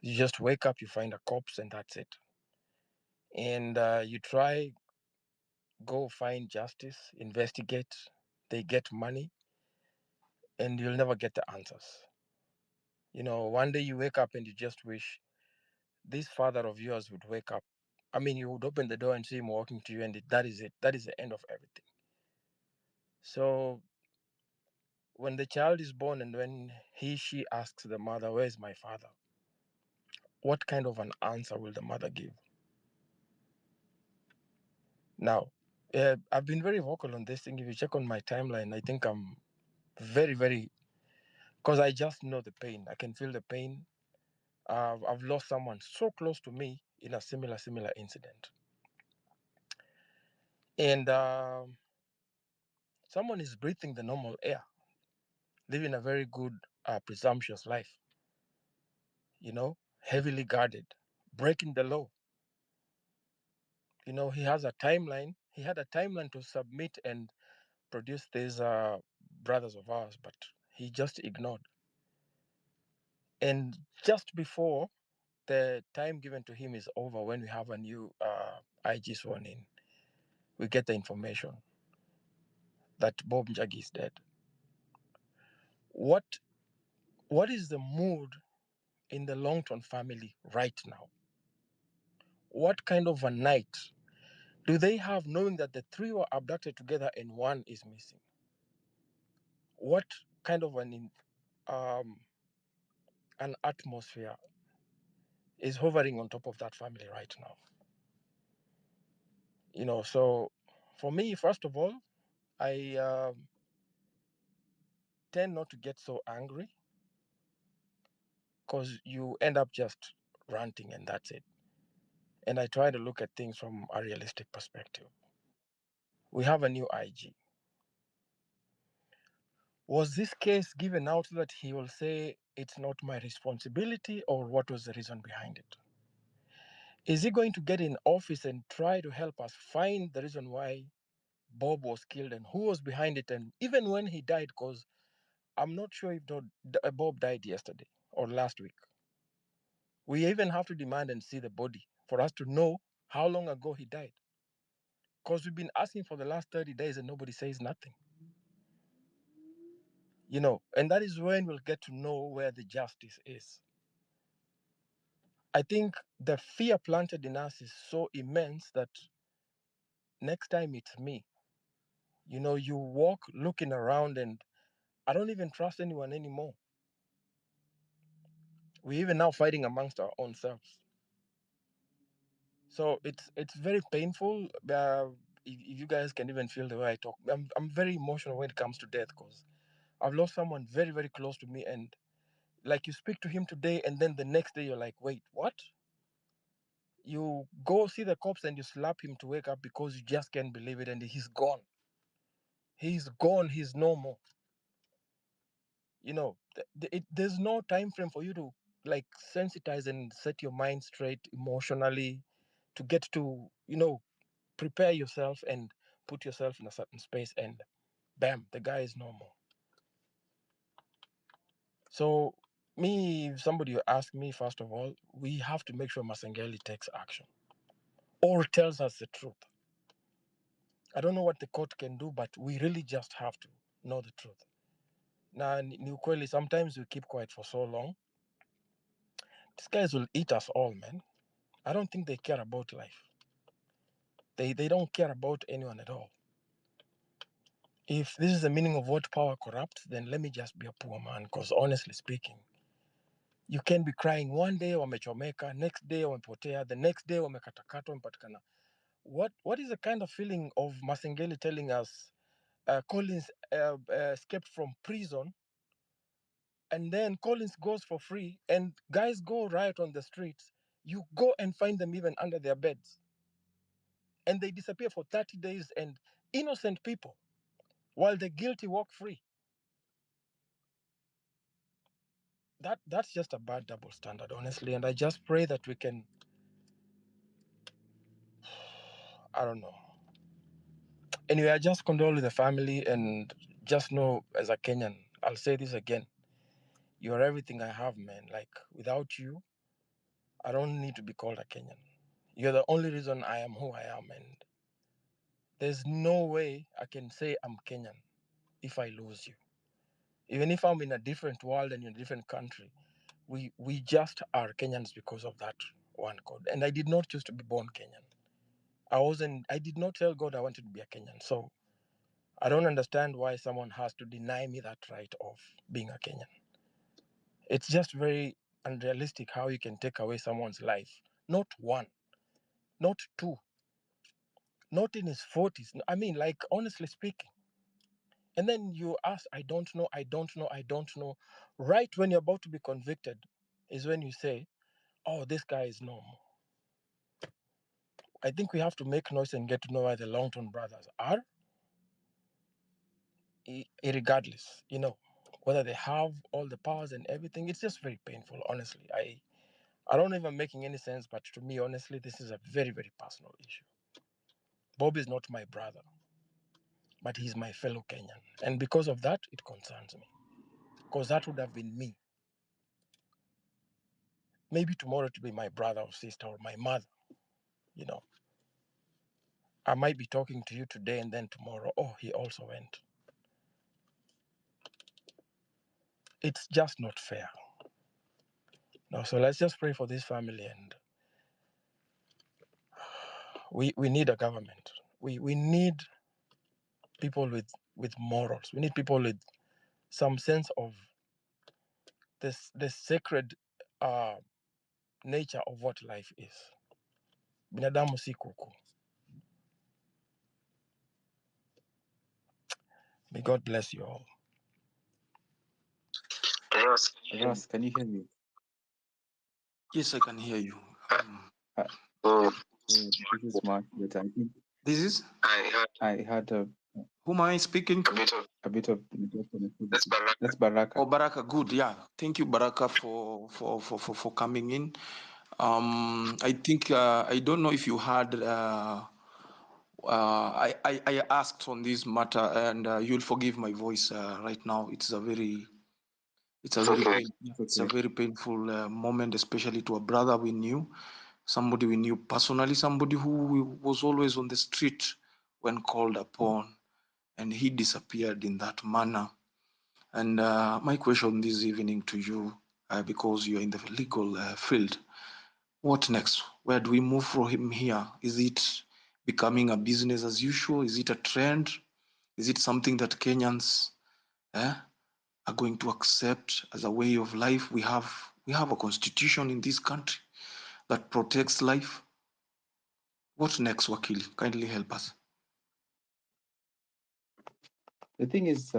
You just wake up, you find a corpse, and that's it. And you try, go find justice, investigate, they get money, and you'll never get the answers. You know, one day you wake up and you just wish this father of yours would wake up. I mean, you would open the door and see him walking to you, and that is it. That is the end of everything. So when the child is born and when she asks the mother, where's my father? What kind of an answer will the mother give? Now, I've been very vocal on this thing. If you check on my timeline, I think I'm very, very, because I just know the pain. I can feel the pain. I've lost someone so close to me in a similar incident. And someone is breathing the normal air, living a very good, presumptuous life, you know, heavily guarded, breaking the law. You know, he has a timeline. He had a timeline to submit and produce these brothers of ours, but he just ignored. And just before the time given to him is over, when we have a new IG sworn in, we get the information that Bob Njagi is dead. What is the mood in the Longton family right now? What kind of a night do they have knowing that the three were abducted together and one is missing? What kind of an atmosphere is hovering on top of that family right now? So for me, first of all, I tend not to get so angry, because you end up just ranting and that's it. And I try to look at things from a realistic perspective. We have a new IG. Was this case given out so that he will say it's not my responsibility, or what was the reason behind it? Is he going to get in office and try to help us find the reason why Bob was killed and who was behind it, and even when he died? Because I'm not sure if Bob died yesterday or last week. We even have to demand and see the body for us to know how long ago he died. Because we've been asking for the last 30 days and nobody says nothing. And that is when we'll get to know where the justice is. I think the fear planted in us is so immense that next time it's me. You walk looking around and I don't even trust anyone anymore. We're even now fighting amongst our own selves. So it's very painful. If you guys can even feel the way I talk, I'm very emotional when it comes to death, because I've lost someone very, very close to me, and like you speak to him today and then the next day you're like, wait, what? You go see the cops and you slap him to wake up because you just can't believe it, and he's gone. He's gone. He's no more. There's no time frame for you to like sensitize and set your mind straight emotionally to get to prepare yourself and put yourself in a certain space, and bam, the guy is normal. So if somebody ask me, first of all, we have to make sure Masengeli takes action or tells us the truth. I don't know what the court can do, but we really just have to know the truth. Now, ni ukweli, sometimes we keep quiet for so long. These guys will eat us all, man. I don't think they care about life. They don't care about anyone at all. If this is the meaning of what power corrupts, then let me just be a poor man, because honestly speaking, you can be crying one day wamechomeka, next day wamepotea, the next day wamekatakatwa wamepatikana. What is the kind of feeling of Masengeli telling us Collins escaped from prison, and then Collins goes for free, and guys go riot on the streets. You go and find them even under their beds, and they disappear for 30 days, and innocent people, while the guilty walk free. That's just a bad double standard, honestly. And I just pray that we can, I don't know. Anyway, I just condole with the family, and just know, as a Kenyan, I'll say this again. You're everything I have, man. Like, without you, I don't need to be called a Kenyan. You're the only reason I am who I am, and there's no way I can say I'm Kenyan if I lose you. Even if I'm in a different world and in a different country, we just are Kenyans because of that one code. And I did not choose to be born Kenyan. I did not tell God I wanted to be a Kenyan. So I don't understand why someone has to deny me that right of being a Kenyan. It's just very unrealistic how you can take away someone's life. Not one, not two, not in his 40s. I mean, like, honestly speaking. And then you ask, I don't know, I don't know, I don't know. Right when you're about to be convicted is when you say, oh, this guy is normal. I think we have to make noise and get to know where the Longton brothers are, regardless, whether they have all the powers and everything. It's just very painful, honestly. I don't even making any sense, but to me, honestly, this is a very, very personal issue. Bob is not my brother, but he's my fellow Kenyan. And because of that, it concerns me. Because that would have been me. Maybe tomorrow to be my brother or sister or my mother, I might be talking to you today and then tomorrow, oh, he also went. It's just not fair. No, so let's just pray for this family, and we need a government. We need people with morals. We need people with some sense of the sacred nature of what life is. Binadamu si kuku. May God bless you all. Ras, can you hear me? Yes, I can hear you. This is Mark, but I think This is? I had Who am I speaking to? a bit of That's Baraka. Oh, Baraka, good. Yeah. Thank you, Baraka, for coming in. I think, I don't know if you heard, I asked on this matter, and you'll forgive my voice right now. It's a very painful moment, especially to a brother we knew, somebody we knew personally, somebody who was always on the street when called upon, and he disappeared in that manner. And my question this evening to you, because you're in the legal field, what next? Where do we move from him here? Is it becoming a business as usual? Is it a trend? Is it something that Kenyans are going to accept as a way of life? We have a constitution in this country that protects life. What next, Wakili? Kindly help us. The thing is,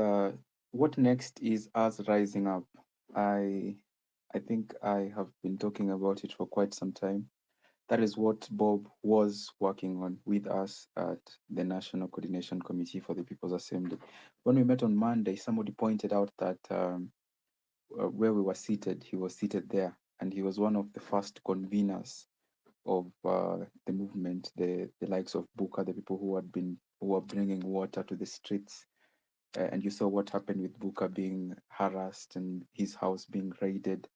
what next is us rising up. I think I have been talking about it for quite some time. That is what Bob was working on with us at the National Coordination Committee for the People's Assembly. When we met on Monday, somebody pointed out that where we were seated, he was seated there, and he was one of the first conveners of the movement, the likes of Buka, the people who were bringing water to the streets. And you saw what happened with Buka being harassed and his house being raided.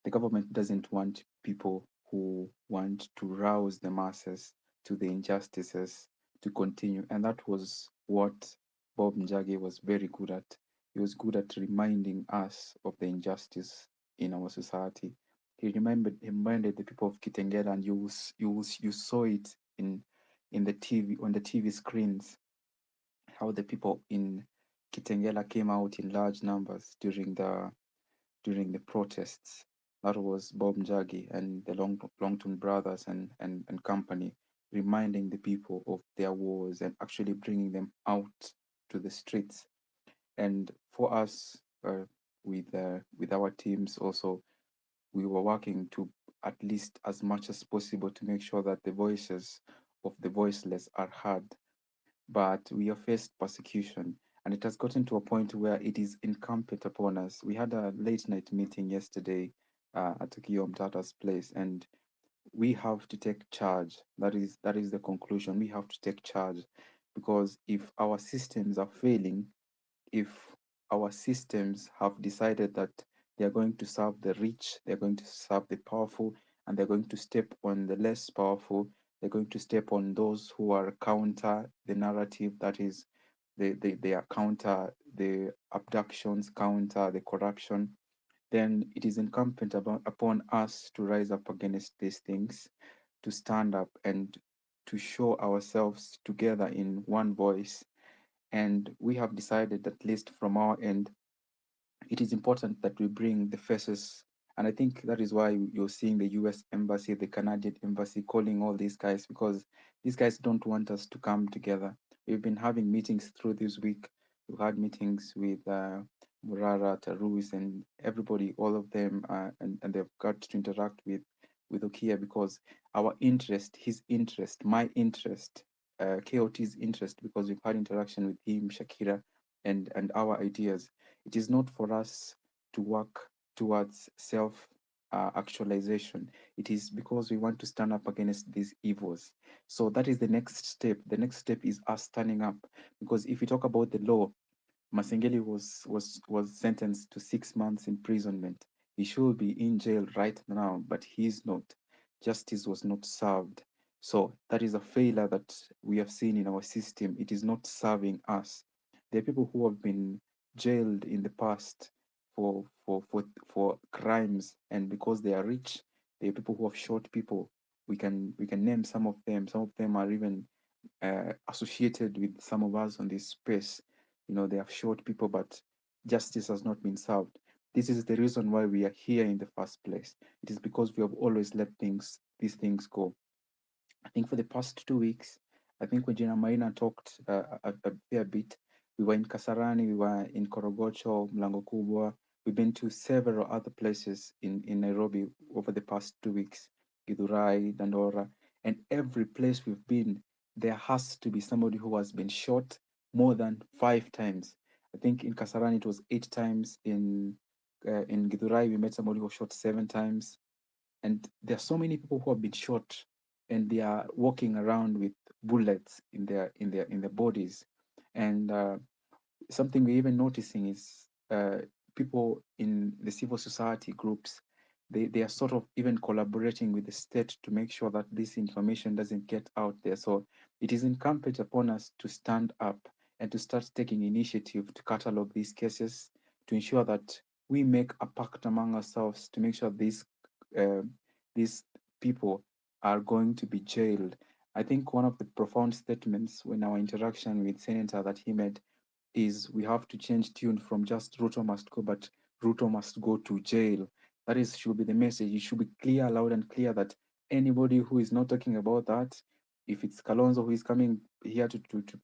The government doesn't want people who want to rouse the masses to the injustices to continue. And that was what Bob Njagi was very good at. He was good at reminding us of the injustice in our society. He reminded the people of Kitengela, and you saw it in the TV, on the TV screens, how the people in Kitengela came out in large numbers during the protests. That was Bob Njagi and the Longton brothers and company, reminding the people of their wars and actually bringing them out to the streets. And for us, with our teams also, we were working to, at least as much as possible, to make sure that the voices of the voiceless are heard. But we have faced persecution, and it has gotten to a point where it is incumbent upon us. We had a late night meeting yesterday at Kio Mtata's place, and we have to take charge. That is the conclusion. We have to take charge, because if our systems are failing, if our systems have decided that they are going to serve the rich, they're going to serve the powerful, and they're going to step on the less powerful, they're going to step on those who are counter the narrative, that is, they are counter the abductions, counter the corruption, then it is incumbent upon us to rise up against these things, to stand up and to show ourselves together in one voice. And we have decided, at least from our end, it is important that we bring the faces. And I think that is why you're seeing the US Embassy, the Canadian Embassy calling all these guys, because these guys don't want us to come together. We've been having meetings through this week. We've had meetings with Morara, Tarus, and everybody, all of them, and they've got to interact with Okia, because our interest, his interest, my interest, KOT's interest, because we've had interaction with him, Shakira, and our ideas. It is not for us to work towards self actualization. It is because we want to stand up against these evils. So that is the next step. The next step is us standing up, because if we talk about the law, Masengeli was sentenced to 6 months imprisonment. He should be in jail right now, but he is not. Justice was not served. So that is a failure that we have seen in our system. It is not serving us. There are people who have been jailed in the past for crimes, and because they are rich, there are people who have shot people. We can name some of them. Some of them are even associated with some of us on this space. You know, they have shot people, but justice has not been served. This is the reason why we are here in the first place. It is because we have always let these things go. I think for the past 2 weeks, I think when Gina Maina talked a fair bit, we were in Kasarani, we were in Korogocho, Mlango Kubwa. We've been to several other places in Nairobi over the past 2 weeks, Githurai, Dandora, and every place we've been, there has to be somebody who has been shot more than 5 times. I think in Kasarani it was 8 times. In Githurai we met somebody who was shot 7 times, and there are so many people who have been shot and they are walking around with bullets in their bodies. And something we're even noticing is people in the civil society groups, they are sort of even collaborating with the state to make sure that this information doesn't get out there. So it is incumbent upon us to stand up and to start taking initiative to catalog these cases, to ensure that we make a pact among ourselves to make sure uh, these people are going to be jailed. I think one of the profound statements in our interaction with Senator that he made is we have to change tune from just Ruto must go, but Ruto must go to jail. That is should be the message. It should be clear, loud and clear that anybody who is not talking about that, if it's Kalonzo who is coming here to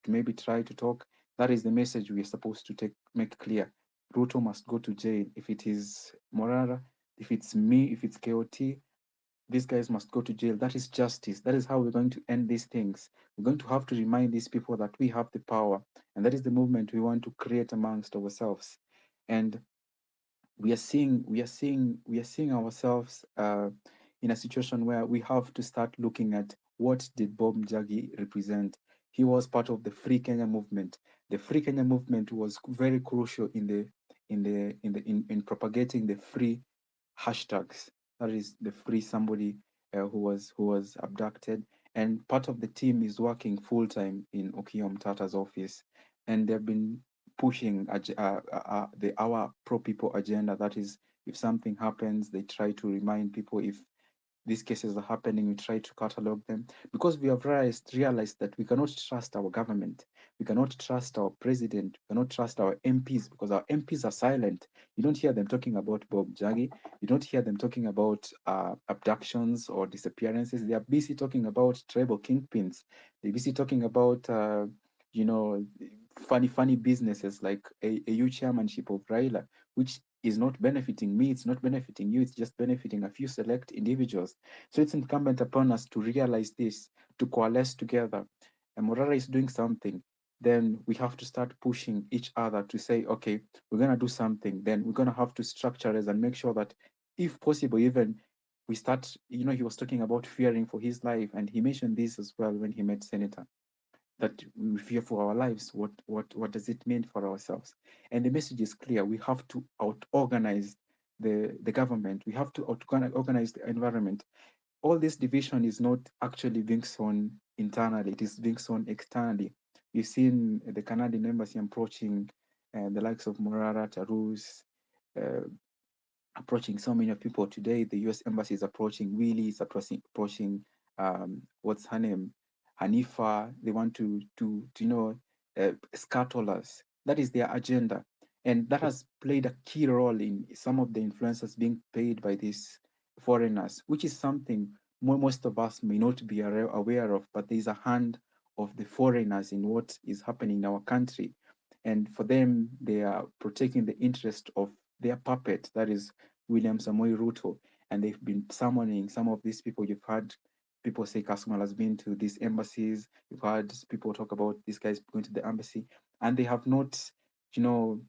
maybe try to talk, that is the message we are supposed to make clear. Ruto must go to jail. If it is Morara, if it's me, if it's KOT, these guys must go to jail. That is justice. That is how we're going to end these things. We're going to have to remind these people that we have the power, and that is the movement we want to create amongst ourselves. And we are seeing ourselves in a situation where we have to start looking at what did Bob Njagi represent. He was part of the Free Kenya movement. The Free Kenya movement was very crucial in propagating the free hashtags. That is the free somebody who was abducted, and part of the team is working full time in Okiya Mtata's office, and they've been pushing the our pro people agenda. That is, if something happens, they try to remind people. If these cases are happening, we try to catalog them, because we have realized that we cannot trust our government. We cannot trust our president. We cannot trust our MPs, because our MPs are silent. You don't hear them talking about Bob Njagi. You don't hear them talking about abductions or disappearances. They are busy talking about tribal kingpins. They're busy talking about, you know, funny businesses like a huge chairmanship of Raila, which is not benefiting me, it's not benefiting you, it's just benefiting a few select individuals. So it's incumbent upon us to realize this, to coalesce together. And Morara is doing something, then we have to start pushing each other to say, okay, we're going to do something. Then we're going to have to structure it and make sure that, if possible, even we start, he was talking about fearing for his life. And he mentioned this as well when he met Senator, that we fear for our lives. What does it mean for ourselves? And the message is clear. We have to out-organize the government. We have to out-organize the environment. All this division is not actually being sown internally. It is being sown externally. We've seen the Canadian embassy approaching the likes of Morara, Tarus, uh, approaching so many people today. The U.S. embassy is approaching Willie, is approaching what's her name, Hanifa. They want to scuttle us. That is their agenda, and that has played a key role in some of the influences being paid by these foreigners, which is something most of us may not be aware of. But there is a hand of the foreigners in what is happening in our country, and for them, they are protecting the interest of their puppet, that is William Samoei Ruto, and they've been summoning some of these people. You've heard people say Kasmuel has been to these embassies. You've heard people talk about these guys going to the embassy, and they have not, you know,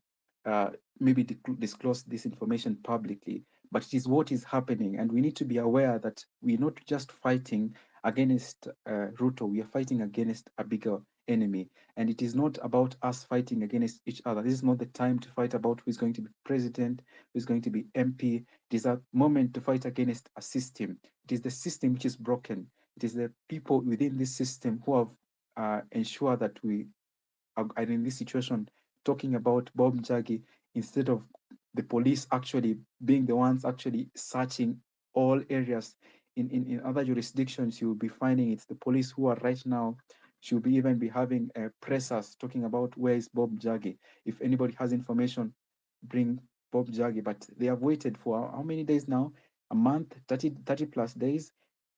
uh, maybe disclosed this information publicly. But it is what is happening, and we need to be aware that we're not just fighting against Ruto. We are fighting against a bigger enemy, and it is not about us fighting against each other. This is not the time to fight about who is going to be president, who is going to be MP. It is a moment to fight against a system. It is the system which is broken. It is the people within this system who have ensured that we are in this situation, talking about Bob Njagi, instead of the police actually being the ones actually searching all areas. In other jurisdictions, you'll be finding it's the police who are right now should be even be having pressers talking about where is Bob Njagi. If anybody has information, bring Bob Njagi, but they have waited for how many days now? A month, 30 plus days.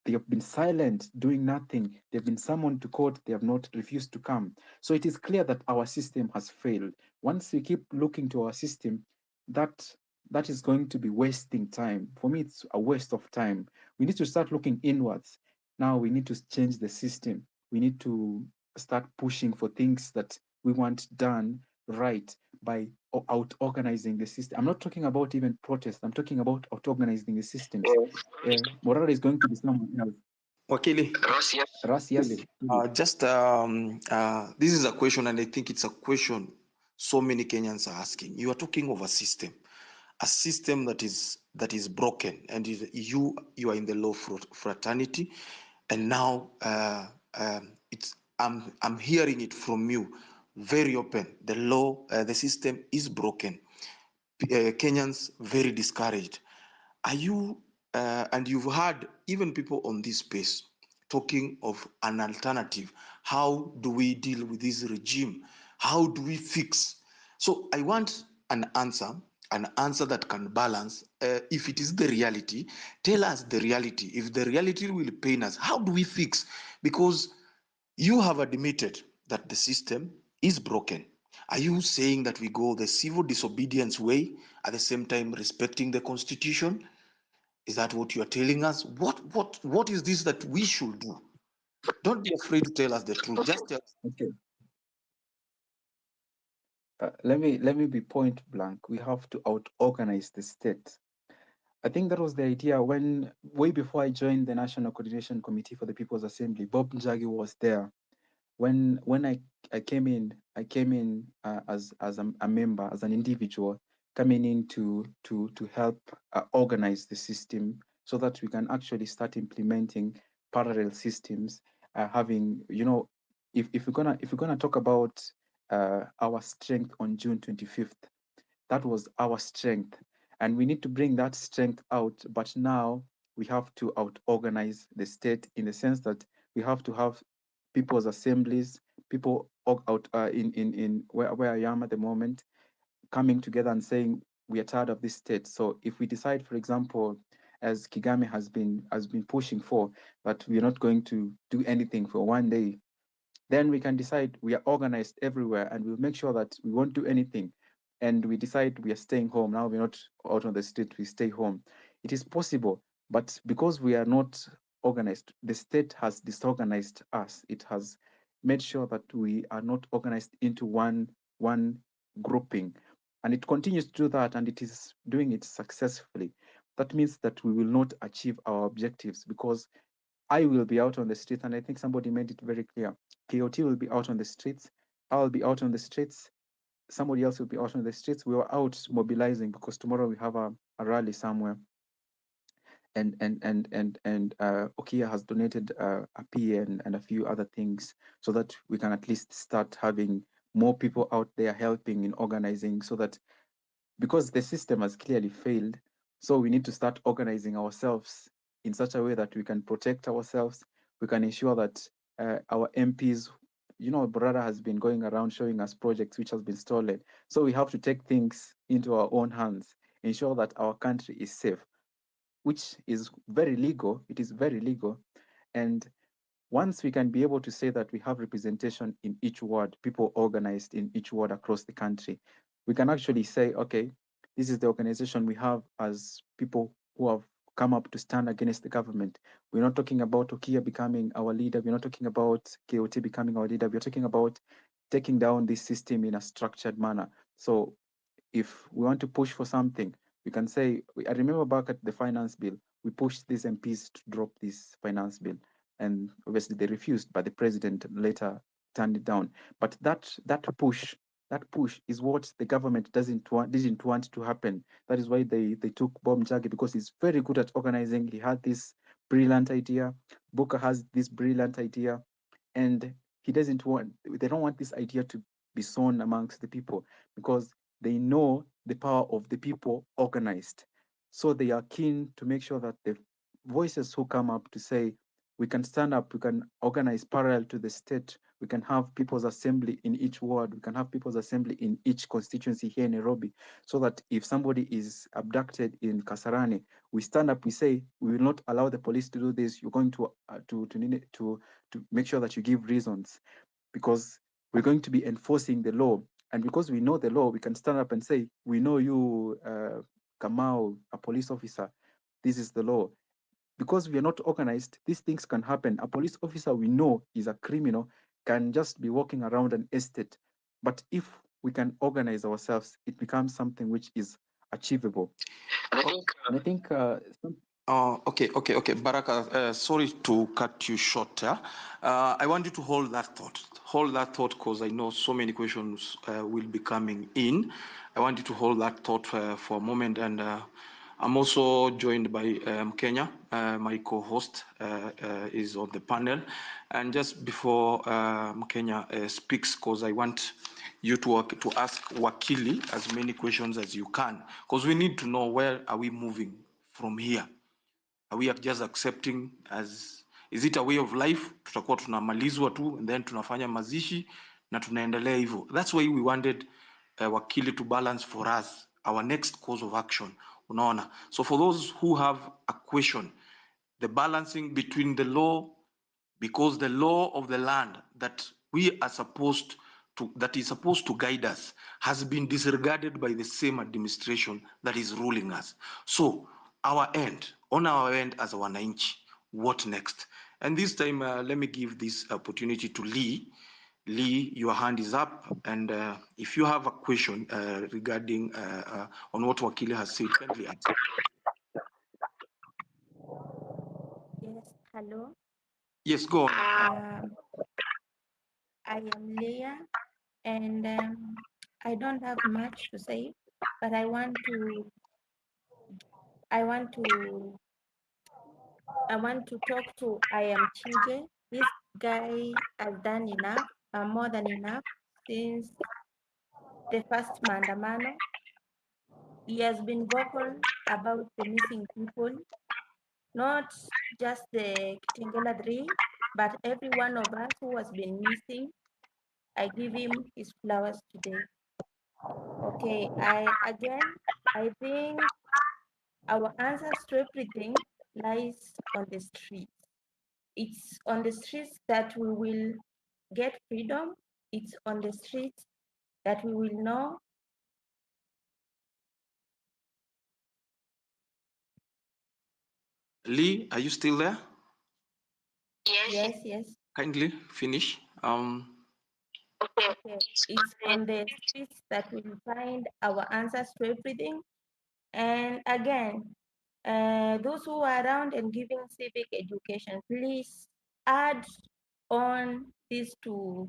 They have been silent, doing nothing. They've been summoned to court. They have not refused to come. So it is clear that our system has failed. Once we keep looking to our system, that is going to be wasting time. For me, it's a waste of time. We need to start looking inwards. Now we need to change the system. We need to start pushing for things that we want done right by out-organizing the system. I'm not talking about even protest. I'm talking about out-organizing the systems. Morara is going to be someone else. Wakili, Ras, yes. This is a question, and I think it's a question so many Kenyans are asking. You are talking of a system that is broken, and you are in the law fraternity, and now I'm hearing it from you very open. The law, the system is broken. Kenyans very discouraged. Are you and you've heard even people on this space talking of an alternative? How do we deal with this regime? How do we fix? So I want an answer that can balance. If it is the reality, tell us the reality. If the reality will pain us, how do we fix? Because you have admitted that the system is broken. Are you saying that we go the civil disobedience way, at the same time respecting the constitution? Is that what you are telling us? What is this that we should do? Don't be afraid to tell us the truth. Just tell us. Okay. Let me be point blank. We have to out-organize the state. I think that was the idea when, way before I joined the National Coordination Committee for the People's Assembly, Bob Njagi was there. When I came in as a member, as an individual, coming in to help organize the system so that we can actually start implementing parallel systems, having, you know, if we're gonna talk about our strength on June 25th, that was our strength, and we need to bring that strength out. But now we have to out-organize the state in the sense that we have to have people's assemblies, people out in where I am at the moment, coming together and saying we are tired of this state. So if we decide, for example, as Kigame has been pushing for, that we are not going to do anything for one day, then we can decide we are organized everywhere and we'll make sure that we won't do anything. And we decide we are staying home. Now we're not out on the street, we stay home. It is possible, but because we are not organized, the state has disorganized us. It has made sure that we are not organized into one grouping. And it continues to do that, and it is doing it successfully. That means that we will not achieve our objectives because I will be out on the street, and I think somebody made it very clear. KOT will be out on the streets. I'll be out on the streets. Somebody else will be out on the streets. We are out mobilizing because tomorrow we have a rally somewhere. And Okia has donated a P and a few other things so that we can at least start having more people out there helping in organizing, so that, because the system has clearly failed, so we need to start organizing ourselves in such a way that we can protect ourselves. We can ensure that our MPs, you know, Morara has been going around showing us projects which has been stolen. So we have to take things into our own hands, ensure that our country is safe, which is very legal. It is very legal. And once we can be able to say that we have representation in each ward, people organized in each ward across the country, we can actually say, okay, this is the organization we have as people who have come up to stand against the government. We're not talking about Okia becoming our leader. We're not talking about KOT becoming our leader. We're talking about taking down this system in a structured manner. So if we want to push for something, we can say, I remember back at the finance bill, we pushed these MPs to drop this finance bill. And obviously they refused, but the president later turned it down. But that push is what the government didn't want to happen. That is why they took Bob Njagi, because he's very good at organizing. He had this brilliant idea. Booker has this brilliant idea, and they don't want this idea to be sown amongst the people, because they know the power of the people organized. So they are keen to make sure that the voices who come up to say We can stand up, we can organize parallel to the state. We can have people's assembly in each ward. We can have people's assembly in each constituency here in Nairobi, so that if somebody is abducted in Kasarani, we stand up, we say, we will not allow the police to do this. You're going to make sure that you give reasons, because we're going to be enforcing the law. And because we know the law, we can stand up and say, we know you, Kamau, a police officer, this is the law. Because we are not organized, these things can happen. A police officer we know is a criminal can just be walking around an estate. But if we can organize ourselves, it becomes something which is achievable. And I think Okay. Baraka, sorry to cut you short. I want you to hold that thought. Hold that thought, because I know so many questions will be coming in. I want you to hold that thought for a moment. And I'm also joined by Kenya. My co-host is on the panel. And just before Kenya speaks, because I want you to ask Wakili as many questions as you can, because we need to know, where are we moving from here? Are we just accepting as, is it a way of life? Tutakuwa tunamalizwa tu and then tunafanya mazishi na tunaendelea hivyo. That's why we wanted Wakili to balance for us our next course of action. Unaona? So for those who have a question, the balancing between the law, because the law of the land that we are supposed to, that is supposed to guide us, has been disregarded by the same administration that is ruling us. So our end, on our end as a wananchi, what next? And this time, let me give this opportunity to Lee. Lee, your hand is up, and if you have a question regarding on what Wakili has said, kindly answer. Yes, hello. Yes, go on. I am Leah, and I don't have much to say, but I want to talk to I am Chige. This guy has done enough, more than enough, since the first Maandamano. He has been vocal about the missing people, not just the Kitengela 3, but every one of us who has been missing. I give him his flowers today. Okay, I think our answers to everything lies on the streets. It's on the streets that we will get freedom. It's on the streets that we will know. Lee, are you still there? Yes. Kindly finish. Okay. It's on the streets that we will find our answers to everything. And again, those who are around and giving civic education, please add on this to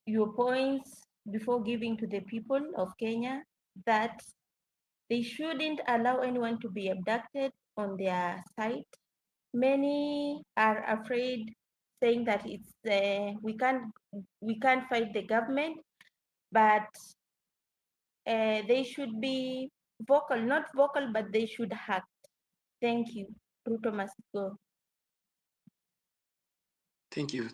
your points before giving to the people of Kenya, that they shouldn't allow anyone to be abducted on their site. Many are afraid, saying that it's we can't fight the government, but they should be vocal, not vocal, but they should act. Thank you. Ruto must go. Thank you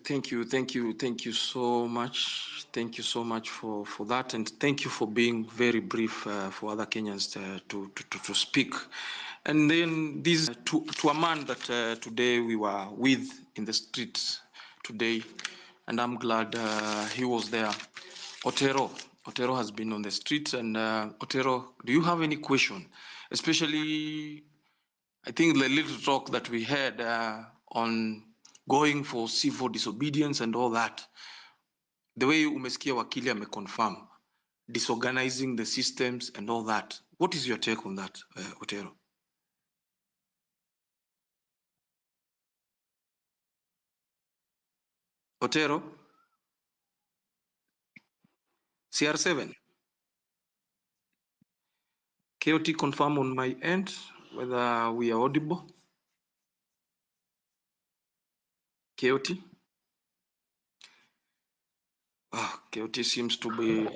so much. Thank you so much for that, and thank you for being very brief for other Kenyans to speak. And then this to a man that today we were with in the streets today, and I'm glad he was there. Otero has been on the streets, and Otero, do you have any question, especially? I think the little talk that we had on going for civil disobedience and all that, the way umesikia wakili ameconfirm, disorganizing the systems and all that. What is your take on that, Otero? Otero? CR7? KOT confirm on my end whether we are audible. KOT? KOT seems to be...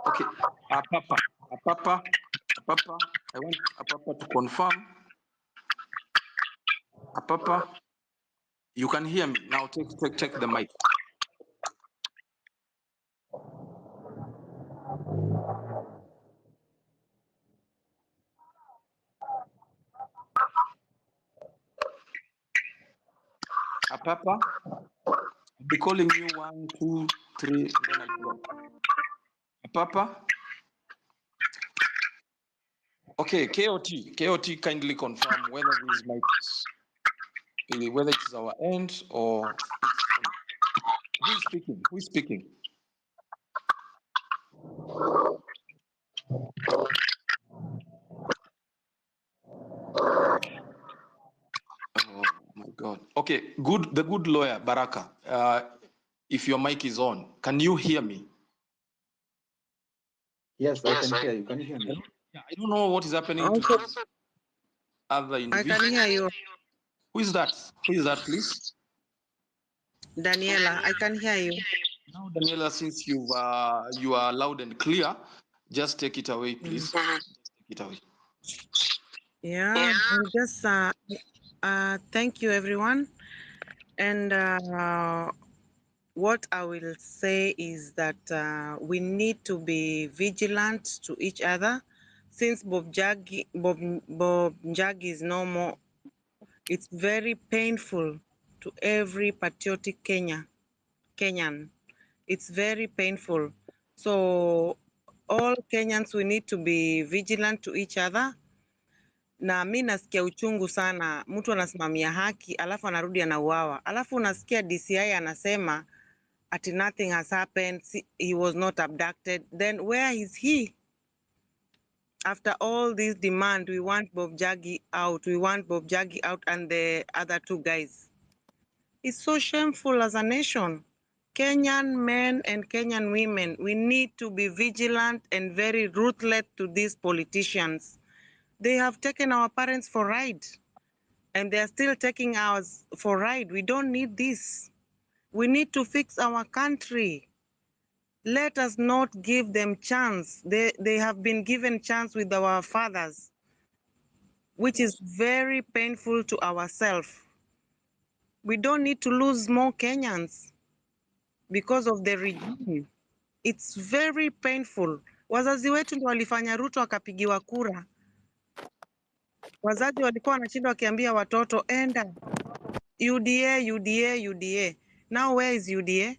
Okay. Papa. I want Apapa to confirm. Apapa, you can hear me now. Take the mic. Apapa, I'll be calling you 1, 2, 3, and then I'll drop. Apapa. Okay, KOT kindly confirm whether these mics, whether it's our end or who is speaking? Who is speaking? Oh my God. Okay, good. The good lawyer Baraka. If your mic is on, can you hear me? Yes, I can hear you. Can you hear me? Yeah, I don't know what is happening to Also, this other I individual. can hear you. Who is that? Who is that, please? Daniela, I can hear you. Now, Daniela, since you are loud and clear, just take it away, please. Take it away. Yeah, I'm just thank you everyone. And what I will say is that we need to be vigilant to each other. Since Bob Njagi is no more, it's very painful to every patriotic Kenyan. It's very painful. So all Kenyans, we need to be vigilant to each other. Na mi nasikia uchungu sana, mtu anasimamia haki alafu anarudi anauawa, alafu unasikia DCI anasema ati nothing has happened, he was not abducted. Then where is he? After all this demand, we want Bob Njagi out, and the other two guys. It's so shameful as a nation. Kenyan men and Kenyan women, we need to be vigilant and very ruthless to these politicians. They have taken our parents for ride, and they're still taking ours for ride. We don't need this. We need to fix our country. Let us not give them chance. They have been given chance with our fathers, which is very painful to ourselves. We don't need to lose more Kenyans because of the regime. It's very painful. Wazazi wetu ndio walifanya Ruto akapigiwa kura. Wazazi walikuwa wanashinda wakiambia watoto enda UDA. Now where is UDA?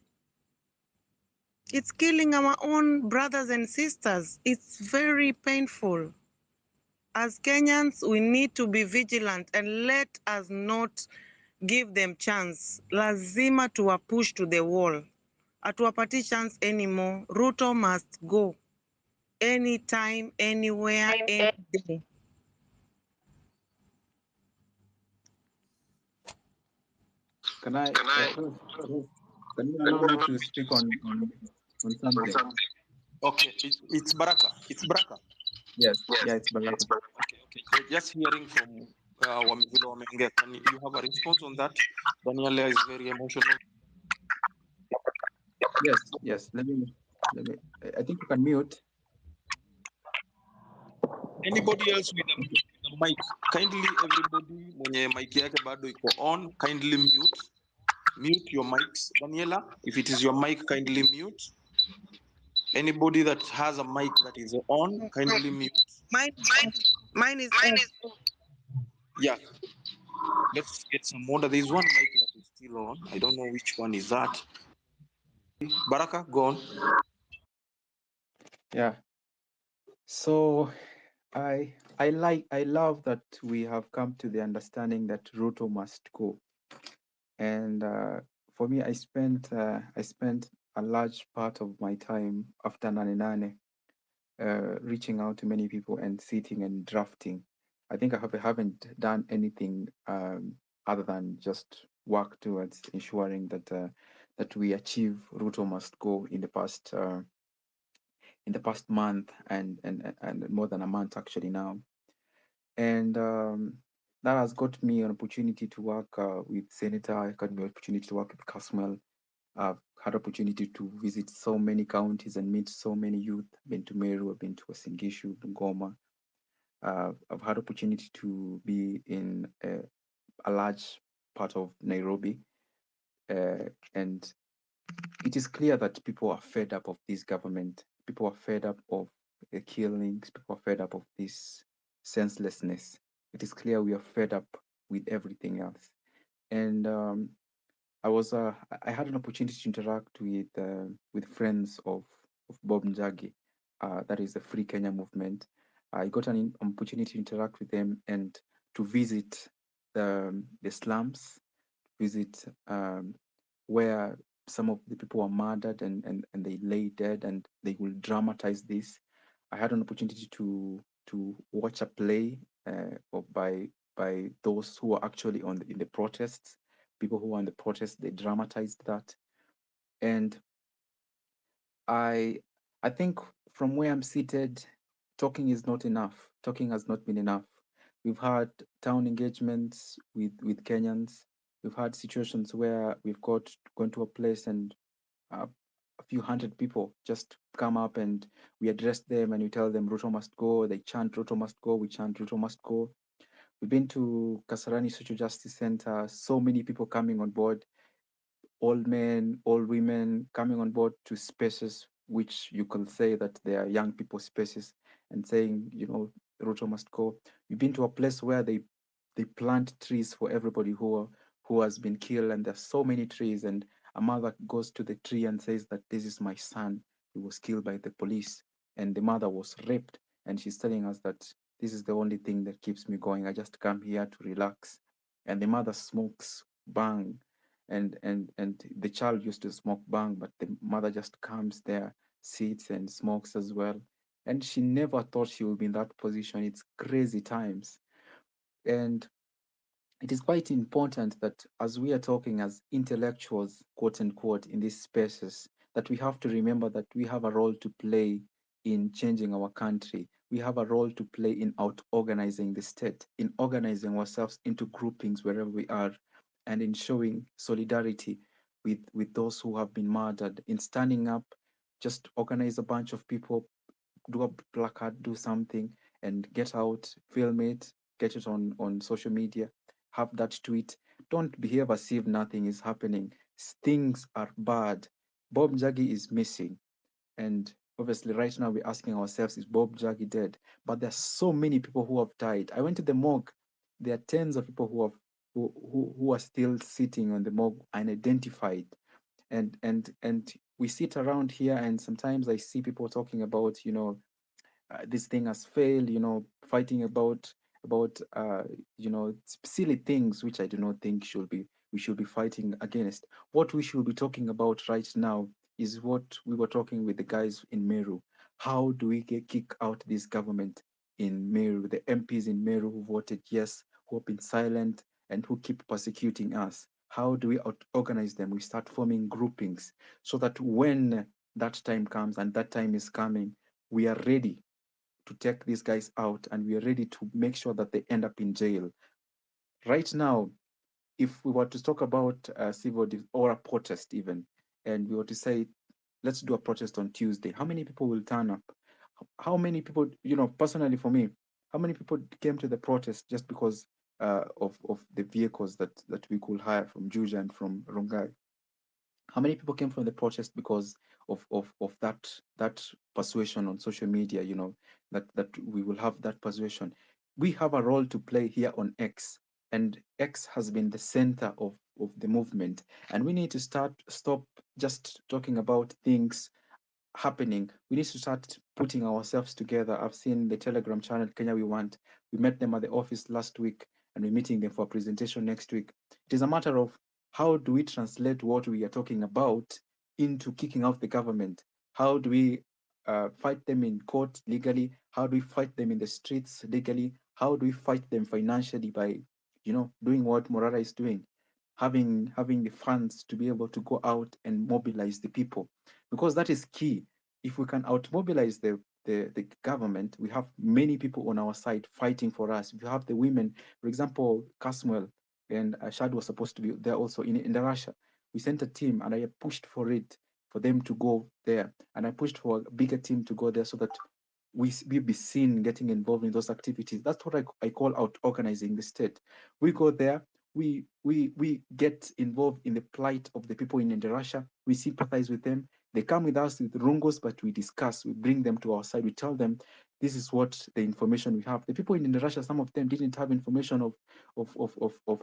It's killing our own brothers and sisters. It's very painful. As Kenyans, we need to be vigilant and let us not give them chance. Lazima tuwa push to the wall. Hatuwapati chance anymore. Ruto must go. Anytime, anywhere, any day. Can I, Rose, can you allow me to speak on something? Okay, it's Baraka. It's Baraka. Yes, yeah, it's Baraka. Okay. Just hearing from Wamvilo Wamenge, can you have a response on that? Daniela is very emotional. Yes. Let me. I think you can mute. Anybody else with a mic? Kindly, everybody, mwenye mic yake bado iko on, kindly mute. Mute your mics. Daniela, if it is your mic, kindly mute. Anybody that has a mic that is on, kindly mute. Mine is on. Yeah. Let's get some order. There's one mic that is still on. I don't know which one is that. Baraka, go on. Yeah. So I love that we have come to the understanding that Ruto must go. And for me, I spent a large part of my time after Nane reaching out to many people and sitting and drafting. I think I haven't done anything other than just work towards ensuring that we achieve Ruto must go in the past month and more than a month actually now. And that has got me an opportunity to work with Senator. I got me an opportunity to work with Caswell. I've had opportunity to visit so many counties and meet so many youth. Been to Meru, I've been to Wasingishu, Bungoma. I've had opportunity to be in a large part of Nairobi, and it is clear that people are fed up of this government. People are fed up of the killings. People are fed up of this senselessness. It is clear we are fed up with everything else. And I had an opportunity to interact with friends of Bob Njagi, that is the Free Kenya movement. I got an opportunity to interact with them and to visit the slums, visit where some of the people were murdered and they lay dead and they will dramatize this. I had an opportunity to watch a play by those who were actually in the protests. People who were in the protests, they dramatized that. And I I think from where I'm seated, talking is not enough. Talking has not been enough. We've had town engagements with Kenyans. We've had situations where we've gone to a place and a few hundred people just come up and we address them and we tell them Ruto must go. They chant Ruto must go. We chant Ruto must go. We've been to Kasarani Social Justice Center. So many people coming on board, old men, old women coming on board to spaces which you can say that they are young people spaces and saying, Ruto must go. We've been to a place where they plant trees for everybody who has been killed, and there's so many trees, and a mother goes to the tree and says that this is my son. He was killed by the police, and the mother was raped, and she's telling us that this is the only thing that keeps me going. I just come here to relax. And the mother smokes bang, and the child used to smoke bang, but the mother just comes there, sits and smokes as well. And she never thought she would be in that position. It's crazy times. And it is quite important that as we are talking as intellectuals, quote unquote, in these spaces, that we have to remember that we have a role to play in changing our country. We have a role to play in out organizing the state, in organizing ourselves into groupings wherever we are, and in showing solidarity with those who have been murdered, in standing up, just organize a bunch of people, do a placard, do something, and get out, film it, get it on social media, have that tweet. Don't behave as if nothing is happening. Things are bad. Bob Njagi is missing. And obviously, right now, we're asking ourselves, is Bob Njagi dead? But there's so many people who have died. I went to the morgue. There are tens of people who are still sitting on the morgue unidentified. And we sit around here, and sometimes I see people talking about, this thing has failed, fighting about silly things which I do not think we should be fighting against. What we should be talking about right now is what we were talking with the guys in Meru. How do we kick out this government in Meru, the MPs in Meru who voted yes, who have been silent and who keep persecuting us? How do we organize them? We start forming groupings so that when that time comes, and that time is coming, we are ready to take these guys out, and we are ready to make sure that they end up in jail. Right now, if we were to talk about or a protest even, and we were to say, let's do a protest on Tuesday, how many people will turn up? How many people, personally for me, how many people came to the protest just because of the vehicles that we could hire from Juja and from Rongai? How many people came from the protest because of that persuasion on social media, that we will have that persuasion? We have a role to play here on X, and X has been the center of the movement, and we need to stop just talking about things happening. We need to start putting ourselves together. I've seen the Telegram channel Kenya We Want. We met them at the office last week, and we're meeting them for a presentation next week. It is a matter of how do we translate what we are talking about into kicking out the government? How do we fight them in court legally? How do we fight them in the streets legally? How do we fight them financially by, doing what Morara is doing? Having the funds to be able to go out and mobilize the people, because that is key. If we can out mobilize the government, we have many people on our side fighting for us. If you have the women, for example, Caswell and Shad was supposed to be there also in the Russia. We sent a team, and I pushed for them to go there, and I pushed for a bigger team to go there so that we be seen getting involved in those activities. That's what I call out organizing the state. We go there, we get involved in the plight of the people in Russia. We sympathize with them. They come with us with rungos, but we discuss. We bring them to our side. We tell them this is what the information we have. The people in Russia, some of them didn't have information of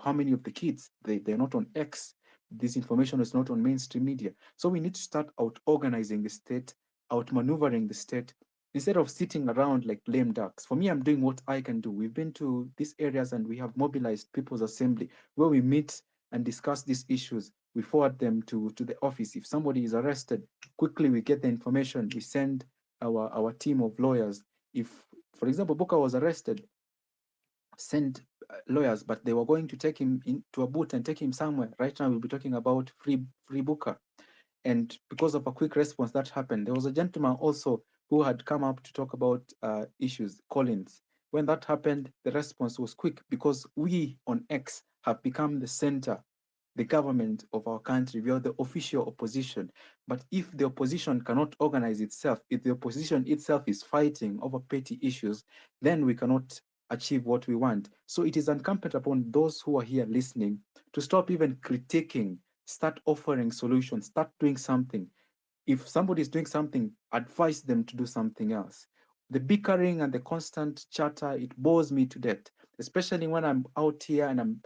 how many of the kids. They're not on X. This information is not on mainstream media. So we need to start out organizing the state, outmaneuvering the state, instead of sitting around like lame ducks. For me, I'm doing what I can do. We've been to these areas and we have mobilized People's Assembly where we meet and discuss these issues. We forward them to the office. If somebody is arrested, quickly we get the information. We send our team of lawyers. If, for example, Booker was arrested, send lawyers, but they were going to take him into a boot and take him somewhere. Right now, we'll be talking about free Booker. And because of a quick response that happened, there was a gentleman also who had come up to talk about issues, Collins. When that happened, the response was quick because we on X have become the center, the government of our country. We are the official opposition. But if the opposition cannot organize itself, if the opposition itself is fighting over petty issues, then we cannot achieve what we want. So it is incumbent upon those who are here listening to stop even critiquing, start offering solutions, start doing something. If somebody is doing something, advise them to do something else. The bickering and the constant chatter, it bores me to death, especially when I'm out here and I'm,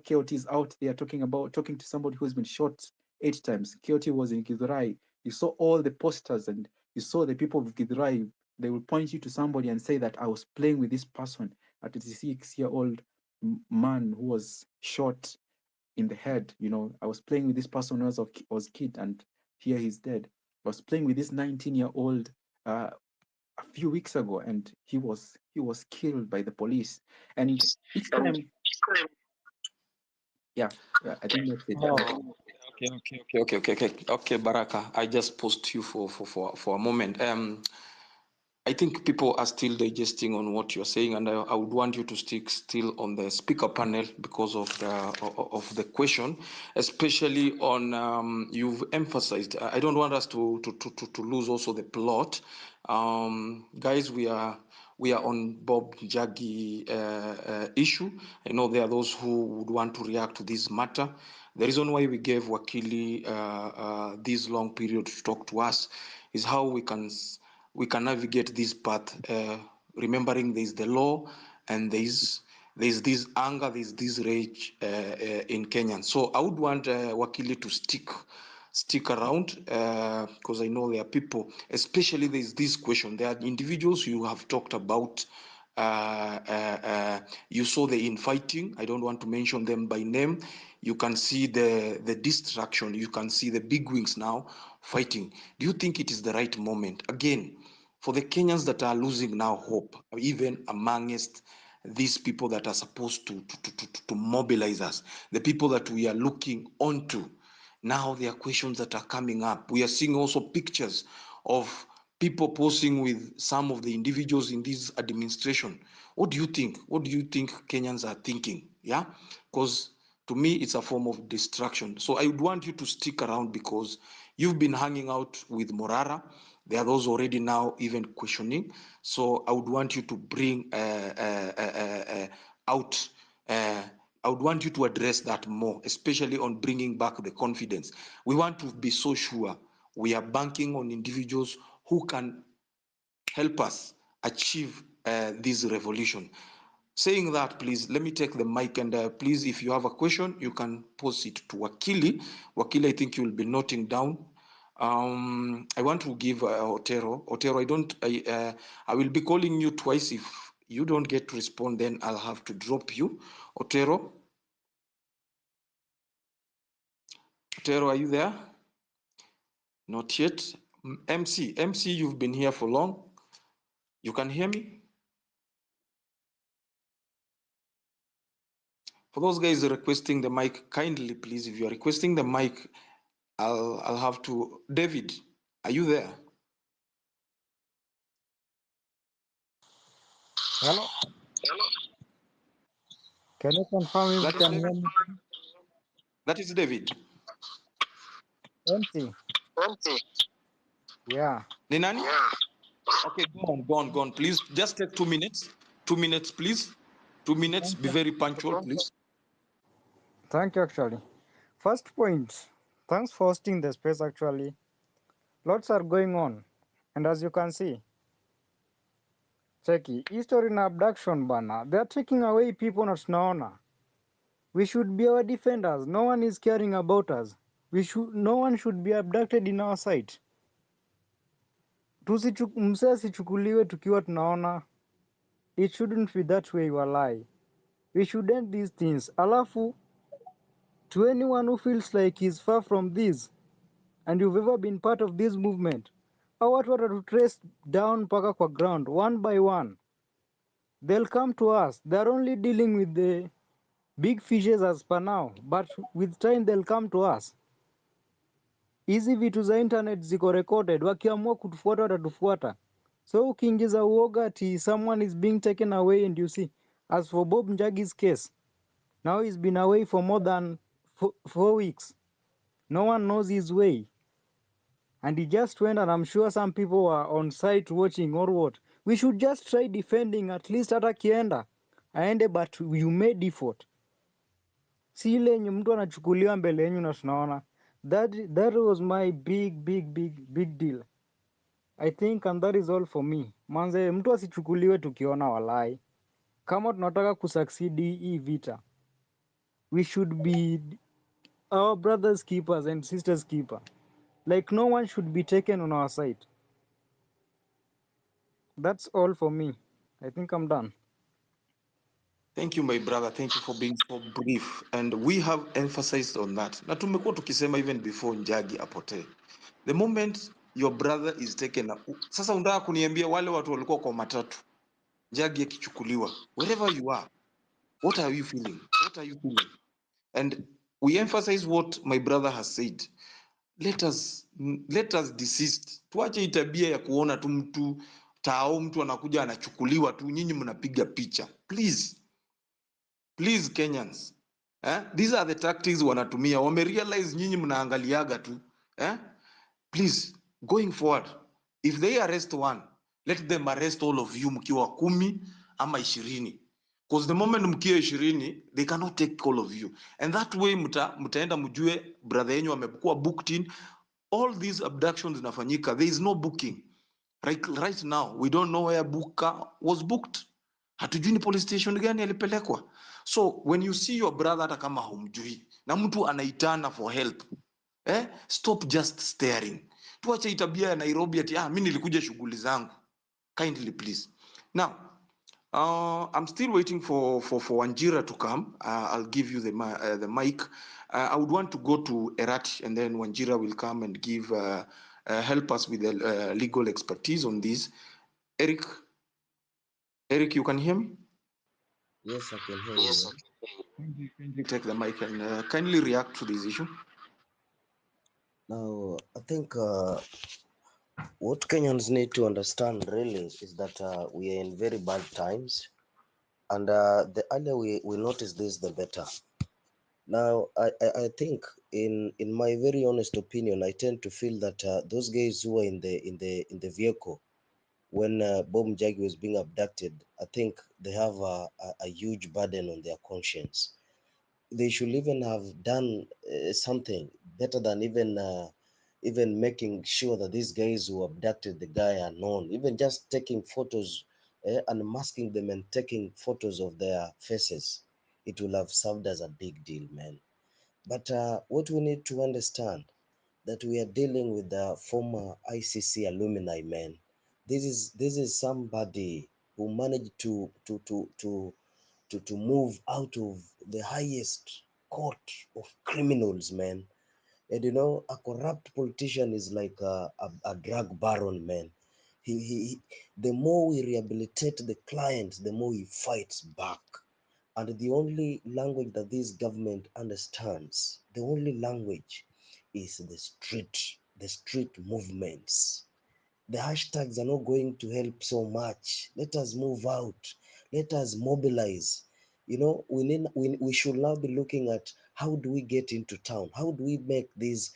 KOT is out there talking to somebody who's been shot 8 times. KOT was in Githurai. You saw all the posters and you saw the people of Githurai. They will point you to somebody and say that I was playing with this person, a 36-year-old man who was shot in the head. I was playing with this person when I was a kid, and here he's dead. I was playing with this 19-year-old a few weeks ago, and he was killed by the police. And each time, yeah, I think that's it. Oh, okay, Baraka. I just paused you for a moment. I think people are still digesting on what you're saying, and I would want you to stick still on the speaker panel because of the question, especially on you've emphasized. I don't want us to lose also the plot, guys. We are on Bob Njagi issue. I know there are those who would want to react to this matter. The reason why we gave Wakili this long period to talk to us is how we can navigate this path, remembering there is the law and there is this anger, there is this rage in Kenya. So I would want Wakili to stick around because I know there are people, especially there is this question. There are individuals you have talked about. You saw the infighting. I don't want to mention them by name. You can see the distraction. You can see the big wings now fighting. Do you think it is the right moment? Again, for the Kenyans that are losing now hope, even amongst these people that are supposed to mobilize us, the people that we are looking onto, now there are questions that are coming up. We are seeing also pictures of people posing with some of the individuals in this administration. What do you think? What do you think Kenyans are thinking? Yeah, because to me, it's a form of distraction. So I would want you to stick around because you've been hanging out with Morara. There are those already now even questioning. So I would want you to bring out. I would want you to address that more, especially on bringing back the confidence. We want to be so sure we are banking on individuals who can help us achieve this revolution. Saying that, please, let me take the mic and please, if you have a question, you can post it to Wakili. Wakili, I think you will be noting down. I want to give Otero. Otero, I will be calling you twice. If you don't get to respond, then I'll have to drop you. Otero? Otero, are you there? Not yet. MC, you've been here for long. You can hear me? For those guys requesting the mic, kindly, please, if you are requesting the mic, I'll have to. David, are you there? Hello. Can you confirm if you can hear me? That is David. Empty. Yeah. Ni nani? Okay, go on. Please, just take 2 minutes. 2 minutes, please. 2 minutes. Be very punctual, please. Thank you, actually. First point, thanks for hosting the space, actually. Lots are going on. And as you can see, cheki, history na abduction bana. They are taking away people na tunaona. We should be our defenders. No one is caring about us. No one should be abducted in our sight. Msee asichukuliwe tukiwa tunaona. It shouldn't be that way, walai. We should end these things. Alafu, to anyone who feels like he's far from this, and you've ever been part of this movement, hao watu watatutrace down mpaka kwa ground, one by one. They'll come to us. They're only dealing with the big fishes as per now, but with time they'll come to us. Hizi vitu za internet ziko recorded, wakiamua kutufuata watatufuata. So ukiingiza uoga ati someone is being taken away, and you see, as for Bob Njagi's case, now he's been away for more than 4 weeks. No one knows his way. And he just went, and I'm sure some people were on site watching or what. We should just try defending, at least hata kienda aende, but you made effort. Si ile yenye mtu anachukuliwa mbele yenyu na tunaona. That was my big deal. I think, and that is all for me. Manze, mtu asichukuliwe tukiona, walai. Kama tunataka kusucceed hii vita, we should be our brothers keepers and sisters keeper. Like, no one should be taken on our side. That's all for me. I think I'm done. Thank you, my brother. Thank you for being so brief. And we have emphasized on that. Na tumekuwa tukisema even before Njagi apotee. The moment your brother is taken, sasa unataka kuniambia wale watu walikuwa kwa matatu, Njagi akichukuliwa, wherever you are, what are you feeling? What are you feeling? And we emphasize what my brother has said. Let us desist. Tuache hii tabia ya kuona tu mtu mtu anakuja anachukuliwa tu, nyinyi mnapiga picha. Please Kenyans. These are the tactics wanatumia. Wamerealize nyinyi mnaangaliaga tu. Please, going forward, if they arrest one, let them arrest all of you mkiwa 10 ama 20. Because the moment mkiwa 20, they cannot take all of you. And that way mtaenda mjue brother yenyu amekuwa booked in. All these abductions zinafanyika. There is no booking. Right now, we don't know where Buka was booked. Hatujui ni police station gani alipelekwa. So when you see your brother hata kama humjui na mtu anaitana for help, stop just staring. Tuache tabia ya Nairobi ati mimi nilikuja shughuli zangu. Kindly please. Now, I'm still waiting for Wanjira to come. I'll give you the mic. I would want to go to Erati, and then Wanjira will come and give help us with the legal expertise on this. Eric, you can hear me? Yes, I can hear you. Kindly take the mic and kindly react to this issue. Now, I think what Kenyans need to understand really is that we are in very bad times, and the earlier we notice this, the better. Now, I think, in my very honest opinion, I tend to feel that those guys who were in the vehicle when Bob Njagi was being abducted, I think they have a huge burden on their conscience. They should even have done something better than even making sure that these guys who abducted the guy are known. Even just taking photos and masking them and taking photos of their faces, it will have served as a big deal, man. But what we need to understand, that we are dealing with the former ICC alumni, man. This is somebody who managed to move out of the highest court of criminals, man. And a corrupt politician is like a drug baron, man. The more we rehabilitate the client, the more he fights back. And the only language that this government understands, the only language, is the street movements. The hashtags are not going to help so much. Let us move out. Let us mobilize. We should now be looking at how do we get into town? How do we make this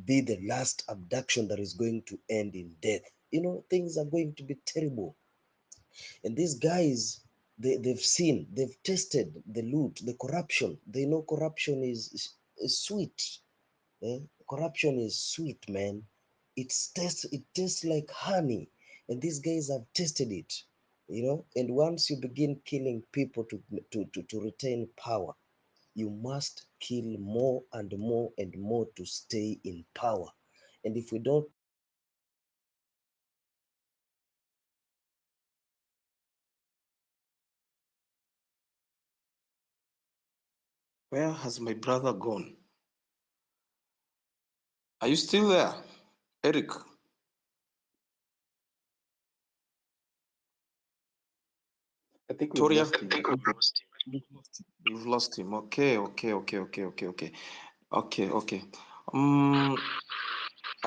be the last abduction that is going to end in death? you know, things are going to be terrible. And these guys, they've seen, they've tasted the loot, the corruption. They know corruption is sweet. Eh? Corruption is sweet, man. It tastes like honey. And these guys have tasted it, you know. And once you begin killing people to retain power, you must kill more and more and more to stay in power. And if we don't, Where has my brother gone? Are you still there, Eric? I think we've Toria? lost him. You've lost him. Okay. I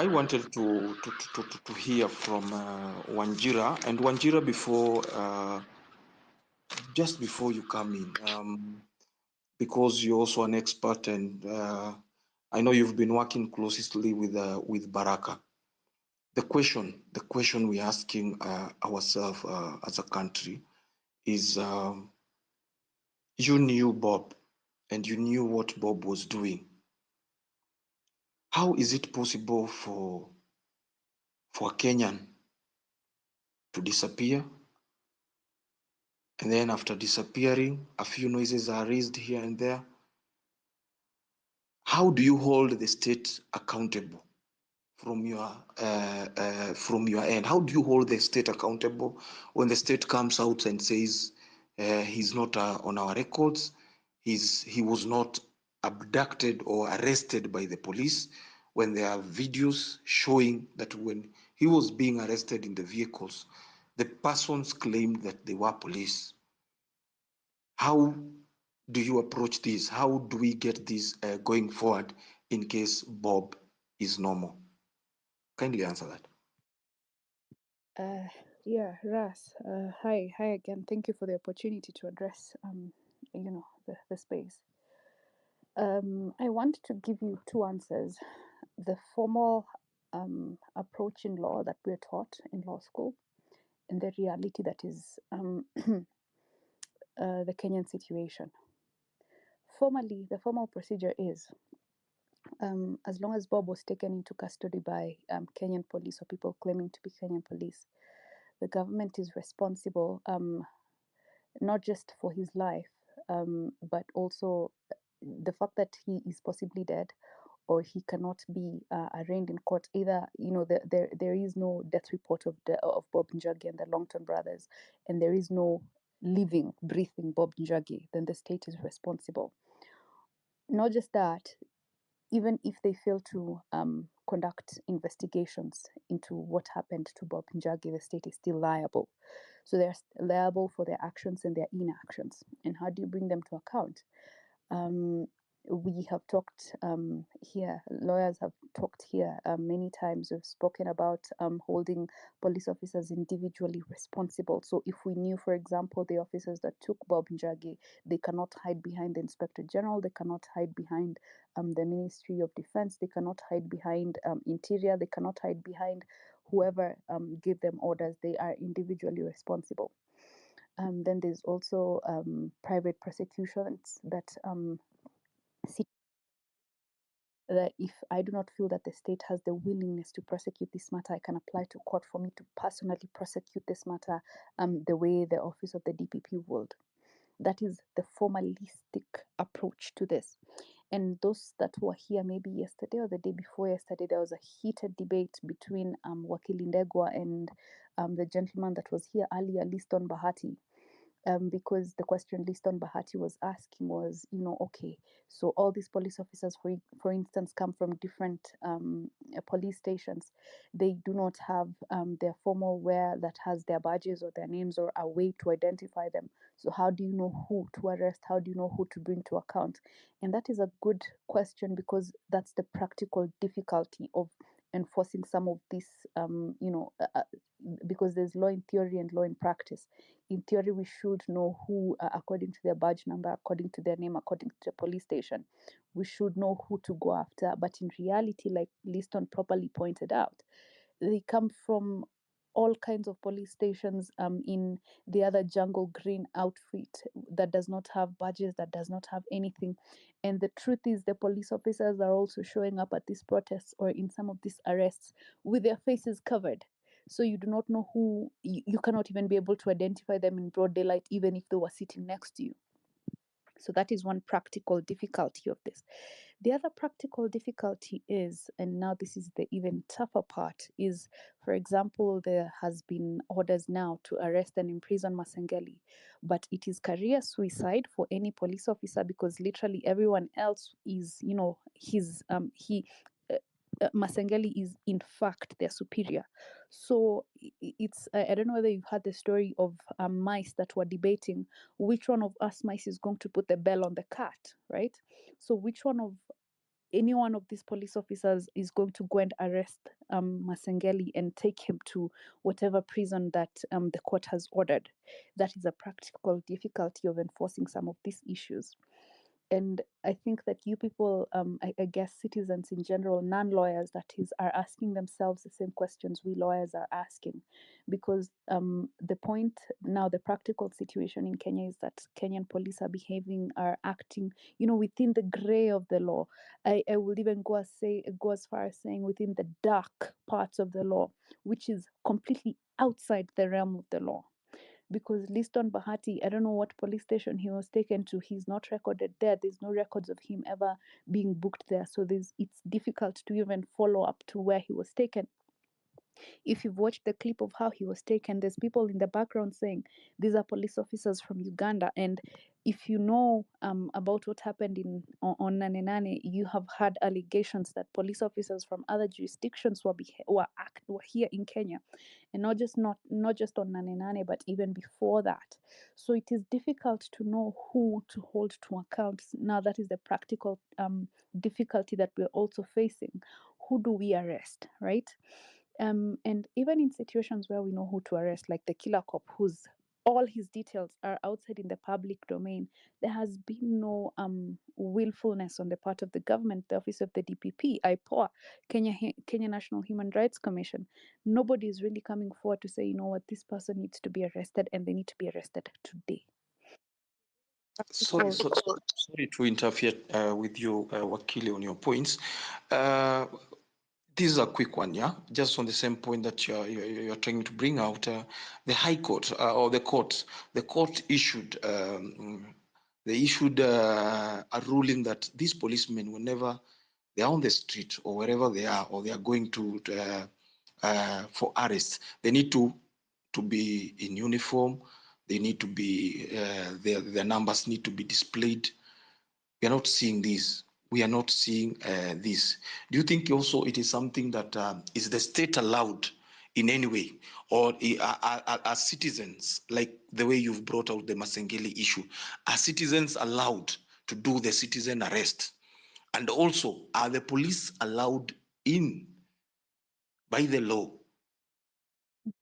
wanted to hear from Wanjira, and Wanjira, before just before you come in, because you're also an expert, and I know you've been working closely with Baraka. The question we're asking ourselves as a country is, you knew Bob, and you knew what Bob was doing. How is it possible for a Kenyan to disappear, and then after disappearing, a few noises are raised here and there? How do you hold the state accountable from your end? How do you hold the state accountable when the state comes out and says he's not on our records, he was not abducted or arrested by the police, when there are videos showing that when he was being arrested in the vehicles, the persons claimed that they were police? How do you approach this? How do we get this going forward in case Bob is normal? Kindly answer that. Yeah, Ras. Hi again. Thank you for the opportunity to address, the space. I want to give you two answers: the formal approach in law that we're taught in law school, and the reality that is the Kenyan situation. Formally, the formal procedure is, as long as Bob was taken into custody by Kenyan police or people claiming to be Kenyan police, the government is responsible not just for his life, but also the fact that he is possibly dead or he cannot be arraigned in court. Either, there is no death report of Bob Njagi and the Longton brothers, and there is no living, breathing Bob Njagi, then the state is responsible. Not just that, even if they fail to conduct investigations into what happened to Bob Njagi, the state is still liable. So they're liable for their actions and their inactions. And how do you bring them to account? We have talked here, lawyers have talked here many times. We've spoken about holding police officers individually responsible. So if we knew, for example, the officers that took Bob Njagi, they cannot hide behind the Inspector General, they cannot hide behind the Ministry of Defense, they cannot hide behind Interior, they cannot hide behind whoever gave them orders. They are individually responsible. Then there's also private prosecutions that see that if I do not feel that the state has the willingness to prosecute this matter, I can apply to court for me to personally prosecute this matter the way the office of the DPP would. That is the formalistic approach to this. And those that were here maybe yesterday or the day before yesterday, there was a heated debate between Wakili Ndegwa and the gentleman that was here earlier, Liston Bahati. Because the question Liston Bahati was asking was, okay, so all these police officers, for instance, come from different police stations. They do not have their formal wear that has their badges or their names or a way to identify them. So how do you know who to arrest? How do you know who to bring to account? And that is a good question, because that's the practical difficulty of enforcing some of this, because there's law in theory and law in practice. In theory, we should know who, according to their badge number, according to their name, according to the police station, we should know who to go after. But in reality, like Liston properly pointed out, they come from all kinds of police stations in the other jungle green outfit that does not have badges, that does not have anything. And the truth is, the police officers are also showing up at these protests or in some of these arrests with their faces covered. So you do not know who, you cannot even be able to identify them in broad daylight, even if they were sitting next to you. So that is one practical difficulty of this. The other practical difficulty is, and now this is the even tougher part, is, for example, there has been orders now to arrest and imprison Masengeli, but it is career suicide for any police officer because literally everyone else is, you know, Masengeli is in fact their superior. So it's, I don't know whether you've heard the story of mice that were debating which one of us mice is going to put the bell on the cat, right? So which one of any one of these police officers is going to go and arrest Masengeli and take him to whatever prison that the court has ordered. That is a practical difficulty of enforcing some of these issues. And I think that you people, I guess citizens in general, non-lawyers that is, are asking themselves the same questions we lawyers are asking. Because the point now, the practical situation in Kenya is that Kenyan police are behaving, are acting, you know, within the gray of the law. I would even go as far as saying within the dark parts of the law, which is completely outside the realm of the law. Because Liston Bahati, I don't know what police station he was taken to. He's not recorded there. There's no records of him ever being booked there. So it's difficult to even follow up to where he was taken. If you've watched the clip of how he was taken, there's people in the background saying these are police officers from Uganda. And if you know about what happened on Nane Nane, you have had allegations that police officers from other jurisdictions were here in Kenya, and not just on Nane Nane, but even before that. So it is difficult to know who to hold to account. Now that is the practical difficulty that we're also facing. Who do we arrest, right? And even in situations where we know who to arrest, like the killer cop, whose all his details are outside in the public domain, there has been no willfulness on the part of the government, the office of the DPP, IPOA, Kenya National Human Rights Commission. Nobody is really coming forward to say, you know what, this person needs to be arrested and they need to be arrested today. Sorry to interfere with you, Wakili, on your points. This is a quick one, yeah? Just on the same point that you're trying to bring out. The High Court or the court issued a ruling that these policemen, whenever they are on the street or wherever they are, or they are going to for arrest, they need to be in uniform. They need to be their numbers need to be displayed. We are not seeing this. We are not seeing this. Do you think also it is something that is the state allowed in any way, or are citizens, like the way you've brought out the Masengeli issue, are citizens allowed to do the citizen arrest? And also, are the police allowed in by the law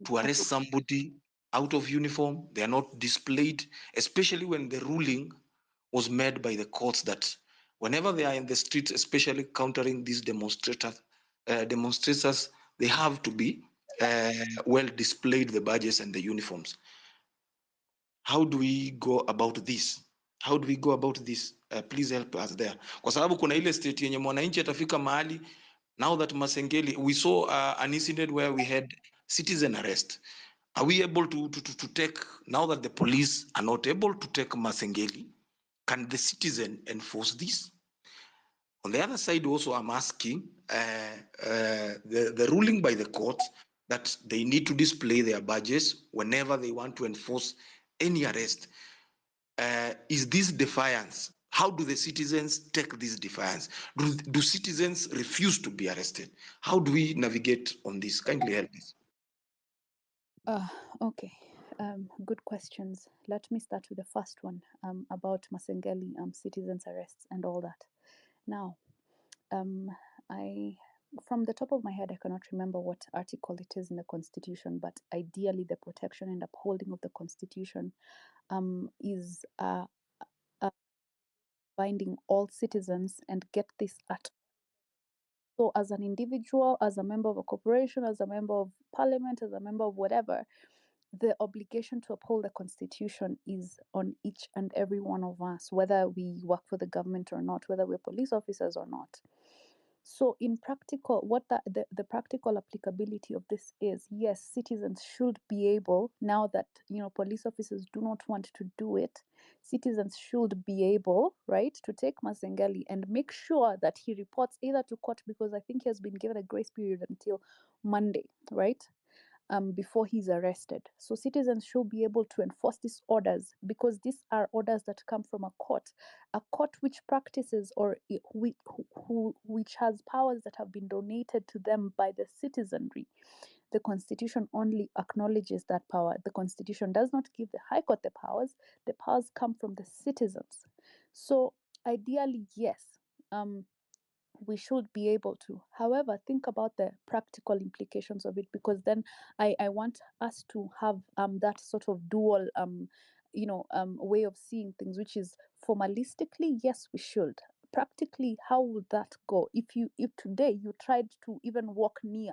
to arrest somebody out of uniform? They are not displayed, especially when the ruling was made by the courts that whenever they are in the streets, especially countering these demonstrators, they have to be well displayed, the badges and the uniforms. How do we go about this? How do we go about this? Please help us there. Kwa sababu kuna ile state yenye mwananchi atafika mahali. Now that Masengeli, we saw an incident where we had citizen arrest. Are we able to take, now that the police are not able to take Masengeli, can the citizen enforce this? On the other side also, I'm asking the ruling by the court that they need to display their badges whenever they want to enforce any arrest. Is this defiance? How do the citizens take this defiance? Do citizens refuse to be arrested? How do we navigate on this? Kindly help us. Okay, good questions. Let me start with the first one about Masengeli, citizens' arrests and all that. Now, from the top of my head, I cannot remember what article it is in the Constitution, but ideally the protection and upholding of the Constitution is binding all citizens, and get this at So as an individual, as a member of a corporation, as a member of parliament, as a member of whatever, the obligation to uphold the constitution is on each and every one of us, whether we work for the government or not, whether we're police officers or not. So in practical, what the practical applicability of this is, yes, citizens should be able, now that police officers do not want to do it, citizens should be able, right, to take Masengeli and make sure that he reports either to court, because I think he has been given a grace period until Monday, right? Before he's arrested. So citizens should be able to enforce these orders, because these are orders that come from a court which practices or which has powers that have been donated to them by the citizenry. The Constitution only acknowledges that power. The Constitution does not give the High Court the powers. The powers come from the citizens. So ideally, yes, we should be able to. However, think about the practical implications of it, because then I want us to have that sort of dual way of seeing things, which is formalistically, yes, we should. Practically, how would that go? If today you tried to even walk near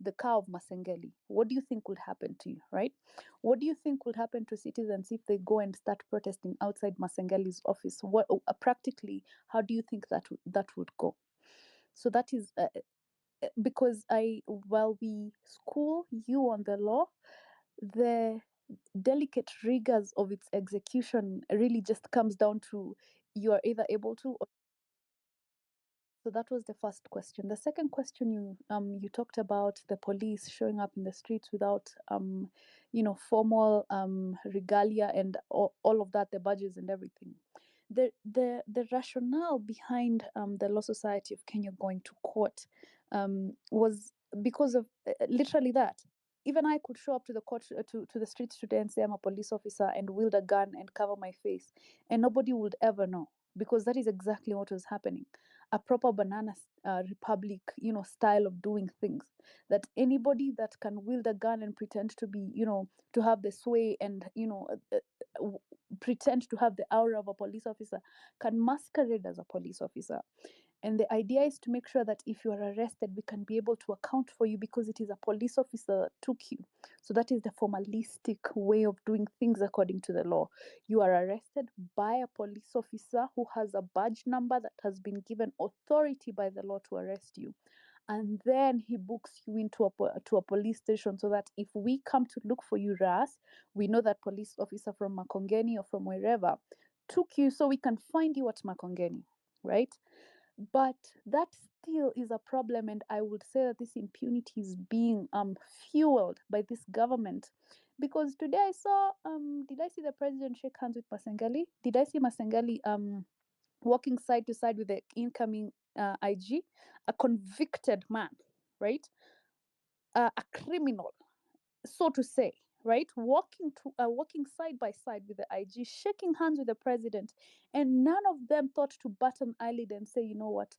the car of Masengeli, what do you think would happen to you, right? What do you think would happen to citizens if they go and start protesting outside Masengeli's office? What practically, how do you think that would go? So that is because while we school you on the law, the delicate rigors of its execution really just comes down to you are either able to or. So that was the first question. The second question, you talked about the police showing up in the streets without formal regalia and all of that, the badges and everything. The rationale behind the Law Society of Kenya going to court was because of literally that. Even I could show up to the court to the streets today and say I'm a police officer and wield a gun and cover my face, and nobody would ever know, because that is exactly what was happening. A proper banana republic, style of doing things. That anybody that can wield a gun and pretend to be, to have the sway and pretend to have the aura of a police officer can masquerade as a police officer. And the idea is to make sure that if you are arrested, we can be able to account for you because it is a police officer that took you. So that is the formalistic way of doing things according to the law. You are arrested by a police officer who has a badge number that has been given authority by the law to arrest you. And then he books you into a police station, so that if we come to look for you, Ras, we know that police officer from Makongeni or from wherever took you, so we can find you at Makongeni, right? But that still is a problem, and I would say that this impunity is being fueled by this government. Because today I saw, did I see the president shake hands with Masengeli? Did I see Masengeli walking side to side with the incoming IG? A convicted man, right? A criminal, so to say, right? Walking side by side with the IG, shaking hands with the president, and none of them thought to bat an eyelid and say, you know what,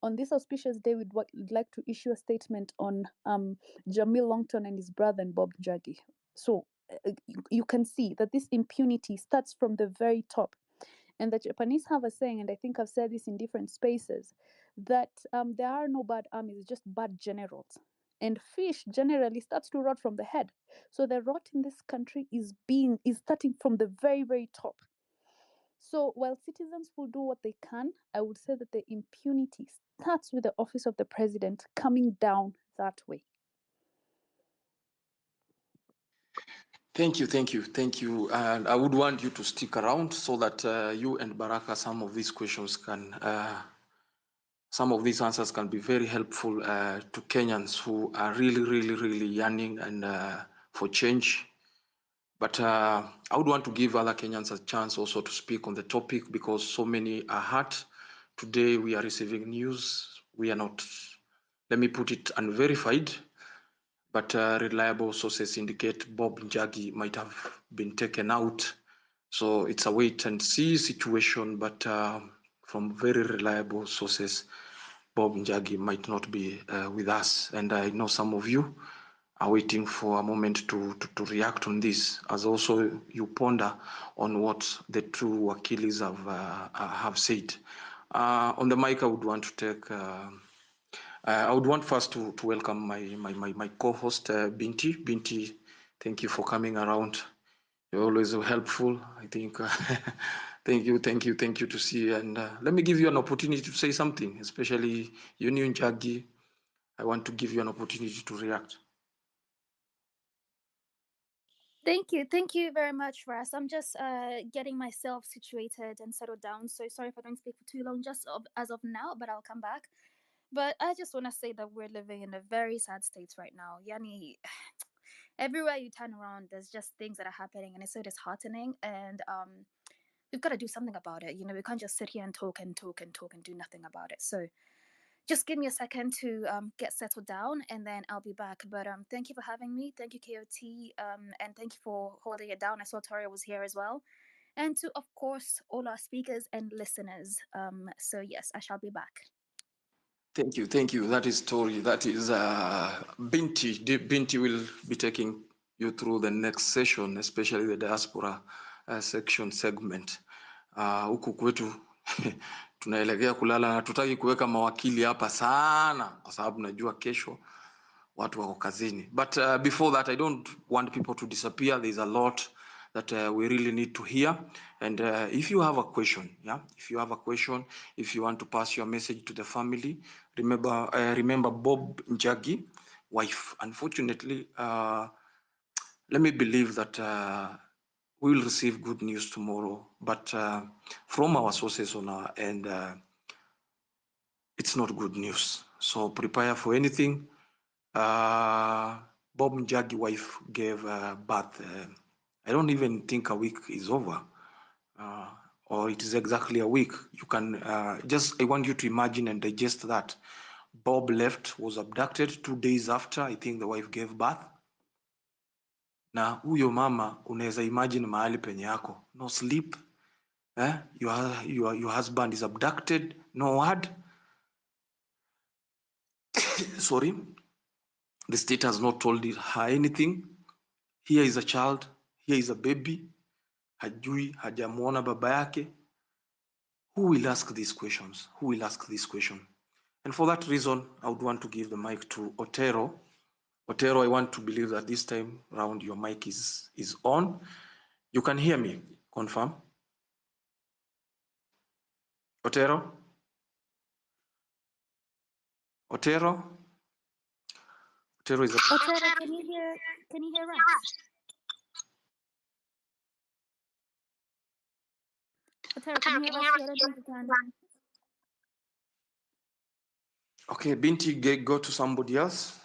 on this auspicious day, we'd like to issue a statement on Jamil Longton and his brother and Bob Njagi. So you can see that this impunity starts from the very top. And the Japanese have a saying, and I think I've said this in different spaces, that there are no bad armies, just bad generals. And fish generally starts to rot from the head. So the rot in this country is starting from the very, very top. So while citizens will do what they can, I would say that the impunity starts with the office of the president coming down that way. Thank you. And I would want you to stick around so that you and Baraka, some of these answers can be very helpful to Kenyans who are really yearning and for change. But I would want to give other Kenyans a chance also to speak on the topic, because so many are hurt. Today we are receiving news. We are not, let me put it, unverified, but reliable sources indicate Bob Njagi might have been taken out. So it's a wait and see situation, but from very reliable sources, Bob Njagi might not be with us. And I know some of you are waiting for a moment to react on this, as also you ponder on what the two Wakilis have said. On the mic, I would want to take I would want first to welcome my co-host Binti. Binti, thank you for coming around. You're always so helpful. I think. Thank you to see. And let me give you an opportunity to say something, especially you new Njagi. I want to give you an opportunity to react. Thank you very much, Ras. I'm just getting myself situated and settled down. So sorry if I don't speak for too long, just as of now, but I'll come back. But I just want to say that we're living in a very sad state right now. Yani, everywhere you turn around, there's just things that are happening, and it's so disheartening. And we've got to do something about it. You know, we can't just sit here and talk and do nothing about it. So just give me a second to get settled down, and then I'll be back. But thank you for having me. Thank you, KOT, and thank you for holding it down. I saw Toria was here as well, and to, of course, all our speakers and listeners. So yes, I shall be back. Thank you. That is Tori. That is Binti. Binti will be taking you through the next session, especially the diaspora section segment. Huku kwetu tunaelekea kulala, hatutaki kuweka mawakili hapa sana kwa sababu najua kesho watu wako kazini. But before that, I don't want people to disappear. There's a lot that we really need to hear. And if you have a question, if you want to pass your message to the family, remember Bob Njagi, wife. Unfortunately, let me believe that we will receive good news tomorrow. But from our sources on our end, it's not good news. So prepare for anything. Bob Njagi wife gave birth. I don't even think a week is over, or it is exactly a week. You can I want you to imagine and digest that. Bob left, was abducted 2 days after, I think the wife gave birth. Na huyo mama unaweza imagine mahali penye yako. No sleep. Your husband is abducted, no word. Sorry. The state has not told her anything. Here is a child, here is a baby. Hajui, hajamuona baba yake. Who will ask these questions? And for that reason, I would want to give the mic to Otero. Otero, I want to believe that this time round your mic is on. You can hear me, confirm? Otero? Otero is a... Otero, can you hear us? Otero, can you hear us? I don't think you can. Okay, Binti, go to somebody else.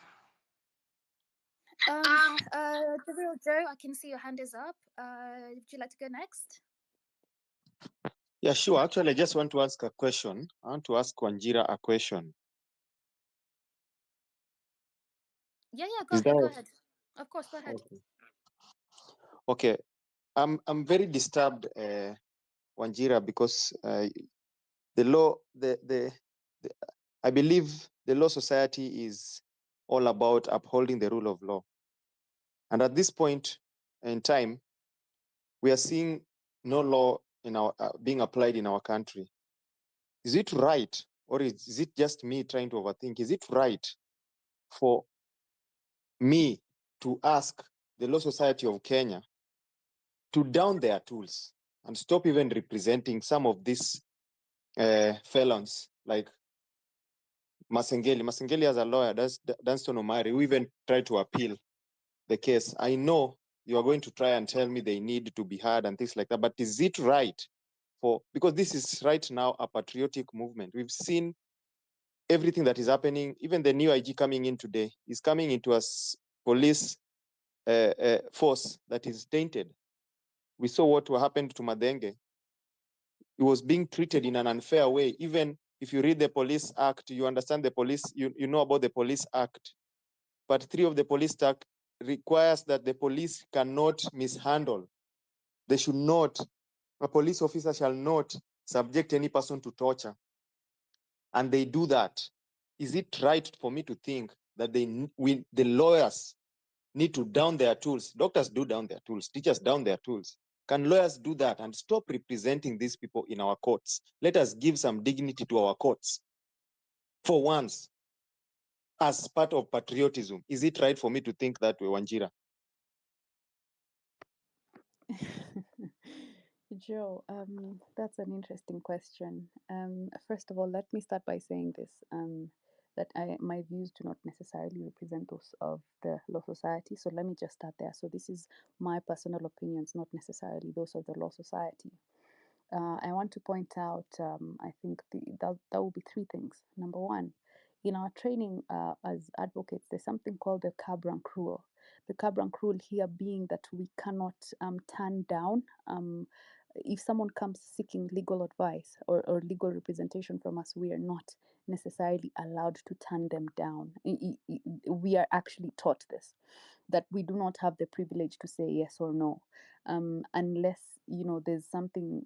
The real Joe, I can see your hand is up. Would you like to go next? Yeah, sure. Actually, I just want to ask a question. I want to ask Wanjira a question. Yeah, go ahead. Of course, go ahead. Okay. I'm very disturbed, Wanjira, because the law, I believe the law society is all about upholding the rule of law. And at this point in time, we are seeing no law in our being applied in our country. Is it right, or is it just me trying to overthink? Is it right for me to ask the Law Society of Kenya to down their tools and stop even representing some of these felons like Masengeli? Masengeli as a lawyer, Dunstan Omari, who even tried to appeal the case. I know you are going to try and tell me they need to be heard and things like that, but is it right because this is right now a patriotic movement. We've seen everything that is happening. Even the new IG coming in today is coming into a police force that is tainted. We saw what happened to Madenge. He was being treated in an unfair way. Even if you read the Police Act, you understand the police, you know about the Police Act. Part 3 of the Police Act requires that the police cannot mishandle. They should not, a police officer shall not subject any person to torture. And they do that. Is it right for me to think that the lawyers need to down their tools? Doctors do down their tools, teachers down their tools. Can lawyers do that and stop representing these people in our courts? Let us give some dignity to our courts for once. as part of patriotism. Is it right for me to think that way, Wanjira? Joe, that's an interesting question. First of all, let me start by saying this, that my views do not necessarily represent those of the Law Society. So let me just start there. So this is my personal opinions, not necessarily those of the Law Society. I want to point out, I think that will be three things. Number one, in our training as advocates, there's something called the Cabranc rule. The Cabranc rule here being that we cannot turn down if someone comes seeking legal advice or legal representation from us, we are not necessarily allowed to turn them down. We are actually taught this, that we do not have the privilege to say yes or no, unless there's something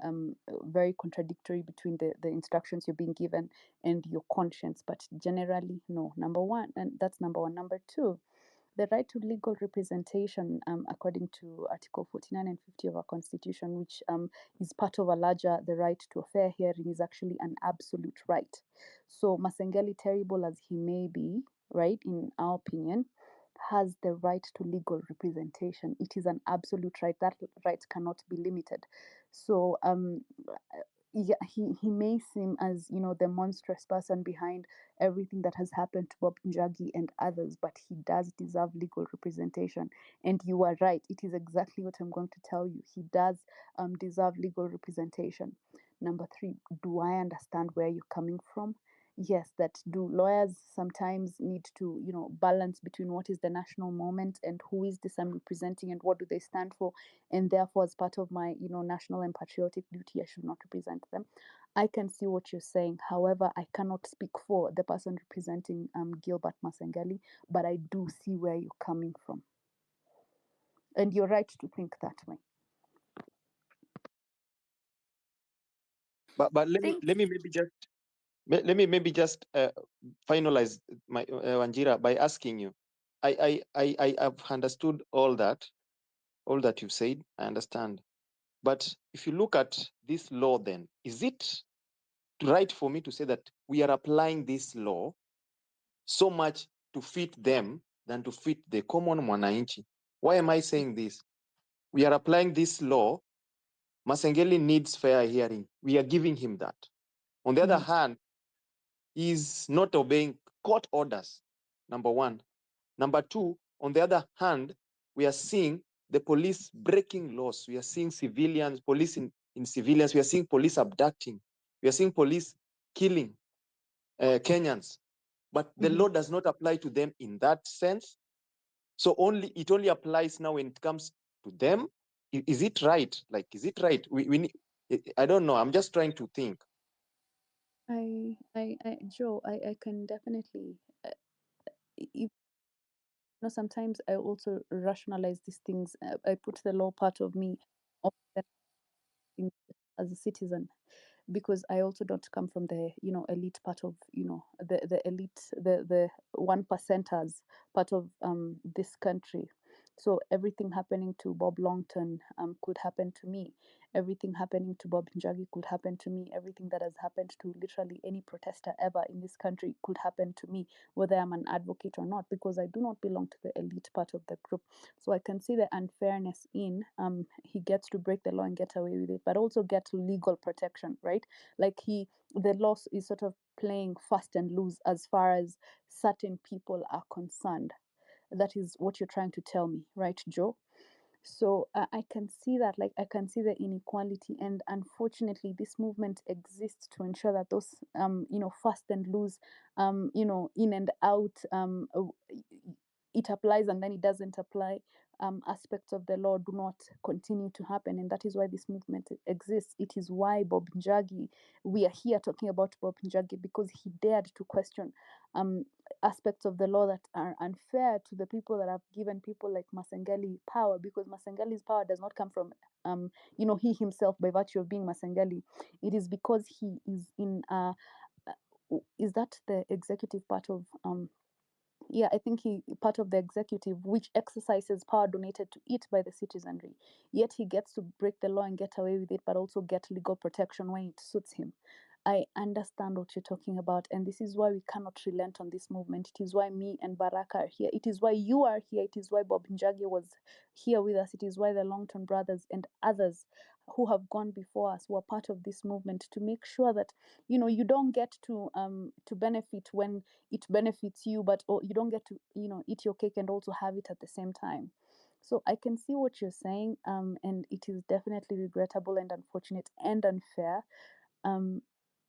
very contradictory between the instructions you're being given and your conscience. But generally, no. Number one, and that's number one. Number two, the right to legal representation, according to Article 49 and 50 of our Constitution, which is part of a larger, the right to a fair hearing, is actually an absolute right. So Masengeli, terrible as he may be, right, in our opinion, has the right to legal representation. It is an absolute right. That right cannot be limited. So yeah, he may seem as the monstrous person behind everything that has happened to Bob Njagi and others, but he does deserve legal representation. And you are right, it is exactly what I'm going to tell you. He does deserve legal representation. Number three, do I understand where you're coming from? Yes, that do lawyers sometimes need to balance between what is the national moment and who is this I'm representing and what do they stand for, and therefore as part of my national and patriotic duty I should not represent them. I can see what you're saying. However, I cannot speak for the person representing Gilbert Masengeli, but I do see where you're coming from, and you're right to think that way. But let me maybe just finalize my Wanjira by asking you. I have understood all that you've said. I understand. But if you look at this law, then is it right for me to say that we are applying this law so much to fit them than to fit the common mwananchi? Why am I saying this? We are applying this law. Masengeli needs fair hearing. We are giving him that. On the other hand, he's not obeying court orders, number one. Number two, on the other hand, we are seeing the police breaking laws. We are seeing civilians, police in civilians. We are seeing police abducting. We are seeing police killing Kenyans. But the law does not apply to them in that sense. So it only applies now when it comes to them. Is it right? Like, is it right? We need, I don't know. I'm just trying to think. Joe, I can definitely, sometimes I also rationalize these things. I put the law part of me on as a citizen, because I also don't come from the elite part of the elite, the 1%ers part of this country. So everything happening to Bob Longton could happen to me. Everything happening to Bob Njagi could happen to me. Everything that has happened to literally any protester ever in this country could happen to me, whether I'm an advocate or not, because I do not belong to the elite part of the group. So I can see the unfairness in he gets to break the law and get away with it, but also get legal protection, right? Like the law is sort of playing fast and loose as far as certain people are concerned. That is what you're trying to tell me, right, Joe? So I can see that, like, I can see the inequality, and unfortunately this movement exists to ensure that those fast and loose in and out, it applies and then it doesn't apply, aspects of the law do not continue to happen. And that is why this movement exists. It is why Bob Njagi, we are here talking about Bob Njagi, because he dared to question aspects of the law that are unfair to the people that have given people like Masengeli power, because Masengeli's power does not come from he himself by virtue of being Masengeli. It is because he is in is that the executive part of yeah, I think he part of the executive, which exercises power donated to it by the citizenry. Yet he gets to break the law and get away with it, but also get legal protection when it suits him. I understand what you're talking about, and this is why we cannot relent on this movement. It is why me and Baraka are here. It is why you are here. It is why Bob Njagi was here with us. It is why the Longton brothers and others who have gone before us were part of this movement, to make sure that you don't get to benefit when it benefits you, but you don't get to eat your cake and also have it at the same time. So I can see what you're saying, and it is definitely regrettable and unfortunate and unfair. Um,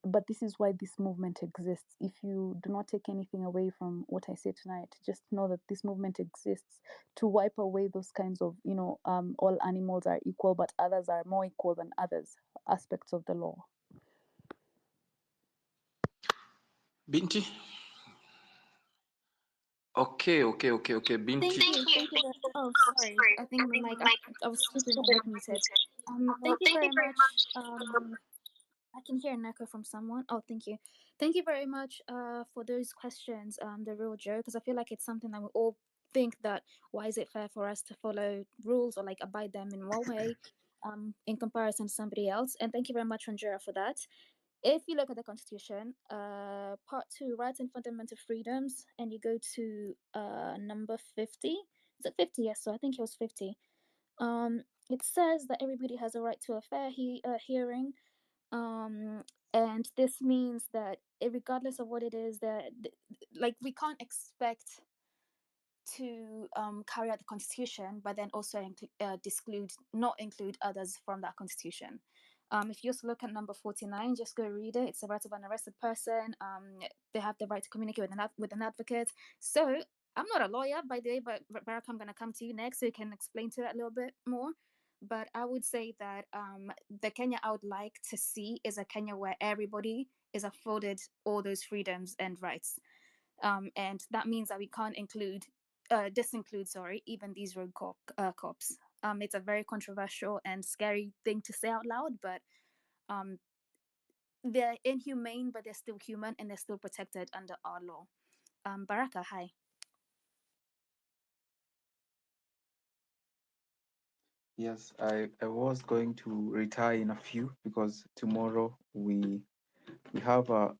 but this is why this movement exists. If you do not take anything away from what I say tonight, just know that this movement exists to wipe away those kinds of, all animals are equal, but others are more equal than others aspects of the law. Binti. Okay, Binti. Thank you. Oh, sorry. I think the mic. I was stupid. My mic muted. Thank you very much. I can hear an echo from someone. Oh, thank you. Thank you very much for those questions, the real Joe, because I feel like it's something that we all think that why is it fair for us to follow rules or like abide them in one way in comparison to somebody else. And thank you very much, Ranjira, for that. If you look at the Constitution, Part 2, Rights and Fundamental Freedoms, and you go to number 50, is it 50? Yes, so I think it was 50. It says that everybody has a right to a fair hearing, and this means that regardless of what it is, that like we can't expect to carry out the Constitution, but then also not include others from that Constitution. If you just look at number 49, just go read it. It's the right of an arrested person. They have the right to communicate with an advocate. So I'm not a lawyer, by the way, but Barack, I'm going to come to you next so you can explain to that a little bit more. But I would say that the Kenya I would like to see is a Kenya where everybody is afforded all those freedoms and rights. And that means that we can't disinclude even these rogue cops. It's a very controversial and scary thing to say out loud, but they're inhumane, but they're still human and they're still protected under our law. Baraka, hi. Yes, I was going to retire in a few because tomorrow we have a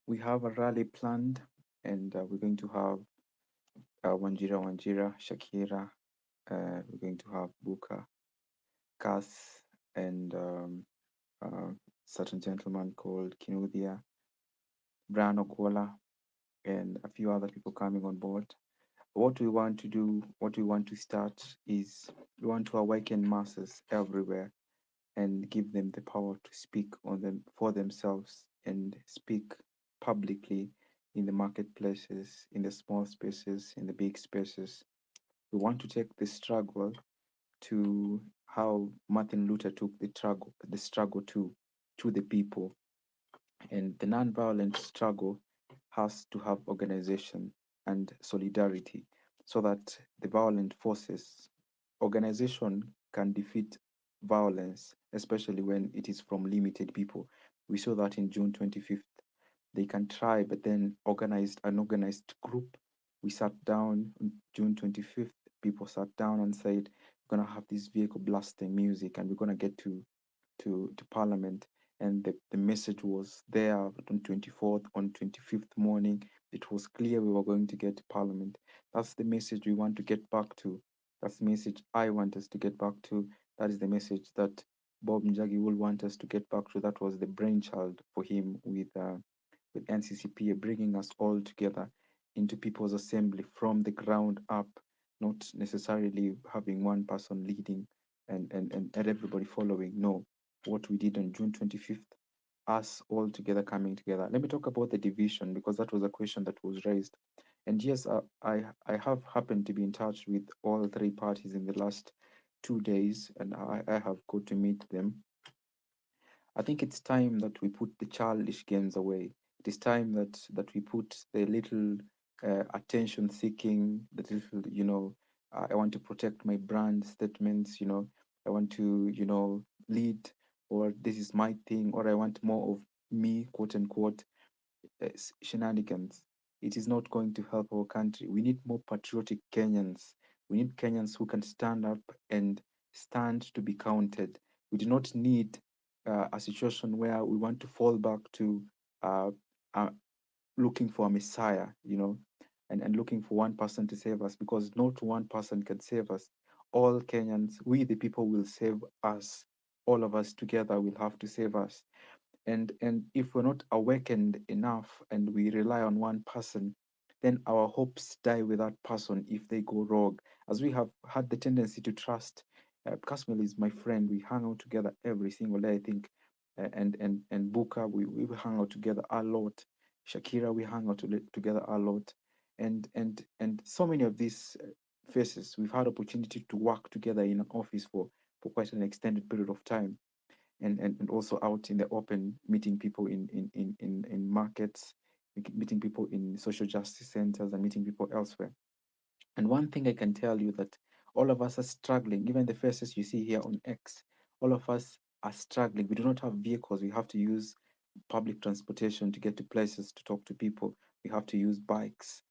rally planned, and we're going to have Wanjira, Shakira. We're going to have Buka, Kath, and certain gentleman called Kinuthia, Brian Okola, and a few other people coming on board. What we want to do, what we want to start is we want to awaken masses everywhere and give them the power to speak on them for themselves and speak publicly in the marketplaces, in the small spaces, in the big spaces. We want to take the struggle to how Martin Luther took the struggle to the people. And the nonviolent struggle has to have organization and solidarity so that the violent forces, organization can defeat violence, especially when it is from limited people. We saw that in June 25th. They can try, but then an organized group. We sat down on June 25th. People sat down and said, we're going to have this vehicle blasting music and we're going to get to Parliament. And the message was there on 24th, on 25th morning. It was clear we were going to get to Parliament. That's the message we want to get back to. That's the message I want us to get back to. That is the message that Bob Njagi will want us to get back to. That was the brainchild for him with NCCP, bringing us all together into People's Assembly from the ground up, not necessarily having one person leading and everybody following. No, what we did on June 25th, us all together coming together. Let me talk about the division because that was a question that was raised. And yes, I have happened to be in touch with all three parties in the last 2 days, and I have got to meet them. I think it's time that we put the childish games away. It is time that we put the little attention seeking, the little, I want to protect my brand statements, I want to, lead, or this is my thing, or I want more of me, quote unquote, shenanigans. It is not going to help our country. We need more patriotic Kenyans. We need Kenyans who can stand up and stand to be counted. We do not need a situation where we want to fall back to uh, looking for a Messiah, and looking for one person to save us, because not one person can save us. All Kenyans, we the people, will save us. All of us together will have to save us. And if we're not awakened enough and we rely on one person, then our hopes die with that person if they go rogue. As we have had the tendency to trust, Kasmil is my friend. We hang out together every single day, I think. And Buka, we hang out together a lot. Shakira, we hang out together a lot. And so many of these faces, we've had opportunity to work together in an office for quite an extended period of time, and also out in the open, meeting people in markets, meeting people in social justice centers, and meeting people elsewhere. And one thing I can tell you, that all of us are struggling. Even the faces you see here on X, all of us are struggling. We do not have vehicles. We have to use public transportation to get to places, to talk to people. We have to use bikes.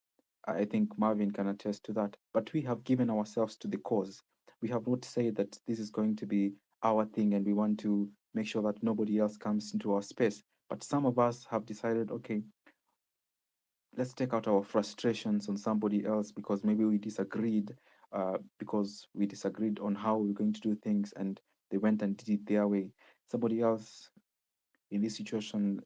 I think Marvin can attest to that. But we have given ourselves to the cause. We have not said that this is going to be our thing and we want to make sure that nobody else comes into our space. But some of us have decided, okay, let's take out our frustrations on somebody else, because maybe we disagreed, on how we're going to do things, and they went and did it their way. Somebody else in this situation,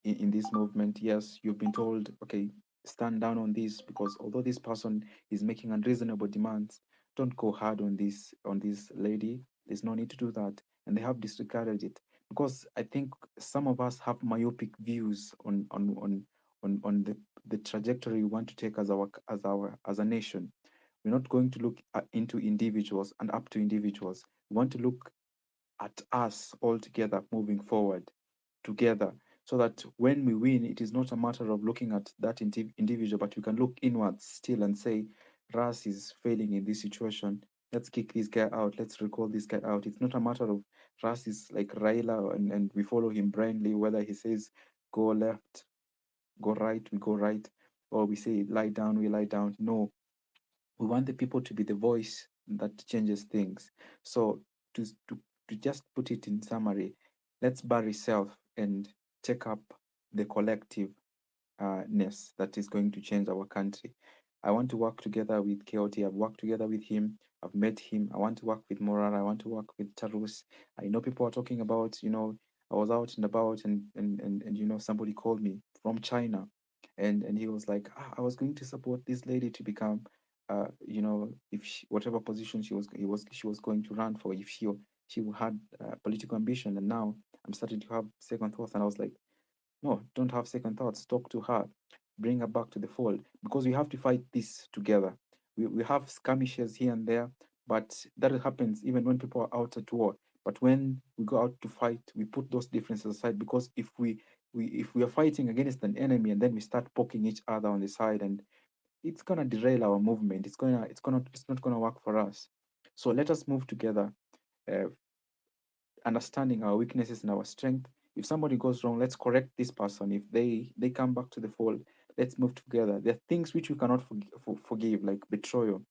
in this movement, yes, you've been told, okay, stand down on this, because although this person is making unreasonable demands, don't go hard on this lady. There's no need to do that. And they have disregarded it, because I think some of us have myopic views on the trajectory we want to take as a nation. We're not going to look into individuals and up to individuals. We want to look at us all together, moving forward together, so that when we win, it is not a matter of looking at that individual, but we can look inwards still and say, Ras is failing in this situation. Let's kick this guy out. Let's recall this guy out. It's not a matter of Ras is like Raila, and we follow him blindly, whether he says go left, go right, we go right, or we say lie down, we lie down. No, we want the people to be the voice that changes things. So to, to, to just put it in summary, let's bury self and take up the collective ness that is going to change our country. I want to work together with KOT. I've worked together with him. I've met him. I want to work with Morara. I want to work with Tarus. I know people are talking about, I was out and about, and somebody called me from China, and he was like, I was going to support this lady to become, if whatever position she was going to run for, if she had political ambition. And now I'm starting to have second thoughts, and I was like, no, don't have second thoughts. Talk to her, bring her back to the fold, because we have to fight this together. We have skirmishes here and there, but that happens even when people are out at war. But when we go out to fight, we put those differences aside, because if we are fighting against an enemy and then we start poking each other on the side, and it's gonna derail our movement. It's not gonna work for us. So let us move together, uh, understanding our weaknesses and our strength. If somebody goes wrong, let's correct this person. If they come back to the fold, let's move together. There are things which we cannot forgive, like betrayal.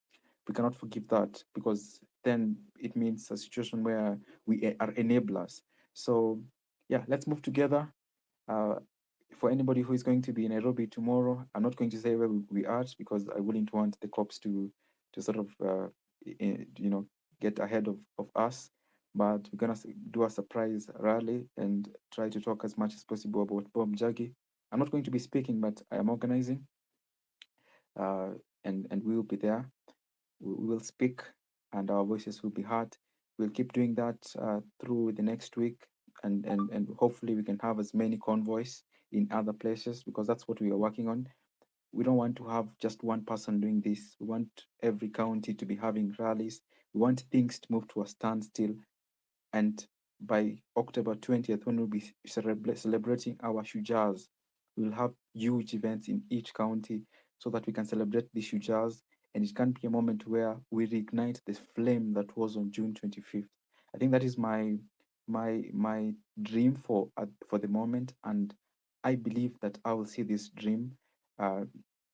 We cannot forgive that, because then it means a situation where we are enablers. So yeah, let's move together. Uh, for anybody who is going to be in Nairobi tomorrow, I'm not going to say where we are, because I wouldn't want the cops to sort of get ahead of us. But we're gonna do a surprise rally and try to talk as much as possible about Bob Njagi. I'm not going to be speaking, but I am organizing, uh, and we will be there. We will speak, and our voices will be heard. We'll keep doing that through the next week, and hopefully we can have as many convoys in other places, because that's what we are working on. We don't want to have just one person doing this. We want every county to be having rallies. We want things to move to a standstill. And by October 20th, when we'll be celebrating our Shujaz, we'll have huge events in each county so that we can celebrate the Shujaz. And it can be a moment where we reignite the flame that was on June 25th. I think that is my dream for the moment. And I believe that I will see this dream uh,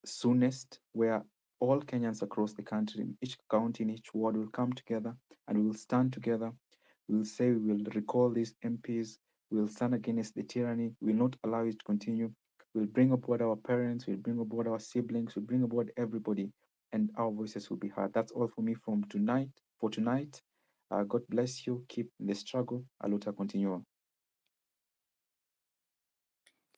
soonest, where all Kenyans across the country, in each county, in each ward, will come together and we will stand together. We'll say we will recall these MPs. We'll stand against the tyranny. We'll not allow it to continue. We'll bring aboard our parents. We'll bring aboard our siblings. We'll bring aboard everybody, and our voices will be heard. That's all for me from tonight. For tonight, God bless you. Keep the struggle. Aluta continua.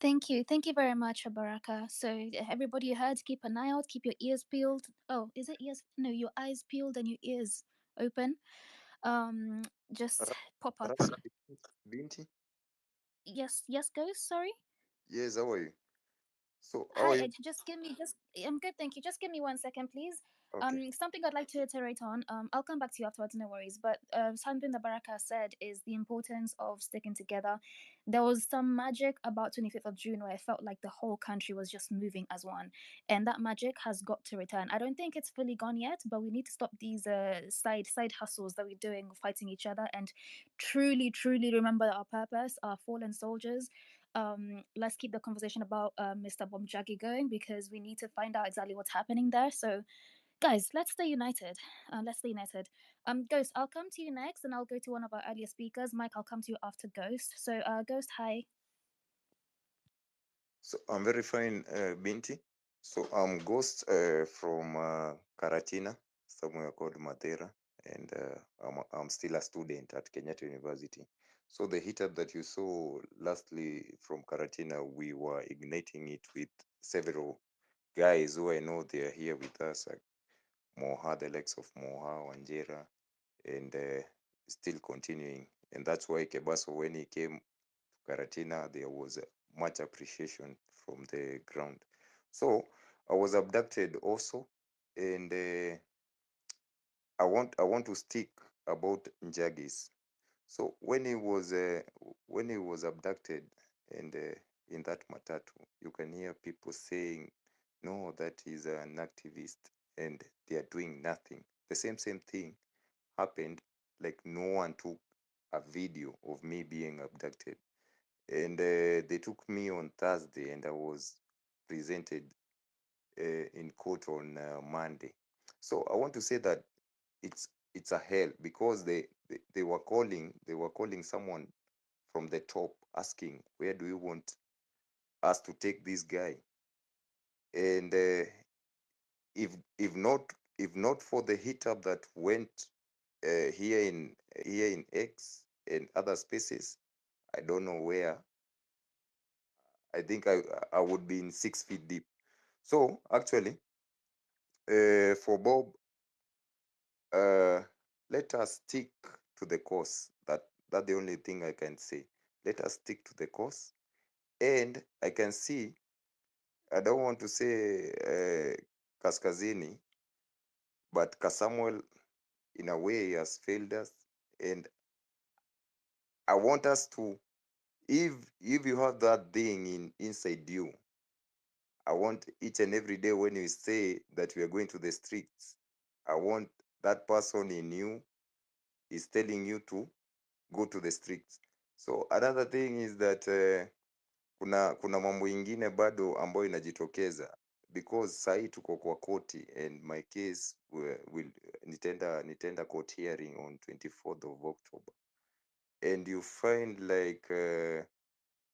Thank you. Thank you very much, Baraka. So everybody you heard, keep an eye out, keep your ears peeled. Oh, is it ears? No, your eyes peeled and your ears open. Just pop up. Binti? Yes, Ghost, sorry. Yes, how are you? So, how Hi, are you? I'm good, thank you. Just give me 1 second, please. Okay. Something I'd like to iterate on. I'll come back to you afterwards, no worries. But something that Baraka said is the importance of sticking together. There was some magic about 25th of June where I felt like the whole country was just moving as one, and that magic has got to return. I don't think it's fully gone yet, but we need to stop these side hustles that we're doing, fighting each other, and truly remember our purpose, our fallen soldiers. Let's keep the conversation about Mr. Njagi going, because we need to find out exactly what's happening there. So guys, let's stay united. Ghost, I'll come to you next, and I'll go to one of our earlier speakers. Mike, I'll come to you after Ghost. So Ghost, hi. So, I'm very fine, Binti. So, I'm Ghost from Karatina, somewhere called Madeira, and I'm still a student at Kenyatta University. So, the heat up that you saw lastly from Karatina, we were igniting it with several guys who I know they are here with us, like Moha, the likes of Moha, Wanjera, and still continuing. And that's why Kebaso, when he came to Karatina, there was much appreciation from the ground. So I was abducted also, and I want to stick about Njagis. So when he was abducted, and in that matatu, you can hear people saying, "No, that is an activist," and they are doing nothing. The same thing happened. Like, no one took a video of me being abducted, and they took me on Thursday, and I was presented in court on Monday. So I want to say that it's a hell, because they were calling someone from the top, asking, where do you want us to take this guy? And if not for the hit up that went here in X and other spaces, I don't know where. I think I would be in 6 feet deep. So actually, for Bob, let us stick to the course. That's the only thing I can say. Let us stick to the course. And I can see, I don't want to say Kaskazini, but Kasamuel, in a way, has failed us. And I want us to, if you have that thing inside you, I want each and every day when you say that we are going to the streets, I want that person in you is telling you to go to the streets. So another thing is that kuna mambo ingine bado ambayo inajitokeza, because sahi tuko kwa koti, and my case nitaenda court hearing on 24th of October, and you find like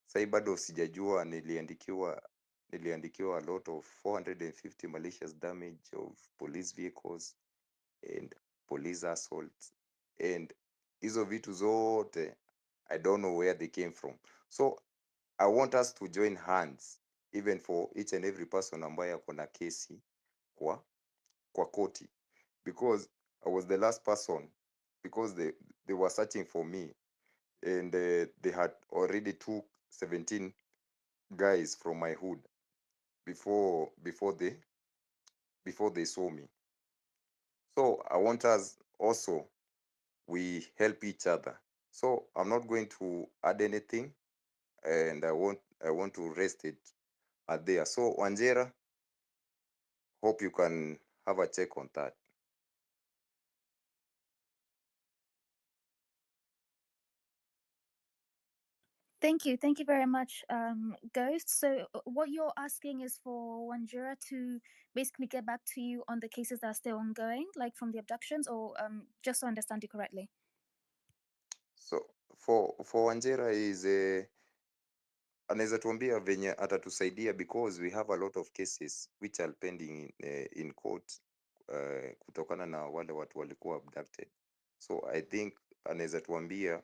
sahi bado sijajua, niliandikiwa a lot of 450 malicious damage of police vehicles and police assault, and hizo vitu zote I don't know where they came from. So I want us to join hands, even for each and every person ambaye ako na kesi kwa koti, because I was the last person, because they were searching for me, and they had already took 17 guys from my hood before they saw me. So I want us also, we help each other. So I'm not going to add anything, and I want to rest it at there. So Wanjera, hope you can have a check on that. Thank you very much, Ghost. So what you're asking is for Wanjira to basically get back to you on the cases that are still ongoing, like from the abductions, or just to understand you correctly. So for Wanjera is anaweza tuambia venye atatusaidia because we have a lot of cases which are pending in court kutokana na wale watu walikuwa abducted. So I think anaweza tuambia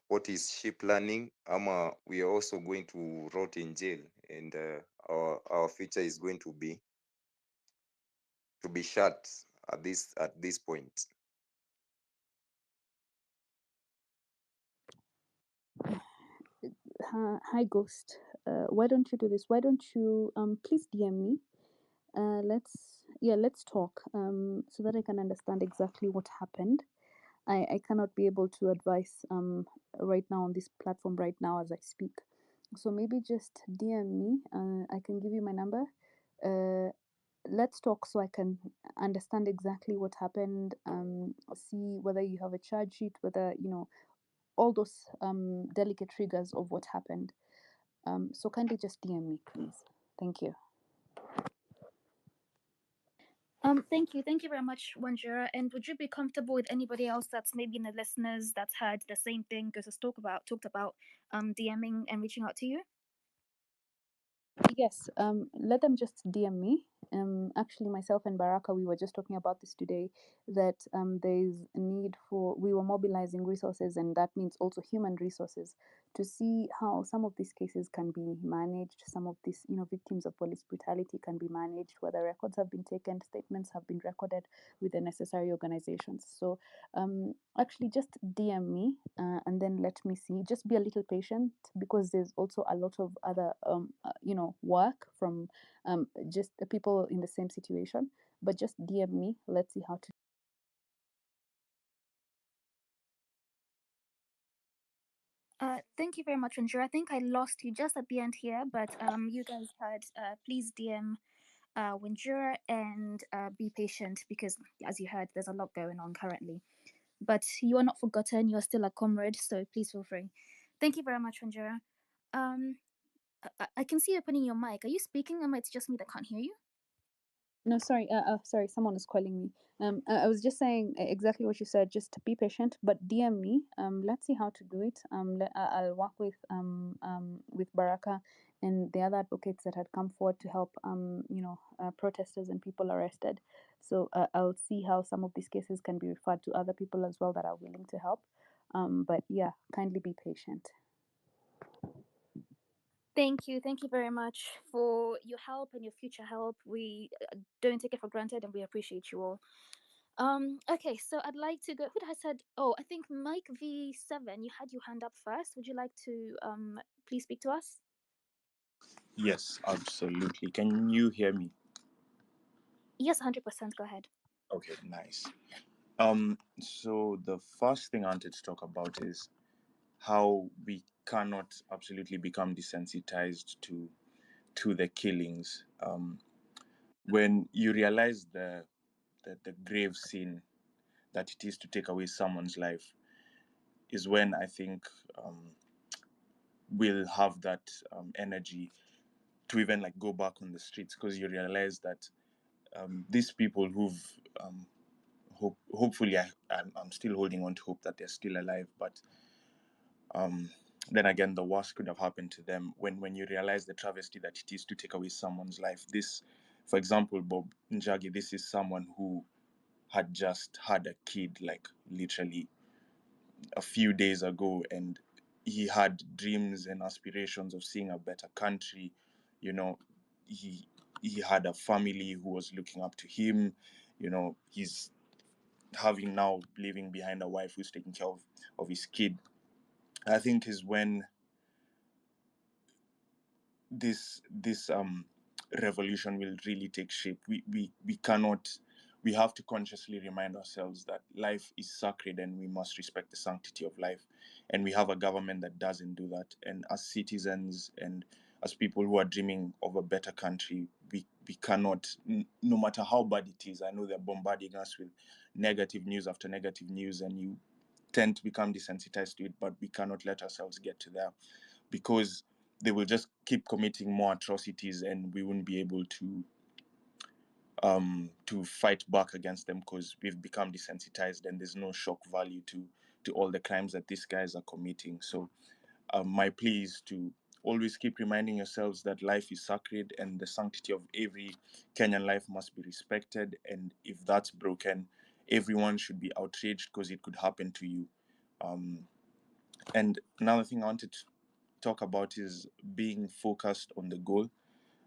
what is she planning, ama we are also going to rot in jail and our future is going to be shut at this point. Hi Ghost. Why don't you do this? Why don't you please DM me? Let's talk so that I can understand exactly what happened. I cannot be able to advise right now on this platform right now as I speak. So maybe just DM me. I can give you my number. Let's talk so I can understand exactly what happened. See whether you have a charge sheet, whether you know all those delicate triggers of what happened. So kindly just DM me, please. Thank you. Thank you very much, Wanjira. And would you be comfortable with anybody else that's maybe in the listeners that's heard the same thing Gus talked about DMing and reaching out to you? Yes, let them just DM me. Actually, myself and Baraka, we were just talking about this today, that there's a need for, we were mobilizing resources, and that means also human resources, to see how some of these cases can be managed, some of these, victims of police brutality can be managed, whether records have been taken, statements have been recorded with the necessary organizations. So actually just DM me and then let me see. Just be a little patient, because there's also a lot of other work from just the people in the same situation. But just DM me. Let's see how to. Thank you very much, Wanjira. I think I lost you just at the end here, but you guys heard. Please DM Wanjira and be patient, because as you heard, there's a lot going on currently. But you are not forgotten. You are still a comrade, so please feel free. Thank you very much, Wanjira. I can see you opening your mic. Are you speaking, or it's just me that can't hear you? No, sorry. Sorry, someone is calling me. I was just saying exactly what you said. Just be patient, but DM me. Let's see how to do it. I'll work with Baraka and the other advocates that had come forward to help. Protesters and people arrested. So I'll see how some of these cases can be referred to other people as well that are willing to help. But yeah, kindly be patient. Thank you very much for your help and your future help. We don't take it for granted, and we appreciate you all. Okay, so I'd like to go. Who had said? Oh, I think Mike V7. You had your hand up first. Would you like to please speak to us? Yes, absolutely. Can you hear me? Yes, 100%. Go ahead. Okay, nice. So the first thing I wanted to talk about is how we cannot absolutely become desensitized to the killings. When you realize the grave sin that it is to take away someone's life, is when I think we'll have that energy to even like go back on the streets, because you realize that these people who've hopefully I'm still holding on to hope that they're still alive, but then again, the worst could have happened to them. When you realize the travesty that it is to take away someone's life. This, for example, Bob Njagi, this is someone who had just had a kid, like literally a few days ago, and he had dreams and aspirations of seeing a better country. He had a family who was looking up to him. He's having now leaving behind a wife who's taking care of his kid. I think is when this revolution will really take shape. We have to consciously remind ourselves that life is sacred and we must respect the sanctity of life, and we have a government that doesn't do that. And as citizens and as people who are dreaming of a better country, we cannot, no matter how bad it is. I know they're bombarding us with negative news after negative news, and you tend to become desensitized to it, but we cannot let ourselves get to there, because they will just keep committing more atrocities and we won't be able to fight back against them, because we've become desensitized and there's no shock value to to all the crimes that these guys are committing. So my plea is to always keep reminding yourselves that life is sacred and the sanctity of every Kenyan life must be respected. And if that's broken, everyone should be outraged because it could happen to you. And another thing I wanted to talk about is being focused on the goal.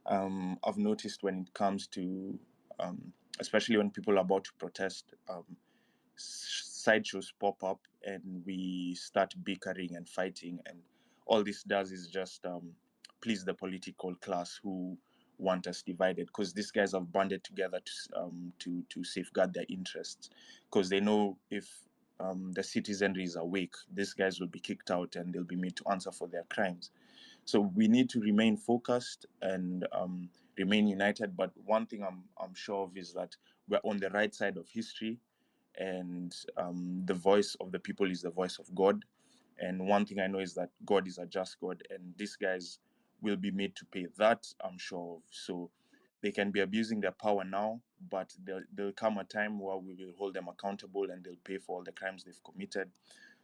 I've noticed when it comes to, especially when people are about to protest, sideshows pop up and we start bickering and fighting, and all this does is just please the political class who want us divided, because these guys have banded together to safeguard their interests, because they know if the citizenry is awake, these guys will be kicked out and they'll be made to answer for their crimes. So we need to remain focused and remain united. But one thing I'm sure of is that we're on the right side of history, and the voice of the people is the voice of God. And one thing I know is that God is a just God, and these guys will be made to pay. That I'm sure of. So they can be abusing their power now, but there'll come a time where we will hold them accountable and they'll pay for all the crimes they've committed.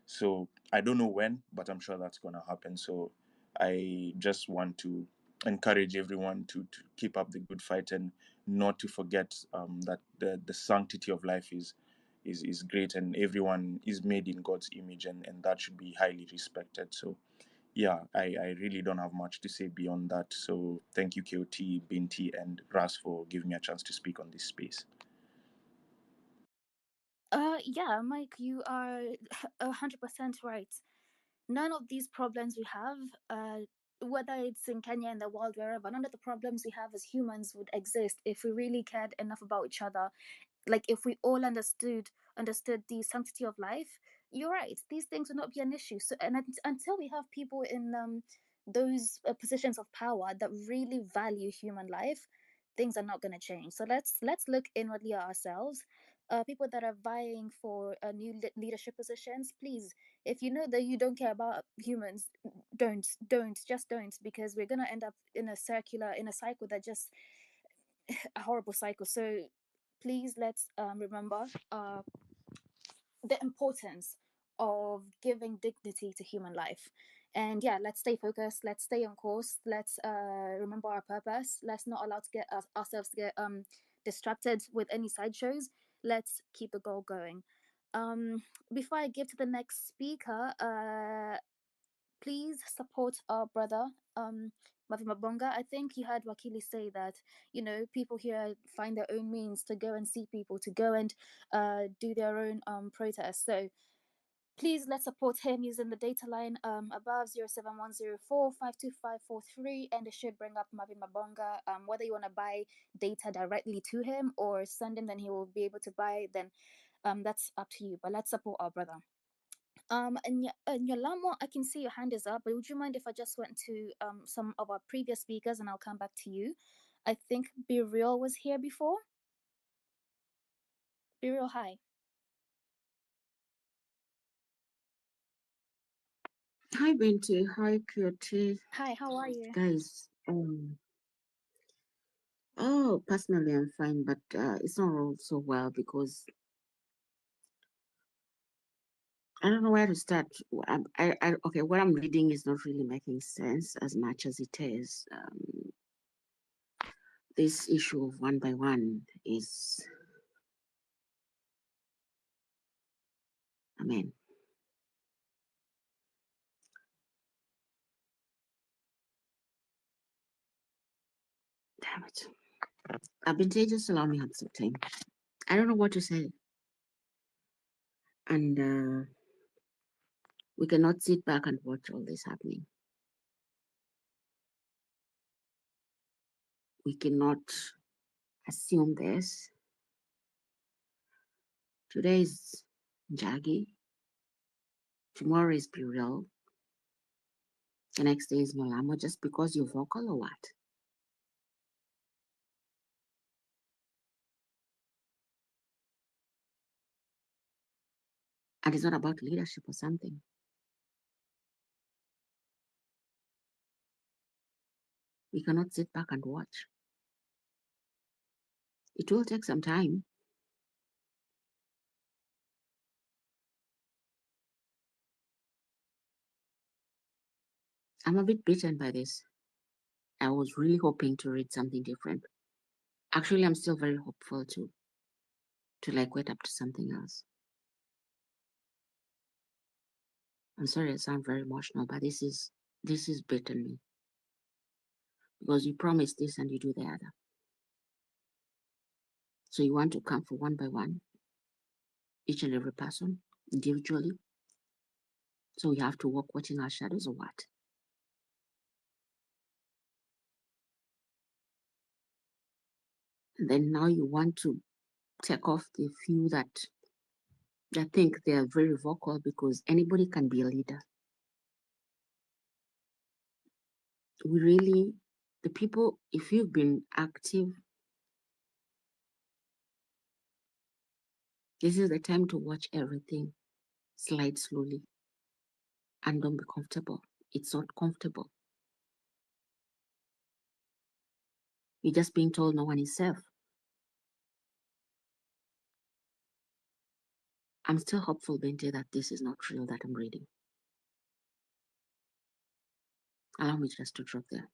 So I don't know when, but I'm sure that's going to happen. So I just want to encourage everyone to keep up the good fight and not to forget that the sanctity of life is great, and everyone is made in God's image, and that should be highly respected. So yeah, I really don't have much to say beyond that. So thank you, KOT, Binti, and Ras for giving me a chance to speak on this space. Yeah, Mike, you are 100% right. None of these problems we have, whether it's in Kenya, in the world, wherever, none of the problems we have as humans would exist if we really cared enough about each other. Like if we all understood the sanctity of life. You're right, these things would not be an issue. So, and until we have people in those positions of power that really value human life, things are not going to change. So let's look inwardly at ourselves. People that are vying for new leadership positions, please, if you know that you don't care about humans, don't, because we're going to end up in a cycle that just a horrible cycle. So please let's remember the importance of giving dignity to human life. And yeah, let's stay focused, let's stay on course, let's remember our purpose. Let's not allow to get ourselves to get distracted with any sideshows. Let's keep the goal going. Before I give to the next speaker, please support our brother Mavi Mabonga. I think you heard Wakili say that, people here find their own means to go and see people, to go and do their own protests. So please let's support him using the data line above 07104525543, and it should bring up Mavi Mabonga. Whether you want to buy data directly to him or send him, then he will be able to buy it. Then that's up to you. But let's support our brother. And Yolamo, I can see your hand is up, but would you mind if I just went to some of our previous speakers and I'll come back to you? I think Be Real was here before. Be Real, hi. Hi, Binti. Hi, QT. Hi, how are you? Guys, personally, I'm fine, but it's not all so well because I don't know where to start. Okay, what I'm reading is not really making sense as much as it is. This issue of one by one is, I mean, damn it. Binti, just allow me some time. I don't know what to say. And we cannot sit back and watch all this happening. We cannot assume this. Today is Njagi. Tomorrow is Burial. The next day is Malamo, just because you're vocal or what? And it's not about leadership or something. We cannot sit back and watch. It will take some time. I'm a bit beaten by this. I was really hoping to read something different. Actually, I'm still very hopeful to like wake up to something else. I'm sorry I sound very emotional, but this is beaten me. Because you promise this and you do the other. So you want to come for one by one, each and every person, individually. So we have to walk watching our shadows or what? And then now you want to take off the few that think they are very vocal because anybody can be a leader. We really, the people, if you've been active, this is the time to watch everything slide slowly and don't be comfortable. It's not comfortable. You're just being told no one is safe. I'm still hopeful, Bente, that this is not real that I'm reading. Allow me just to drop there.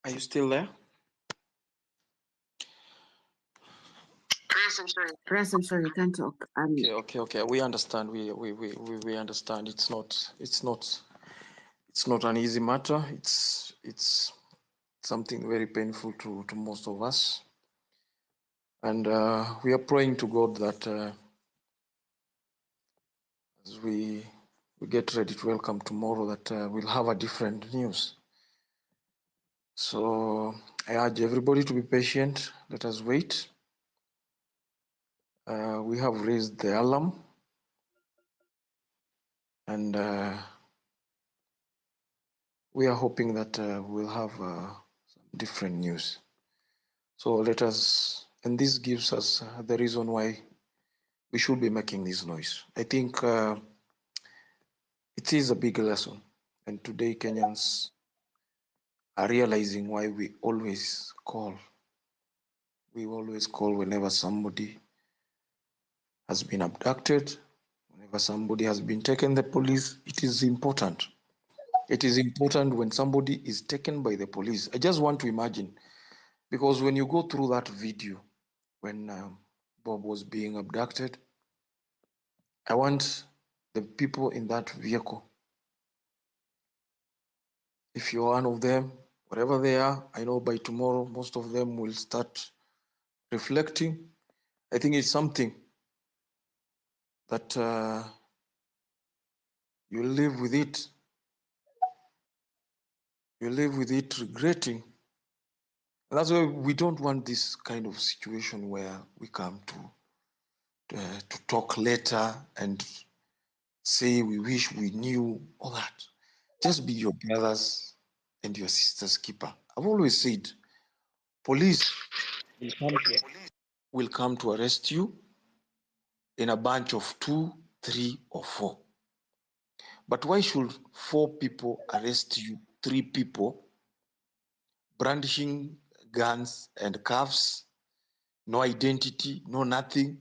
Are you still there? Ras, I'm sorry, I can't talk. Okay. We understand. We understand. It's not an easy matter. It's something very painful to most of us, and we are praying to God that as we get ready to welcome tomorrow, that we'll have a different news. So I urge everybody to be patient. Let us wait. We have raised the alarm, and we are hoping that we'll have some different news. So let us, and this gives us the reason why we should be making this noise. I think it is a big lesson, and today Kenyans are realizing why we always call. We always call whenever somebody has been abducted, whenever somebody has been taken the police. It is important. It is important when somebody is taken by the police. I just want to imagine, because when you go through that video, when Bob was being abducted, I want the people in that vehicle, if you're one of them, wherever they are, I know by tomorrow most of them will start reflecting. I think it's something that you live with it. You live with it regretting. And that's why we don't want this kind of situation where we come to talk later and say we wish we knew all that. Just be your brothers and your sisters' keeper. I've always said, police will come to arrest you in a bunch of 2, 3, or 4. But why should 4 people arrest you, 3 people, brandishing guns and cuffs, no identity, no nothing,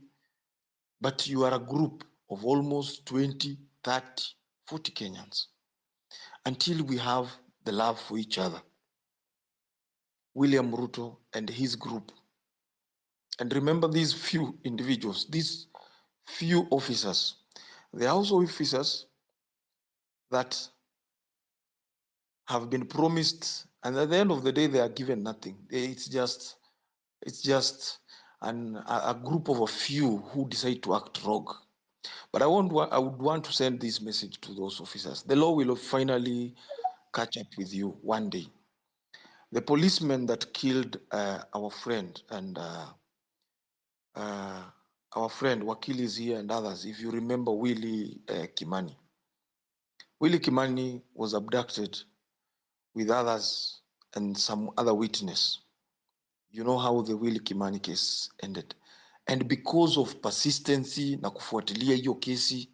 but you are a group of almost 20, 30, 40 Kenyans, until we have the love for each other. William Ruto and his group. And remember these few individuals, these few officers, they are also officers that have been promised, and at the end of the day, they are given nothing. It's just a group of a few who decide to act rogue. But I would want to send this message to those officers. The law will finally catch up with you one day. The policeman that killed our friend and our friend Wakili is here and others, if you remember Willie Kimani. Willie Kimani was abducted with others and some other witness. You know how the Willy Kimani case ended. And because of persistency na kufuatilia hiyo kesi,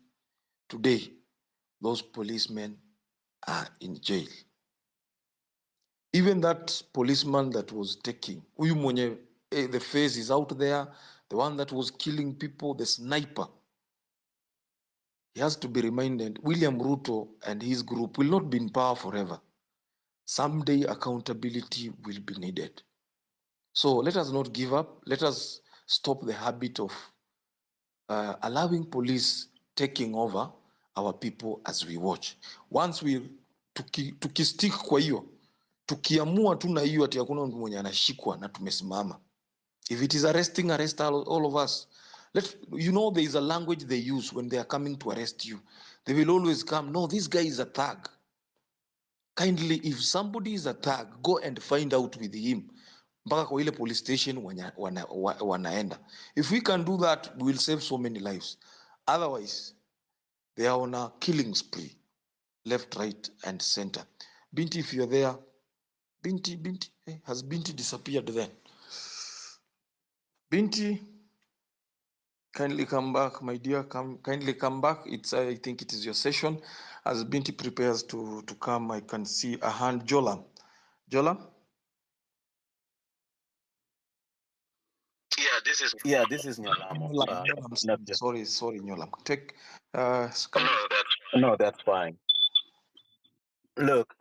today, those policemen are in jail. Even that policeman that was taking, huyu mwenye, the face is out there, the one that was killing people, the sniper, he has to be reminded, William Ruto and his group will not be in power forever. Someday accountability will be needed. So let us not give up. Let us stop the habit of allowing police taking over our people as we watch. Once we tukistick kwa hiyo, tukiamua tu na hiyo ati hakuna mtu mwenye anashikwa na tumesimama. If it is arresting, arrest all of us. You know, there is a language they use when they are coming to arrest you. They will always come, no, this guy is a thug. Kindly, if somebody is a thug, go and find out with him. Mpaka kwa ile police station wanaenda. If we can do that, we will save so many lives. Otherwise, they are on a killing spree, left, right, and center. Binti, if you're there, Binti, has Binti disappeared then? Binti, kindly come back, my dear. Kindly come back. I think it is your session. As Binti prepares to come, I can see a hand. Jola. Yeah, this is Nyolamo. Not just Sorry, Nyolam. Take. no, that's fine. Look,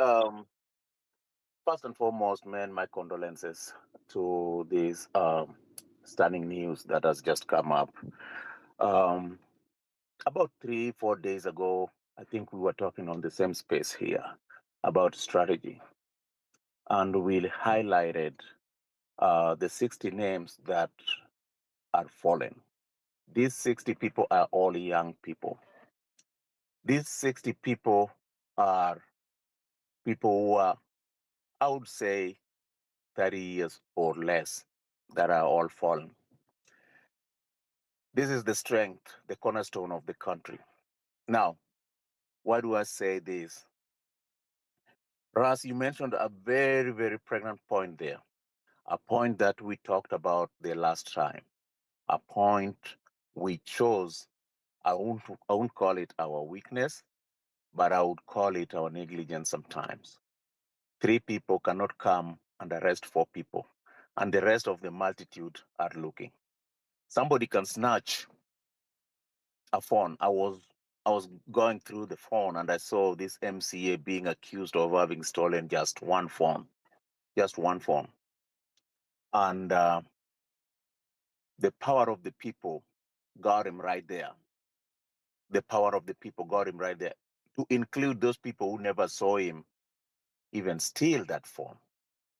first and foremost, man, my condolences to this stunning news that has just come up. About 3-4 days ago, I think we were talking on the same space here about strategy, and we highlighted the 60 names that are fallen. These 60 people are all young people. These 60 people are people who are, I would say, 30 years or less that are all fallen. This is the strength, the cornerstone of the country. Now, why do I say this? Ras, you mentioned a very, very pregnant point there, a point that we talked about the last time, a point we chose. I won't call it our weakness, but I would call it our negligence sometimes. 3 people cannot come and arrest 4 people, and the rest of the multitude are looking. Somebody can snatch a phone. I was going through the phone and I saw this MCA being accused of having stolen just one phone. And the power of the people got him right there. The power of the people got him right there, to include those people who never saw him even steal that phone.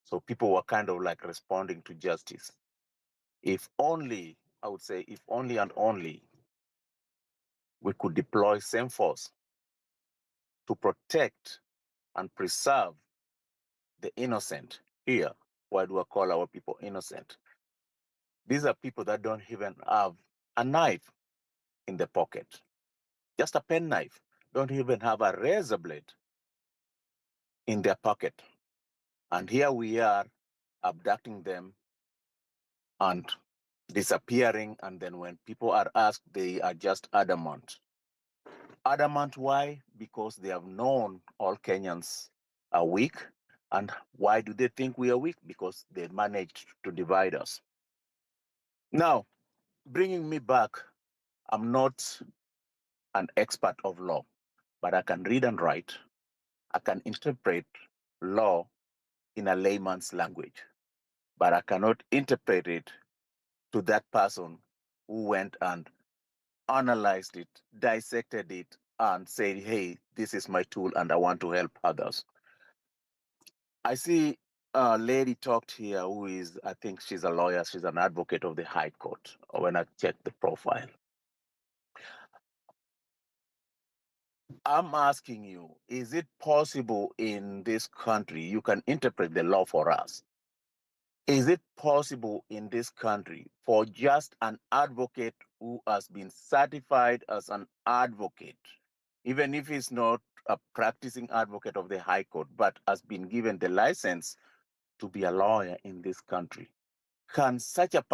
So people were kind of like responding to justice. If only, I would say, if only and only we could deploy same force to protect and preserve the innocent here. Why do I call our people innocent? These are people that don't even have a knife in the pocket, just a pen knife, don't even have a razor blade in their pocket. And here we are abducting them and disappearing. And then when people are asked, they are just adamant. Adamant, why? Because they have known all Kenyans are weak. And why do they think we are weak? Because they managed to divide us. Now, bringing me back, I'm not an expert of law, but I can read and write. I can interpret law in a layman's language, but I cannot interpret it to that person who went and analyzed it, dissected it, and said, hey, this is my tool and I want to help others. I see a lady talked here who is, I think she's a lawyer, she's an advocate of the High Court, when I checked the profile. I'm asking you, is it possible in this country, you can interpret the law for us, is it possible in this country for just an advocate who has been certified as an advocate, even if he's not a practicing advocate of the High Court, but has been given the license to be a lawyer in this country? can such a person